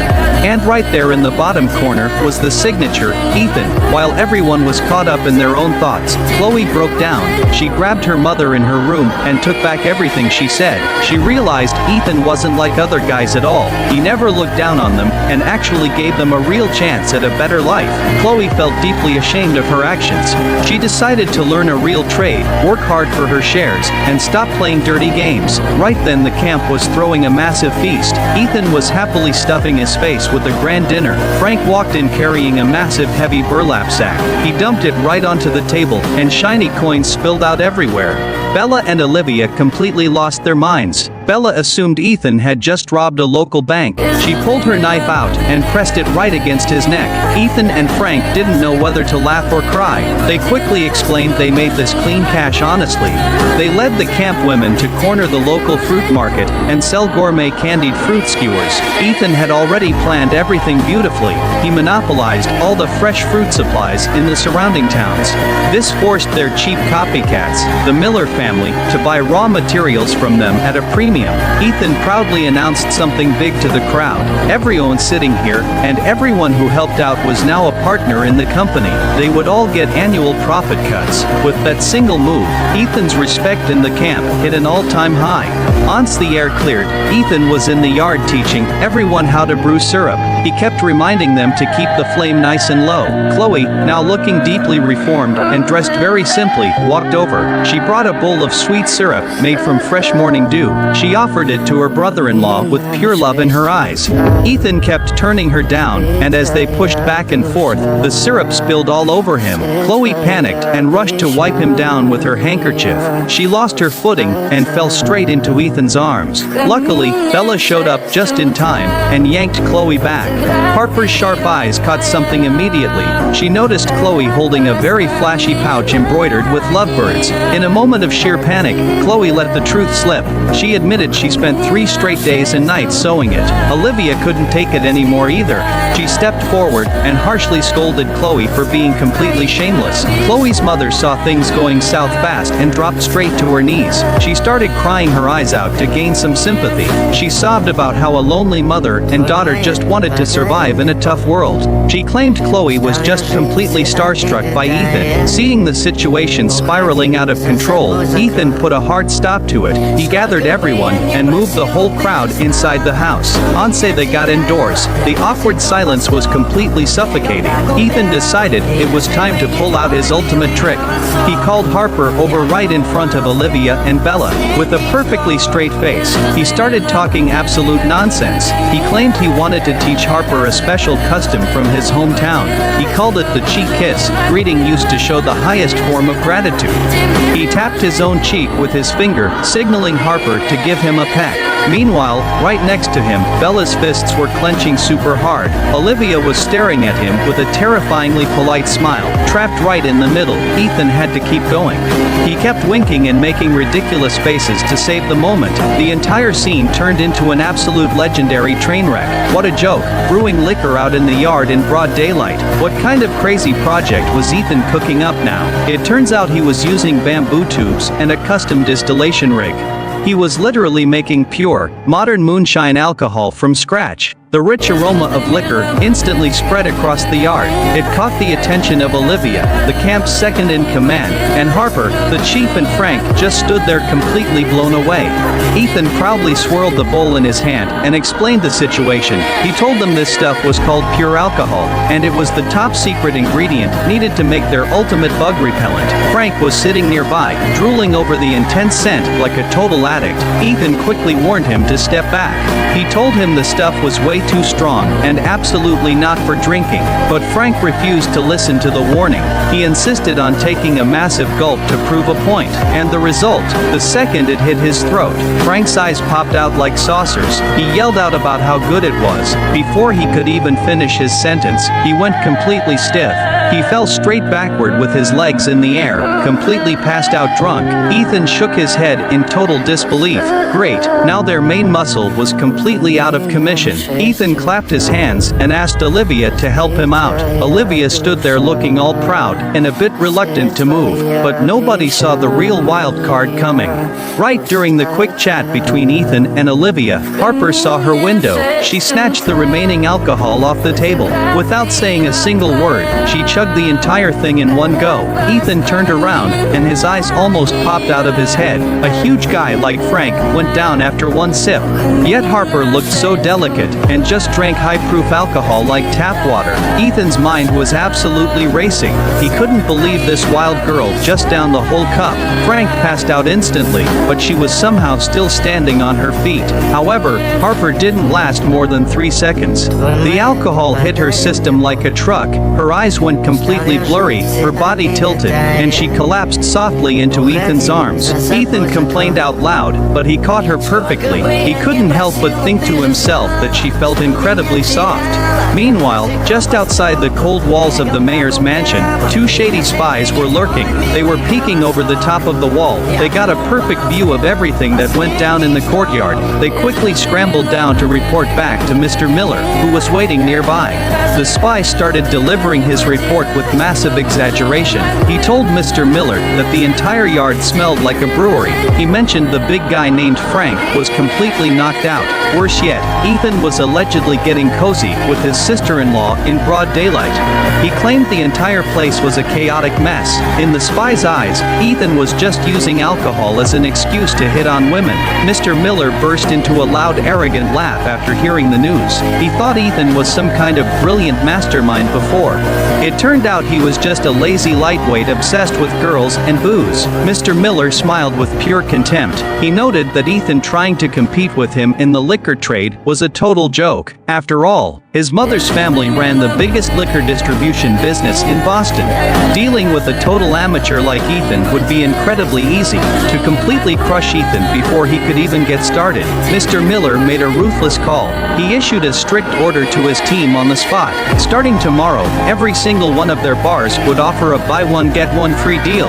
And right there in the bottom corner was the signature, Ethan. While everyone was caught up in their own thoughts, Chloe broke down. She grabbed her mother in her room and took back everything she said. She realized Ethan wasn't like other guys at all. He never looked down on them and actually gave them a real chance at a better life. Chloe felt deeply ashamed of her actions. She decided to learn a real trade, work hard for her shares, and stop playing dirty games. Right then the camp was throwing a massive feast. Ethan was happily stuffing his face with a grand dinner. Frank walked in carrying a massive heavy burlap sack. He dumped it right onto the table, and shiny coins spilled out everywhere. Bella and Olivia completely lost their minds. Bella assumed Ethan had just robbed a local bank. She pulled her knife out and pressed it right against his neck. Ethan and Frank didn't know whether to laugh or cry. They quickly explained they made this clean cash honestly. They led the camp women to corner the local fruit market and sell gourmet candied fruit skewers. Ethan had already planned everything beautifully. He monopolized all the fresh fruit supplies in the surrounding towns. This forced their cheap copycats, the Miller family, family to buy raw materials from them at a premium. Ethan proudly announced something big to the crowd. Everyone sitting here, and everyone who helped out was now a partner in the company. They would all get annual profit cuts. With that single move, Ethan's respect in the camp hit an all-time high. Once the air cleared, Ethan was in the yard teaching everyone how to brew syrup. He kept reminding them to keep the flame nice and low. Chloe, now looking deeply reformed and dressed very simply, walked over. She brought a bowl of sweet syrup made from fresh morning dew. She offered it to her brother-in-law with pure love in her eyes. Ethan kept turning her down, and as they pushed back and forth, the syrup spilled all over him. Chloe panicked and rushed to wipe him down with her handkerchief. She lost her footing and fell straight into Ethan's arms. Luckily, Bella showed up just in time and yanked Chloe back. Harper's sharp eyes caught something immediately. She noticed Chloe holding a very flashy pouch embroidered with lovebirds. In a moment of sheer panic, Chloe let the truth slip. She admitted she spent 3 straight days and nights sewing it. Olivia couldn't take it anymore either. She stepped forward and harshly scolded Chloe for being completely shameless. Chloe's mother saw things going south fast and dropped straight to her knees. She started crying her eyes out to gain some sympathy. She sobbed about how a lonely mother and daughter just wanted to survive in a tough world. She claimed Chloe was just completely starstruck by Ethan. Seeing the situation spiraling out of control, Ethan put a hard stop to it. He gathered everyone and moved the whole crowd inside the house. Once they got indoors, the awkward silence was completely suffocating. Ethan decided it was time to pull out his ultimate trick. He called Harper over right in front of Olivia and Bella. With a perfectly straight face, he started talking absolute nonsense. He claimed he wanted to teach Harper a special custom from his hometown. He called it the cheek kiss, greeting used to show the highest form of gratitude. He tapped his own cheek with his finger, signaling Harper to give him a peck. Meanwhile, right next to him, Bella's fists were clenching super hard. Olivia was staring at him with a terrifyingly polite smile. Trapped right in the middle, Ethan had to keep going. He kept winking and making ridiculous faces to save the moment. The entire scene turned into an absolute legendary train wreck. What a joke, brewing liquor out in the yard in broad daylight. What kind of crazy project was Ethan cooking up now? It turns out he was using bamboo tubes and a custom distillation rig. He was literally making pure, modern moonshine alcohol from scratch. The rich aroma of liquor instantly spread across the yard. It caught the attention of Olivia, the camp's second in command, and Harper, the chief, and Frank just stood there completely blown away. Ethan proudly swirled the bowl in his hand and explained the situation. He told them this stuff was called pure alcohol, and it was the top secret ingredient needed to make their ultimate bug repellent. Frank was sitting nearby, drooling over the intense scent like a total addict. Ethan quickly warned him to step back. He told him the stuff was way too strong and absolutely not for drinking, but Frank refused to listen to the warning. He insisted on taking a massive gulp to prove a point, and the result, the second it hit his throat, Frank's eyes popped out like saucers. He yelled out about how good it was. Before he could even finish his sentence, he went completely stiff. He fell straight backward with his legs in the air, completely passed out drunk. Ethan shook his head in total disbelief. Great, now their main muscle was completely out of commission. Ethan clapped his hands and asked Olivia to help him out. Olivia stood there looking all proud and a bit reluctant to move, but nobody saw the real wild card coming. Right during the quick chat between Ethan and Olivia, Harper saw her window. She snatched the remaining alcohol off the table. Without saying a single word, she chugged the entire thing in one go. Ethan turned around, and his eyes almost popped out of his head. A huge guy like Frank went down after one sip. Yet Harper looked so delicate and just drank high-proof alcohol like tap water. Ethan's mind was absolutely racing. He couldn't believe this wild girl just downed the whole cup. Frank passed out instantly, but she was somehow still standing on her feet. However, Harper didn't last more than 3 seconds. The alcohol hit her system like a truck. Her eyes went completely blurry, her body tilted, and she collapsed softly into Ethan's arms. Ethan complained out loud, but he caught her perfectly. He couldn't help but think to himself that she felt incredibly soft. Meanwhile, just outside the cold walls of the mayor's mansion, 2 shady spies were lurking. They were peeking over the top of the wall. They got a perfect view of everything that went down in the courtyard. They quickly scrambled down to report back to Mr. Miller, who was waiting nearby. The spy started delivering his report report with massive exaggeration. He told Mr. Miller that the entire yard smelled like a brewery. He mentioned the big guy named Frank was completely knocked out. Worse yet, Ethan was allegedly getting cozy with his sister-in-law in broad daylight. He claimed the entire place was a chaotic mess. In the spy's eyes, Ethan was just using alcohol as an excuse to hit on women. Mr. Miller burst into a loud, arrogant laugh after hearing the news. He thought Ethan was some kind of brilliant mastermind before. It turned out he was just a lazy lightweight obsessed with girls and booze. Mr. Miller smiled with pure contempt. He noted that Ethan trying to compete with him in the liquor trade was a total joke. After all, his mother's family ran the biggest liquor distribution business in Boston. Dealing with a total amateur like Ethan would be incredibly easy. To completely crush Ethan before he could even get started, Mr. Miller made a ruthless call. He issued a strict order to his team on the spot. Starting tomorrow, every single one of their bars would offer a buy one get one free deal.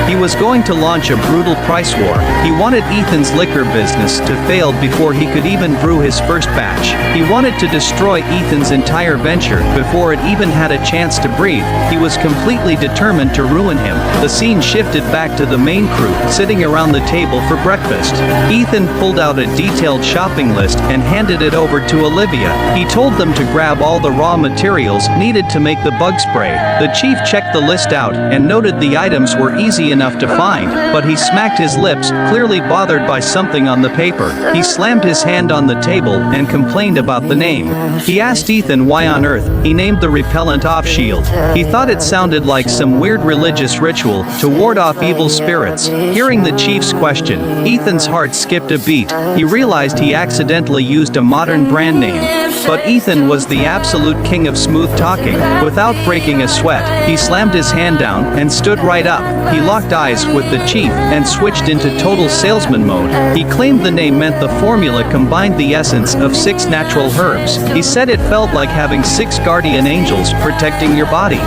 He was going to launch a brutal price war. He wanted Ethan's liquor business to fail before he could even brew his first batch. He wanted to destroy Ethan's entire venture before it even had a chance to breathe. He was completely determined to ruin him. The scene shifted back to the main crew sitting around the table for breakfast. Ethan pulled out a detailed shopping list and handed it over to Olivia. He told them to grab all the raw materials needed to make the bug spray. The chief checked the list out and noted the items were easy enough to find, but he smacked his lips, clearly bothered by something on the paper. He slammed his hand on the table and complained about the name. He asked Ethan why on earth he named the repellent off shield. He thought it sounded like some weird religious ritual to ward off evil spirits. Hearing the chief's question, Ethan's heart skipped a beat. He realized he accidentally used a modern brand name. But Ethan was the absolute king of smooth talking. Without breaking a sweat, he slammed his hand down and stood right up. He locked eyes with the chief and switched into total salesman mode. He claimed the name meant the formula combined the essence of 6 natural herbs. He said it felt like having 6 guardian angels protecting your body.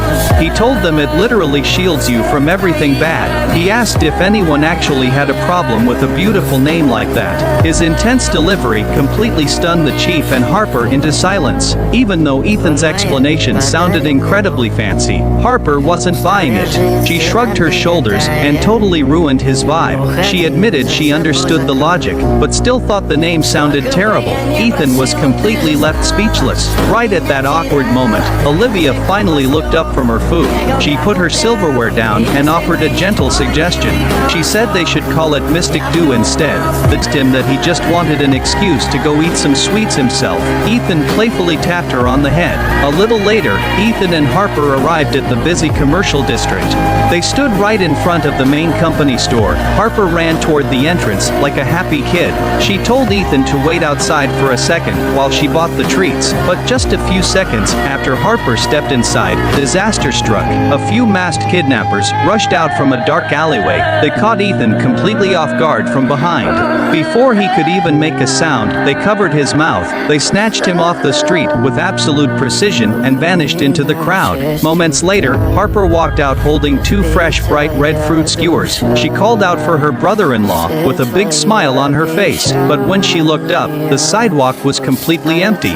He told them it literally shields you from everything bad. He asked if anyone actually had a problem with a beautiful name like that. His intense delivery completely stunned the chief and Harper into silence. Even though Ethan's explanation sounded incredibly fancy, Harper wasn't buying it. She shrugged her shoulders and totally ruined his vibe. She admitted she understood the logic, but still thought the name sounded terrible. Ethan was completely left speechless. Right at that awkward moment, Olivia finally looked up from her food. She put her silverware down and offered a gentle suggestion. She said they should call it Mystic Dew instead. Told him that he just wanted an excuse to go eat some sweets himself. Ethan playfully tapped her on the head. A little later, Ethan and Harper arrived at the busy commercial district. They stood right in front of the main company store. Harper ran toward the entrance like a happy kid. She told Ethan to wait outside for a second while she bought the treats. But just a few seconds after Harper stepped inside, disaster struck. A few masked kidnappers rushed out from a dark alleyway. They caught Ethan completely off guard from behind. Before he could even make a sound, they covered his mouth. They snatched him off the street with absolute precision and vanished into the crowd. Moments later, Harper walked out holding 2 fresh bright red fruit skewers. She called out for her brother-in-law with a big smile on her face, but when she looked up, the sidewalk was completely empty.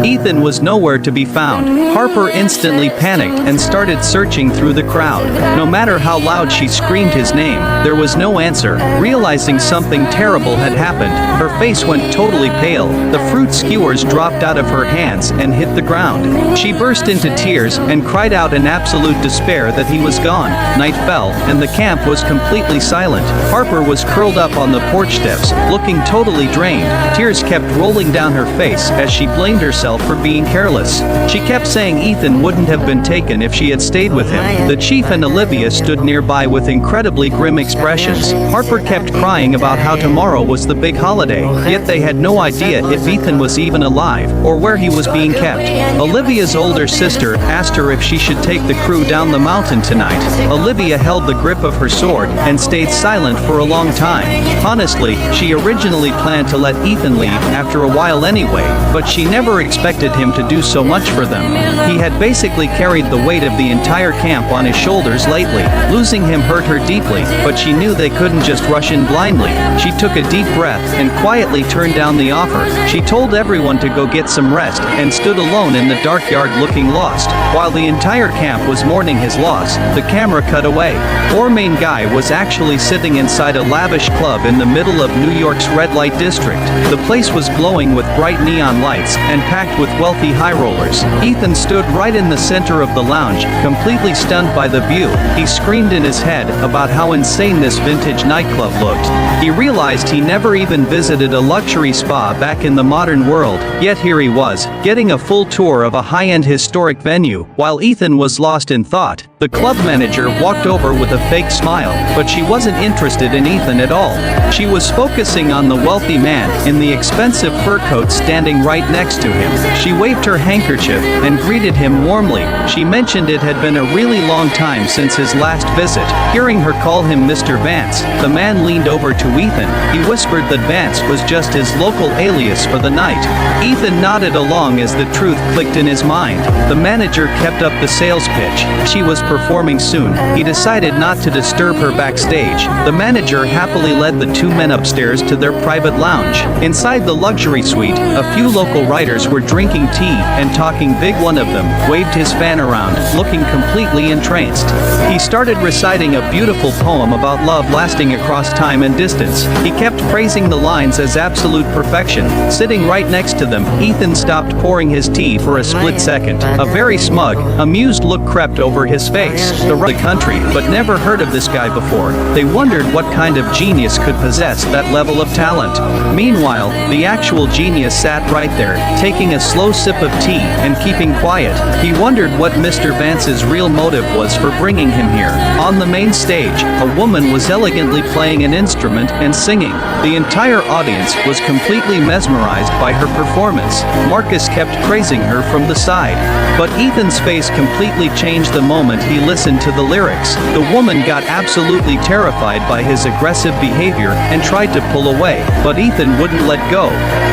Ethan was nowhere to be found. Harper instantly panicked and started searching through the crowd. No matter how loud she screamed his name, there was no answer. Realizing something terrible had happened, her face went totally pale. The fruit skewers dropped out of her hands and hit the ground. She burst into tears and cried out in absolute despair that he was gone. Night fell, and the camp was completely silent. Harper was curled up on the porch steps, looking totally drained. Tears kept rolling down her face as she blamed herself for being careless. She kept saying Ethan wouldn't have been taken if she had stayed with him. The chief and Olivia stood nearby with incredibly grim expressions. Harper kept crying about how tomorrow was the big holiday, yet they had no idea if Ethan was even alive or where he was being kept. Olivia's older sister asked her if she should take the crew down the mountain tonight. Olivia held the grip of her sword and stayed silent for a long time. Honestly, she originally planned to let Ethan leave after a while anyway, but she never expected expected him to do so much for them. He had basically carried the weight of the entire camp on his shoulders lately. Losing him hurt her deeply, but she knew they couldn't just rush in blindly. She took a deep breath and quietly turned down the offer. She told everyone to go get some rest and stood alone in the dark yard looking lost. While the entire camp was mourning his loss, the camera cut away. Poor main guy was actually sitting inside a lavish club in the middle of New York's red light district. The place was glowing with bright neon lights and packed with wealthy high rollers. Ethan stood right in the center of the lounge, completely stunned by the view. He screamed in his head about how insane this vintage nightclub looked. He realized he never even visited a luxury spa back in the modern world, yet here he was, getting a full tour of a high-end historic venue. While Ethan was lost in thought, the club manager walked over with a fake smile, but she wasn't interested in Ethan at all. She was focusing on the wealthy man in the expensive fur coat standing right next to him. She waved her handkerchief and greeted him warmly. She mentioned it had been a really long time since his last visit. Hearing her call him Mr. Vance, the man leaned over to Ethan. He whispered that Vance was just his local alias for the night. Ethan nodded along as the truth clicked in his mind. The manager kept up the sales pitch. She was performing soon. He decided not to disturb her backstage. The manager happily led the two men upstairs to their private lounge. Inside the luxury suite, a few local writers were drinking tea and talking big. One of them waved his fan around, looking completely entranced. He started reciting a beautiful poem about love lasting across time and distance. He kept praising the lines as absolute perfection. Sitting right next to them, Ethan stopped pouring his tea for a split second. A very smug, amused look crept over his face. The country, but never heard of this guy before. They wondered what kind of genius could possess that level of talent. Meanwhile, the actual genius sat right there, taking a slow sip of tea and keeping quiet. He wondered what Mr. Vance's real motive was for bringing him here. On the main stage, a woman was elegantly playing an instrument and singing. The entire audience was completely mesmerized by her performance. Marcus kept praising her from the side. But Ethan's face completely changed the moment he listened to the lyrics. The woman got absolutely terrified by his aggressive behavior and tried to pull away, but Ethan wouldn't let go.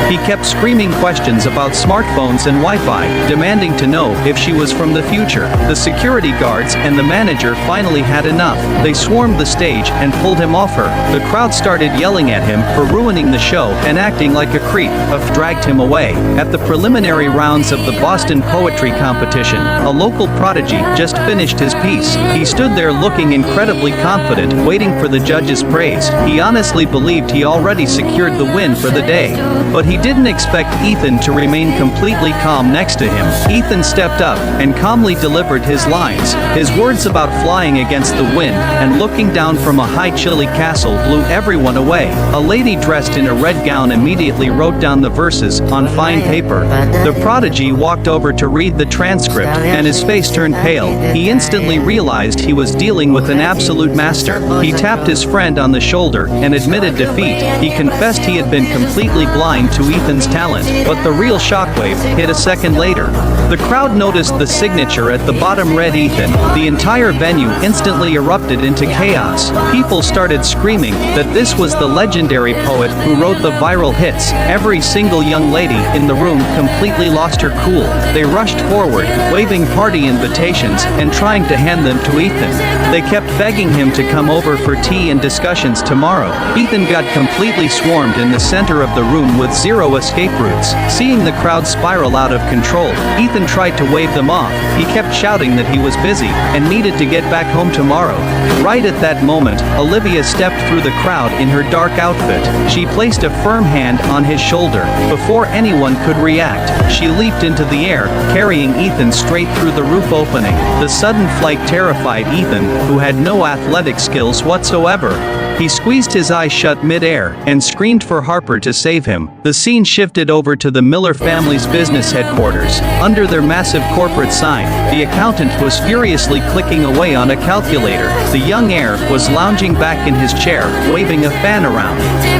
He kept screaming questions about smartphones and Wi-Fi, demanding to know if she was from the future. The security guards and the manager finally had enough. They swarmed the stage and pulled him off her. The crowd started yelling at him for ruining the show and acting like a creep. Dragged him away. At the preliminary rounds of the Boston Poetry Competition, a local prodigy just finished his piece. He stood there looking incredibly confident, waiting for the judges' praise. He honestly believed he already secured the win for the day. But he didn't expect Ethan to remain completely calm next to him. Ethan stepped up and calmly delivered his lines. His words about flying against the wind and looking down from a high chilly castle blew everyone away. A lady dressed in a red gown immediately wrote down the verses on fine paper. The prodigy walked over to read the transcript, and his face turned pale. He instantly realized he was dealing with an absolute master. He tapped his friend on the shoulder and admitted defeat. He confessed he had been completely blind to Ethan's talent, but the real shockwave hit a second later. The crowd noticed the signature at the bottom read Ethan. The entire venue instantly erupted into chaos. People started screaming that this was the legendary poet who wrote the viral hits. Every single young lady in the room completely lost her cool. They rushed forward, waving party invitations and trying to hand them to Ethan. They kept begging him to come over for tea and discussions tomorrow. Ethan got completely swarmed in the center of the room with zero escape routes. Seeing the crowd spiral out of control, Ethan tried to wave them off. He kept shouting that he was busy and needed to get back home tomorrow. Right at that moment, Olivia stepped through the crowd in her dark outfit. She placed a firm hand on his shoulder. Before anyone could react, she leaped into the air, carrying Ethan straight through the roof opening. The sudden flight terrified Ethan, who had no athletic skills whatsoever. He squeezed his eyes shut mid-air and screamed for Harper to save him. The scene shifted over to the Miller family's business headquarters. Under their massive corporate sign, the accountant was furiously clicking away on a calculator. The young heir was lounging back in his chair, waving a fan around.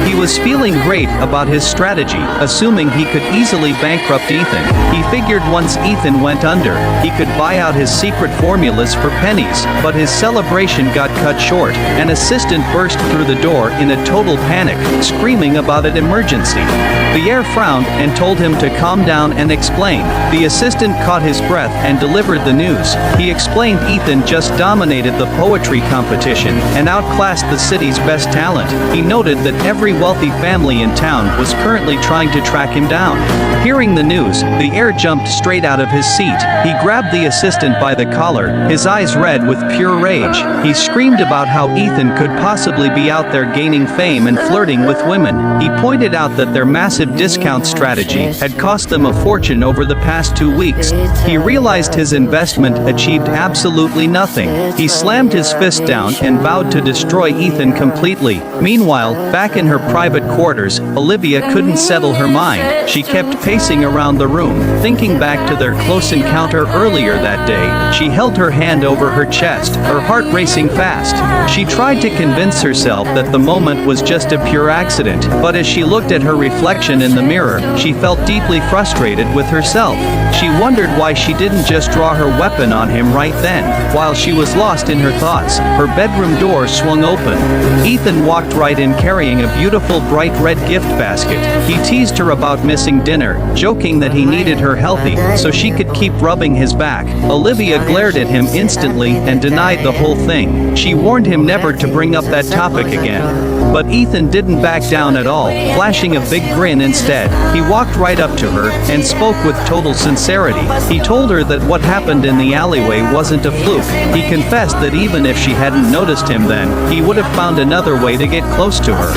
He was feeling great about his strategy, assuming he could easily bankrupt Ethan. He figured once Ethan went under, he could buy out his secret formulas for pennies, but his celebration got cut short. An assistant burst through the door in a total panic, screaming about an emergency. The heir frowned and told him to calm down and explain. The assistant caught his breath and delivered the news. He explained Ethan just dominated the poetry competition and outclassed the city's best talent. He noted that every wealthy family in town was currently trying to track him down. Hearing the news, the heir jumped straight out of his seat. He grabbed the assistant by the collar, his eyes red with pure rage. He screamed about how Ethan could possibly be out there gaining fame and flirting with women. He pointed out that their massive discount strategy had cost them a fortune over the past 2 weeks. He realized his investment achieved absolutely nothing. He slammed his fist down and vowed to destroy Ethan completely. Meanwhile, back in her private quarters, Olivia couldn't settle her mind. She kept pacing around the room, thinking back to their close encounter earlier that day. She held her hand over her chest, her heart racing fast. She tried to convince herself that the moment was just a pure accident, but as she looked at her reflection in the mirror, she felt deeply frustrated with herself. She wondered why she didn't just draw her weapon on him right then. While she was lost in her thoughts, her bedroom door swung open. Ethan walked right in carrying a beautiful bright red gift basket. He teased her about missing dinner, joking that he needed her healthy so she could keep rubbing his back. Olivia glared at him instantly and denied the whole thing. She warned him never to bring up that topic again. But Ethan didn't back down at all, flashing a big grin instead. He walked right up to her and spoke with total sincerity. He told her that what happened in the alleyway wasn't a fluke. He confessed that even if she hadn't noticed him then, he would have found another way to get close to her.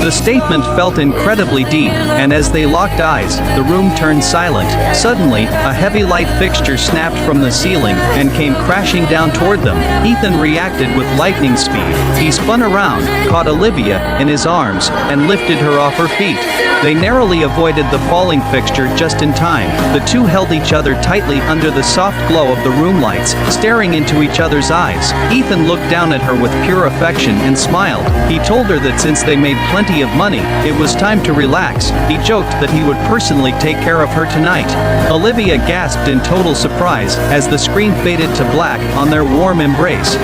The statement felt incredibly deep, and as they locked eyes, the room turned silent. Suddenly, a heavy light fixture snapped from the ceiling and came crashing down toward them. Ethan reacted with lightning speed. He spun around, caught Olivia in his arms, and lifted her off her feet. They narrowly avoided the falling fixture just in time. The two held each other tightly under the soft glow of the room lights, staring into each other's eyes. Ethan looked down at her with pure affection and smiled. He told her that since they made plenty of money, it was time to relax. He joked that he would personally take care of her tonight. Olivia gasped in total surprise as the screen faded to black on their warm embrace.